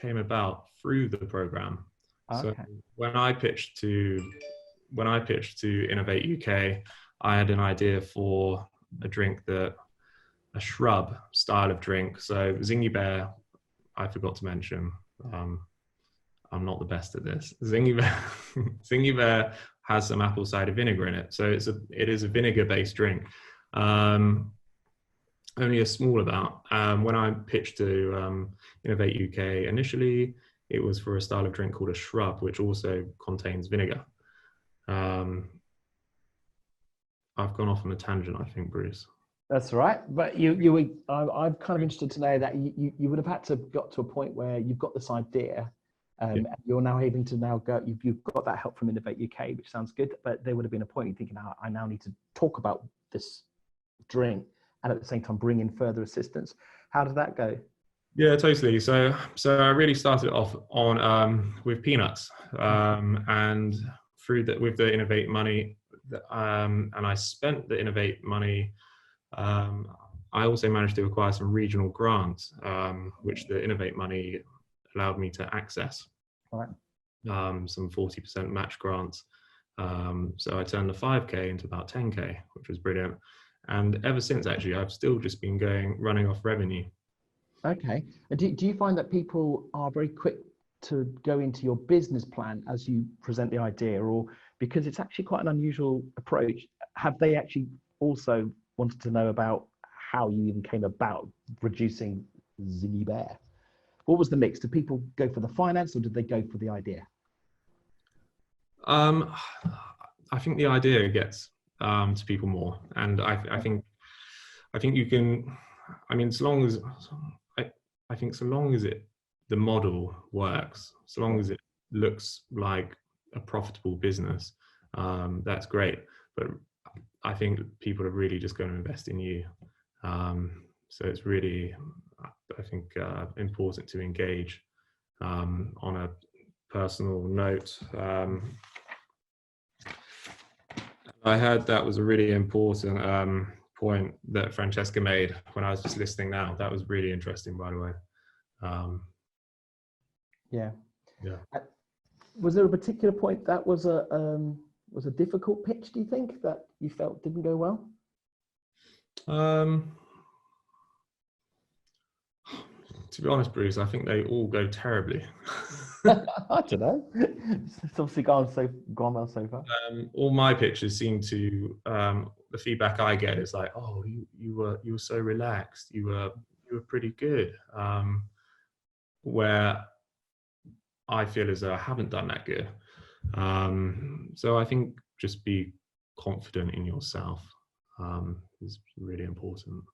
about through the program. Okay. So when I pitched to Innovate UK, I had an idea for a shrub style of drink. So Zingy Bear, I forgot to mention, I'm not the best at this. Zingy Bear has some apple cider vinegar in it. So it is a vinegar-based drink. Only a small amount. When I pitched to Innovate UK initially, it was for a style of drink called a shrub, which also contains vinegar. I've gone off on a tangent, I think, Bruce. That's right. But I'm kind of interested to know that you would have had to got to a point where you've got this idea. And you're now able to go, you've got that help from Innovate UK, which sounds good, but there would have been a point you're thinking, I now need to talk about this drink and at the same time bring in further assistance. How did that go? Yeah, totally. So I really started off on with peanuts, and through that with the Innovate money, and I spent the Innovate money. I also managed to acquire some regional grants, which the Innovate money allowed me to access. Right. Some 40% match grants. So I turned the 5K into about 10K, which was brilliant. And ever since, actually, I've still just been running off revenue. Okay. And do you find that people are very quick to go into your business plan as you present the idea, or because it's actually quite an unusual approach, have they actually also wanted to know about how you even came about reducing Zingy Bear? What was the mix? Did people go for the finance or did they go for the idea? I think the idea gets to people more, and I think you can. I mean, so long as I think so long as the model works, so long as it looks like a profitable business, that's great. But I think people are really just going to invest in you. So it's really, I think, important to engage on a personal note. I heard that was a really important point that Francesca made when I was just listening now. That was really interesting, by the way. Yeah. Yeah. Was there a particular point that was a difficult pitch, do you think, that you felt didn't go well? To be honest, Bruce, I think they all go terribly. I don't know. It's obviously gone well so far. All my pitches seem to the feedback I get is like, oh, you were so relaxed. You were pretty good. Where I feel as though I haven't done that good. So I think just be confident in yourself is really important.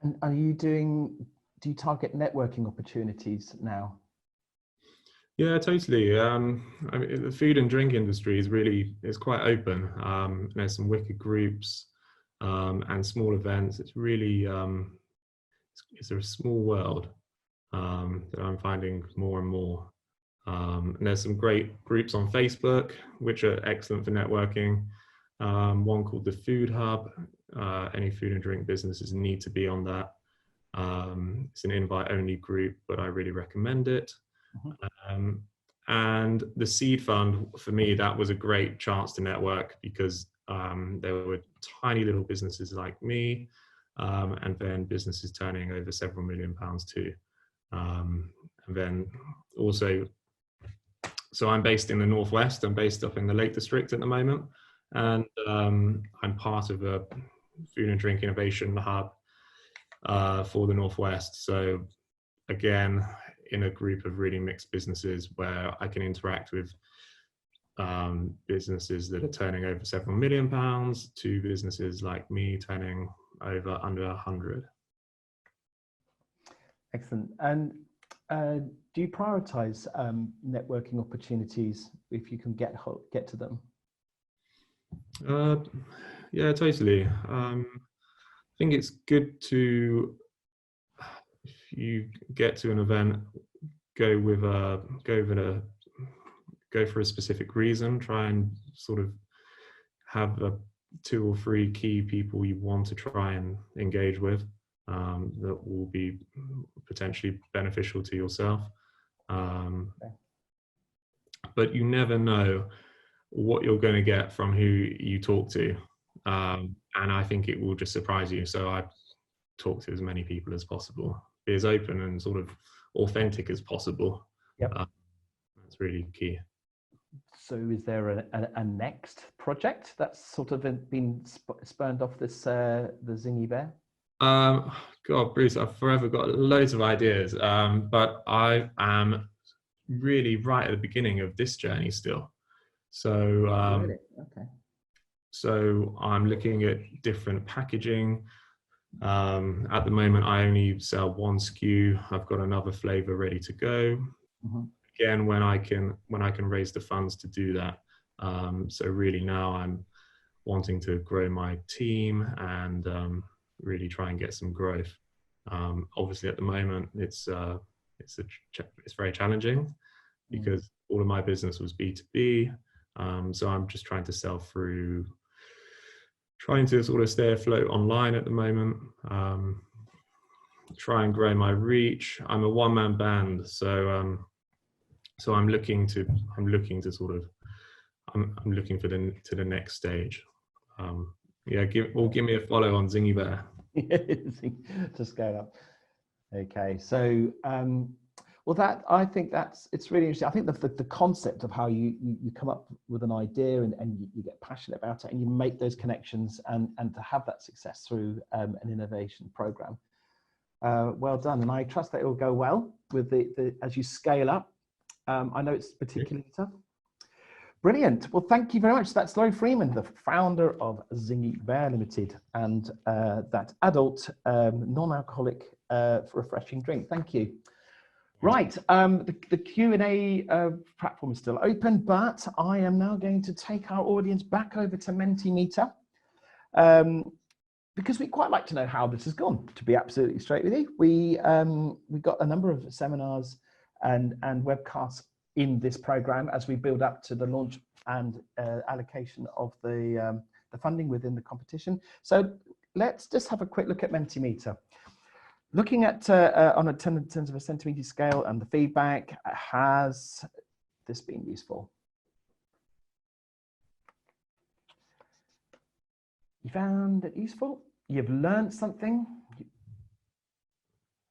And are you do you target networking opportunities now? Yeah, totally. I mean, the food and drink industry is quite open. There's some wicked groups and small events. It's really it's a small world that I'm finding more and more. And there's some great groups on Facebook which are excellent for networking. One called the Food Hub. Any food and drink businesses need to be on that. It's an invite-only group, but I really recommend it. And the Seed Fund, for me, that was a great chance to network because there were tiny little businesses like me, and then businesses turning over several £1 million too. And then also, so I'm based in the Northwest. I'm based up in the Lake District at the moment, and I'm part of a food and drink innovation hub for the Northwest. So again, in a group of really mixed businesses where I can interact with businesses that are turning over several £1 million to businesses like me turning over under 100. Excellent. And do you prioritize networking opportunities if you can get to them? Yeah, totally. I think it's good to, if you get to an event, go for a specific reason. Try and sort of have 2 or 3 key people you want to try and engage with that will be potentially beneficial to yourself. But you never know what you're going to get from who you talk to. And I think it will just surprise you. So I talk to as many people as possible. Be as open and sort of authentic as possible. Yep. That's really key. So is there a next project that's sort of been spurned off this the Zingy Bear? God, Bruce, I've forever got loads of ideas, but I am really right at the beginning of this journey still. So, really? Okay. So I'm looking at different packaging. At the moment, I only sell 1 SKU. I've got another flavor ready to go. Mm-hmm. Again, when I can raise the funds to do that. So really now I'm wanting to grow my team and really try and get some growth. Obviously, at the moment, it's very challenging because all of my business was B2B. So I'm just trying to sell through, trying to sort of stay afloat online at the moment. Try and grow my reach. I'm a one-man band, so I'm looking to sort of I'm looking for the next stage. Yeah, give me a follow on Zingy Bear. To scale up. Okay, so well, I think it's really interesting. I think the concept of how you come up with an idea and you get passionate about it and you make those connections and to have that success through an innovation program. Well done, and I trust that it will go well with the as you scale up. I know it's particularly tough. Brilliant. Well, thank you very much. That's Laurie Freeman, the founder of Zingy Bear Limited, and that adult non-alcoholic refreshing drink. Thank you. Right, the Q&A platform is still open, but I am now going to take our audience back over to Mentimeter. Because we'd quite like to know how this has gone, to be absolutely straight with you. We got a number of seminars and webcasts in this program as we build up to the launch and allocation of the funding within the competition. So let's just have a quick look at Mentimeter. Looking at on a terms of a centimeter scale and the feedback, has this been useful? You found it useful? You've learned something?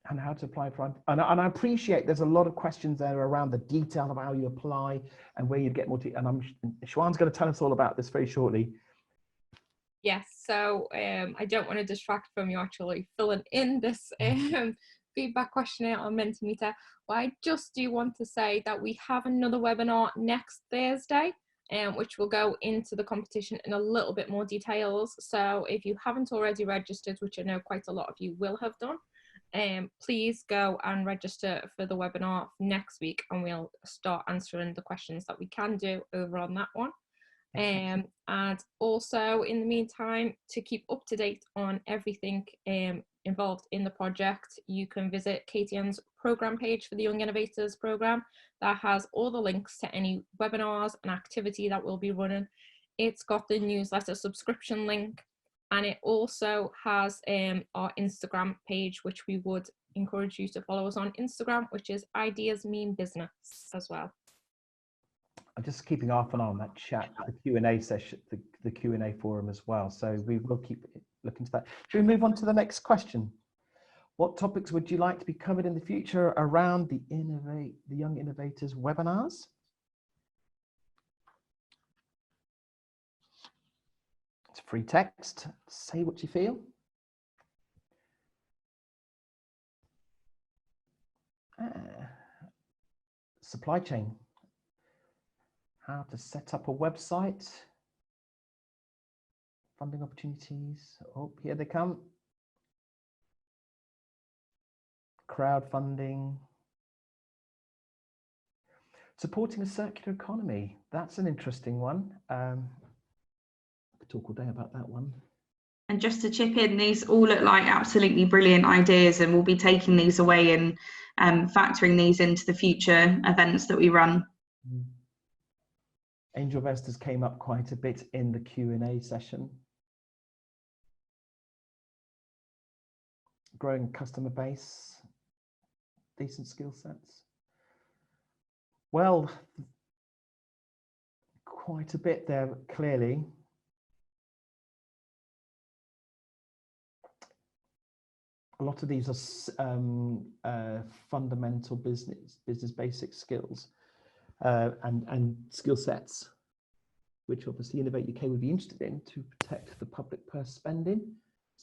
And how to apply for, and I appreciate there's a lot of questions there around the detail of how you apply and where you get more detail. And Siobhan's going to tell us all about this very shortly. Yes, so I don't want to distract from you actually filling in this feedback questionnaire on Mentimeter. But I just do want to say that we have another webinar next Thursday, which will go into the competition in a little bit more details. So if you haven't already registered, which I know quite a lot of you will have done, please go and register for the webinar next week, and we'll start answering the questions that we can do over on that one. And also in the meantime, to keep up to date on everything involved in the project, you can visit KTN's program page for the Young Innovators program that has all the links to any webinars and activity that we'll be running. It's got the newsletter subscription link, and it also has our Instagram page, which we would encourage you to follow us on Instagram, which is Ideas Mean Business as well. I'm just keeping half an eye on that chat, the Q&A session, the Q&A forum as well. So we will keep looking to that. Should we move on to the next question? What topics would you like to be covered in the future around the Young Innovators webinars? It's free text. Say what you feel. Supply chain. How to set up a website. Funding opportunities. Oh, here they come. Crowdfunding. Supporting a circular economy. That's an interesting one. I could talk all day about that one. And just to chip in, these all look like absolutely brilliant ideas, and we'll be taking these away and factoring these into the future events that we run. Angel investors came up quite a bit in the Q&A session. Growing customer base, decent skill sets. Well, quite a bit there, clearly. A lot of these are fundamental business basic skills and skill sets, which obviously Innovate UK would be interested in to protect the public purse spending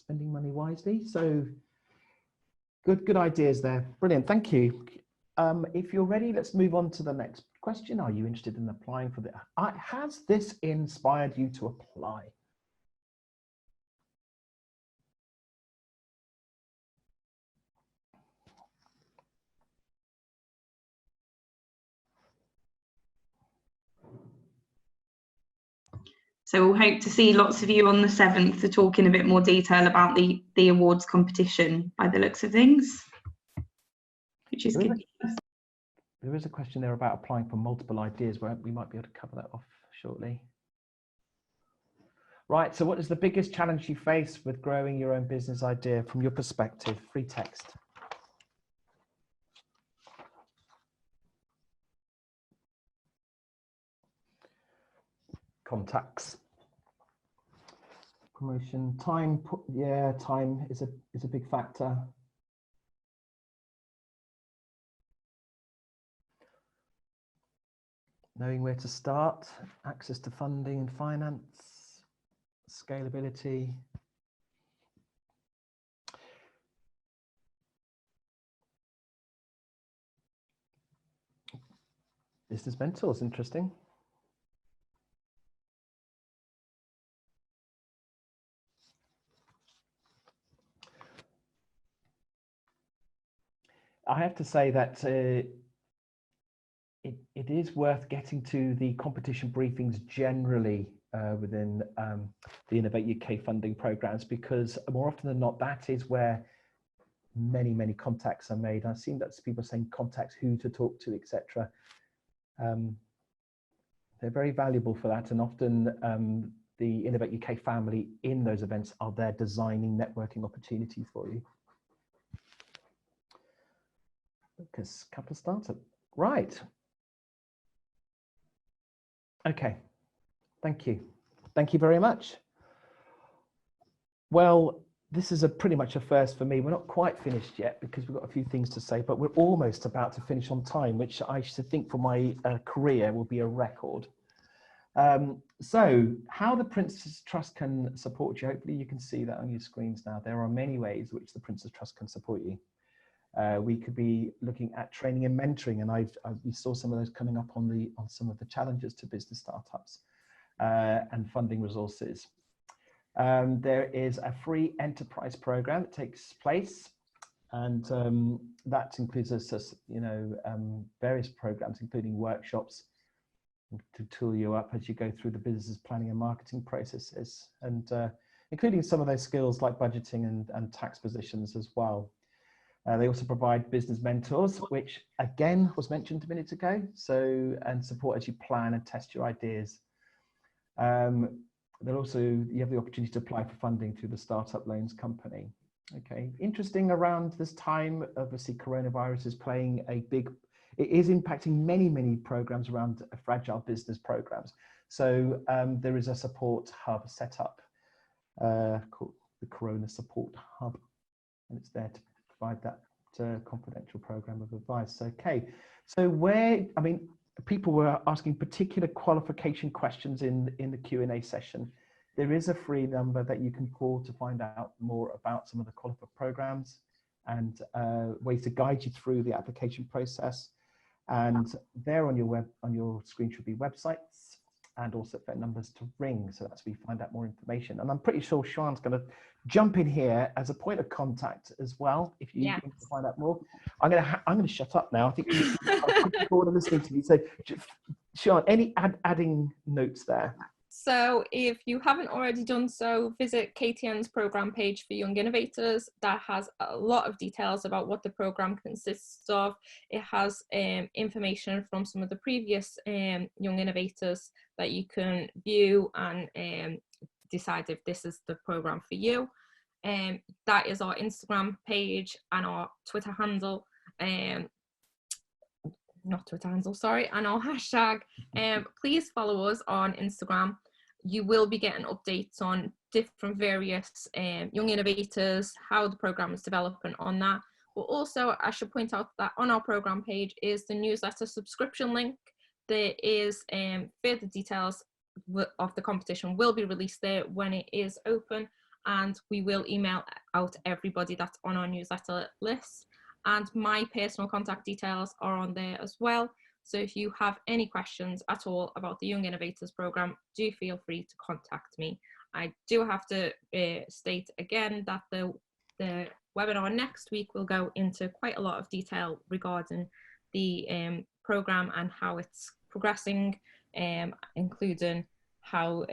money wisely. So good ideas there. Brilliant, thank you. If you're ready, let's move on to the next question. Are you interested in applying for the, has this inspired you to apply? So we'll hope to see lots of you on the 7th to talk in a bit more detail about the awards competition by the looks of things, which is good. There is a question there about applying for multiple ideas, where we might be able to cover that off shortly. Right, so what is the biggest challenge you face with growing your own business idea from your perspective? Free text. Contacts. Promotion. Time, yeah, time is a big factor. Knowing where to start, access to funding and finance, scalability. Business mentors, interesting. I have to say that it is worth getting to the competition briefings generally within the Innovate UK funding programs, because more often than not, that is where many contacts are made. I've seen that people saying contacts, who to talk to, etc. They're very valuable for that, and often the Innovate UK family in those events are there designing networking opportunities for you. Because capital startup, right? Okay, thank you very much. Well, this is pretty much a first for me. We're not quite finished yet because we've got a few things to say, but we're almost about to finish on time, which I should think for my career will be a record. So how the Prince's Trust can support you, hopefully you can see that on your screens now. There are many ways which the Prince's Trust can support you. We could be looking at training and mentoring, and we saw some of those coming up on some of the challenges to business startups and funding resources. There is a free enterprise program that takes place, and that includes various programs, including workshops to tool you up as you go through the business planning and marketing processes, and including some of those skills like budgeting and tax positions as well. They also provide business mentors, which again was mentioned a minute ago, and support as you plan and test your ideas. You have the opportunity to apply for funding through the Startup Loans Company. Okay, interesting around this time, obviously coronavirus is playing it is impacting many programs around fragile business programs. So there is a support hub set up called the Corona Support Hub, and it's there to provide that confidential program of advice. Okay, so people were asking particular qualification questions in the Q&A session. There is a free number that you can call to find out more about some of the qualified programs and ways to guide you through the application process. And there on your screen should be websites and also phone numbers to ring. So that's where you find out more information. And I'm pretty sure Sean's going to jump in here as a point of contact as well. If you need to find out more, I'm going to shut up now. I think I'm bored of listening to you. So Sean, any adding notes there? So if you haven't already done so, visit KTN's program page for Young Innovators. That has a lot of details about what the program consists of. It has information from some of the previous Young Innovators that you can view and decide if this is the program for you. That is our Instagram page and our Twitter handle. Not Twitter handle, sorry, and our hashtag. Please follow us on Instagram. You will be getting updates on different various Young Innovators, how the program is developing on that. But also, I should point out that on our program page is the newsletter subscription link. There is further details of the competition will be released there when it is open, and we will email out everybody that's on our newsletter list. And my personal contact details are on there as well. So if you have any questions at all about the Young Innovators program, do feel free to contact me. I do have to state again that the webinar next week will go into quite a lot of detail regarding the program and how it's progressing, including how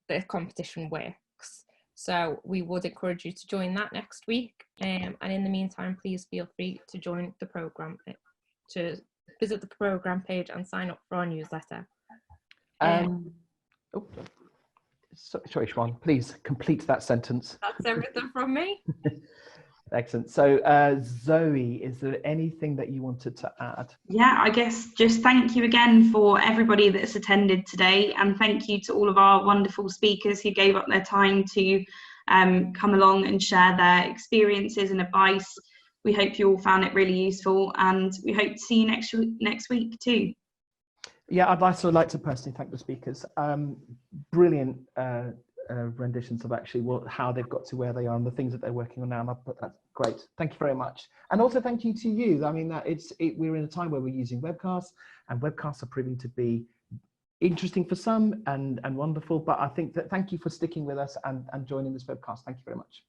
the competition works. So we would encourage you to join that next week. And in the meantime, please feel free to join the programme, to visit the programme page and sign up for our newsletter. Sorry, Siobhan, please complete that sentence. That's everything from me. Excellent. So Zoe, is there anything that you wanted to add? Yeah, I guess just thank you again for everybody that's attended today, and thank you to all of our wonderful speakers who gave up their time to come along and share their experiences and advice. We hope you all found it really useful, and we hope to see you next week too. Yeah, I'd also like to personally thank the speakers. Brilliant renditions of actually how they've got to where they are and the things that they're working on now. And that's great. Thank you very much. And also thank you to you. I mean, we're in a time where we're using webcasts, and webcasts are proving to be interesting for some and wonderful. But I think that thank you for sticking with us and joining this webcast. Thank you very much.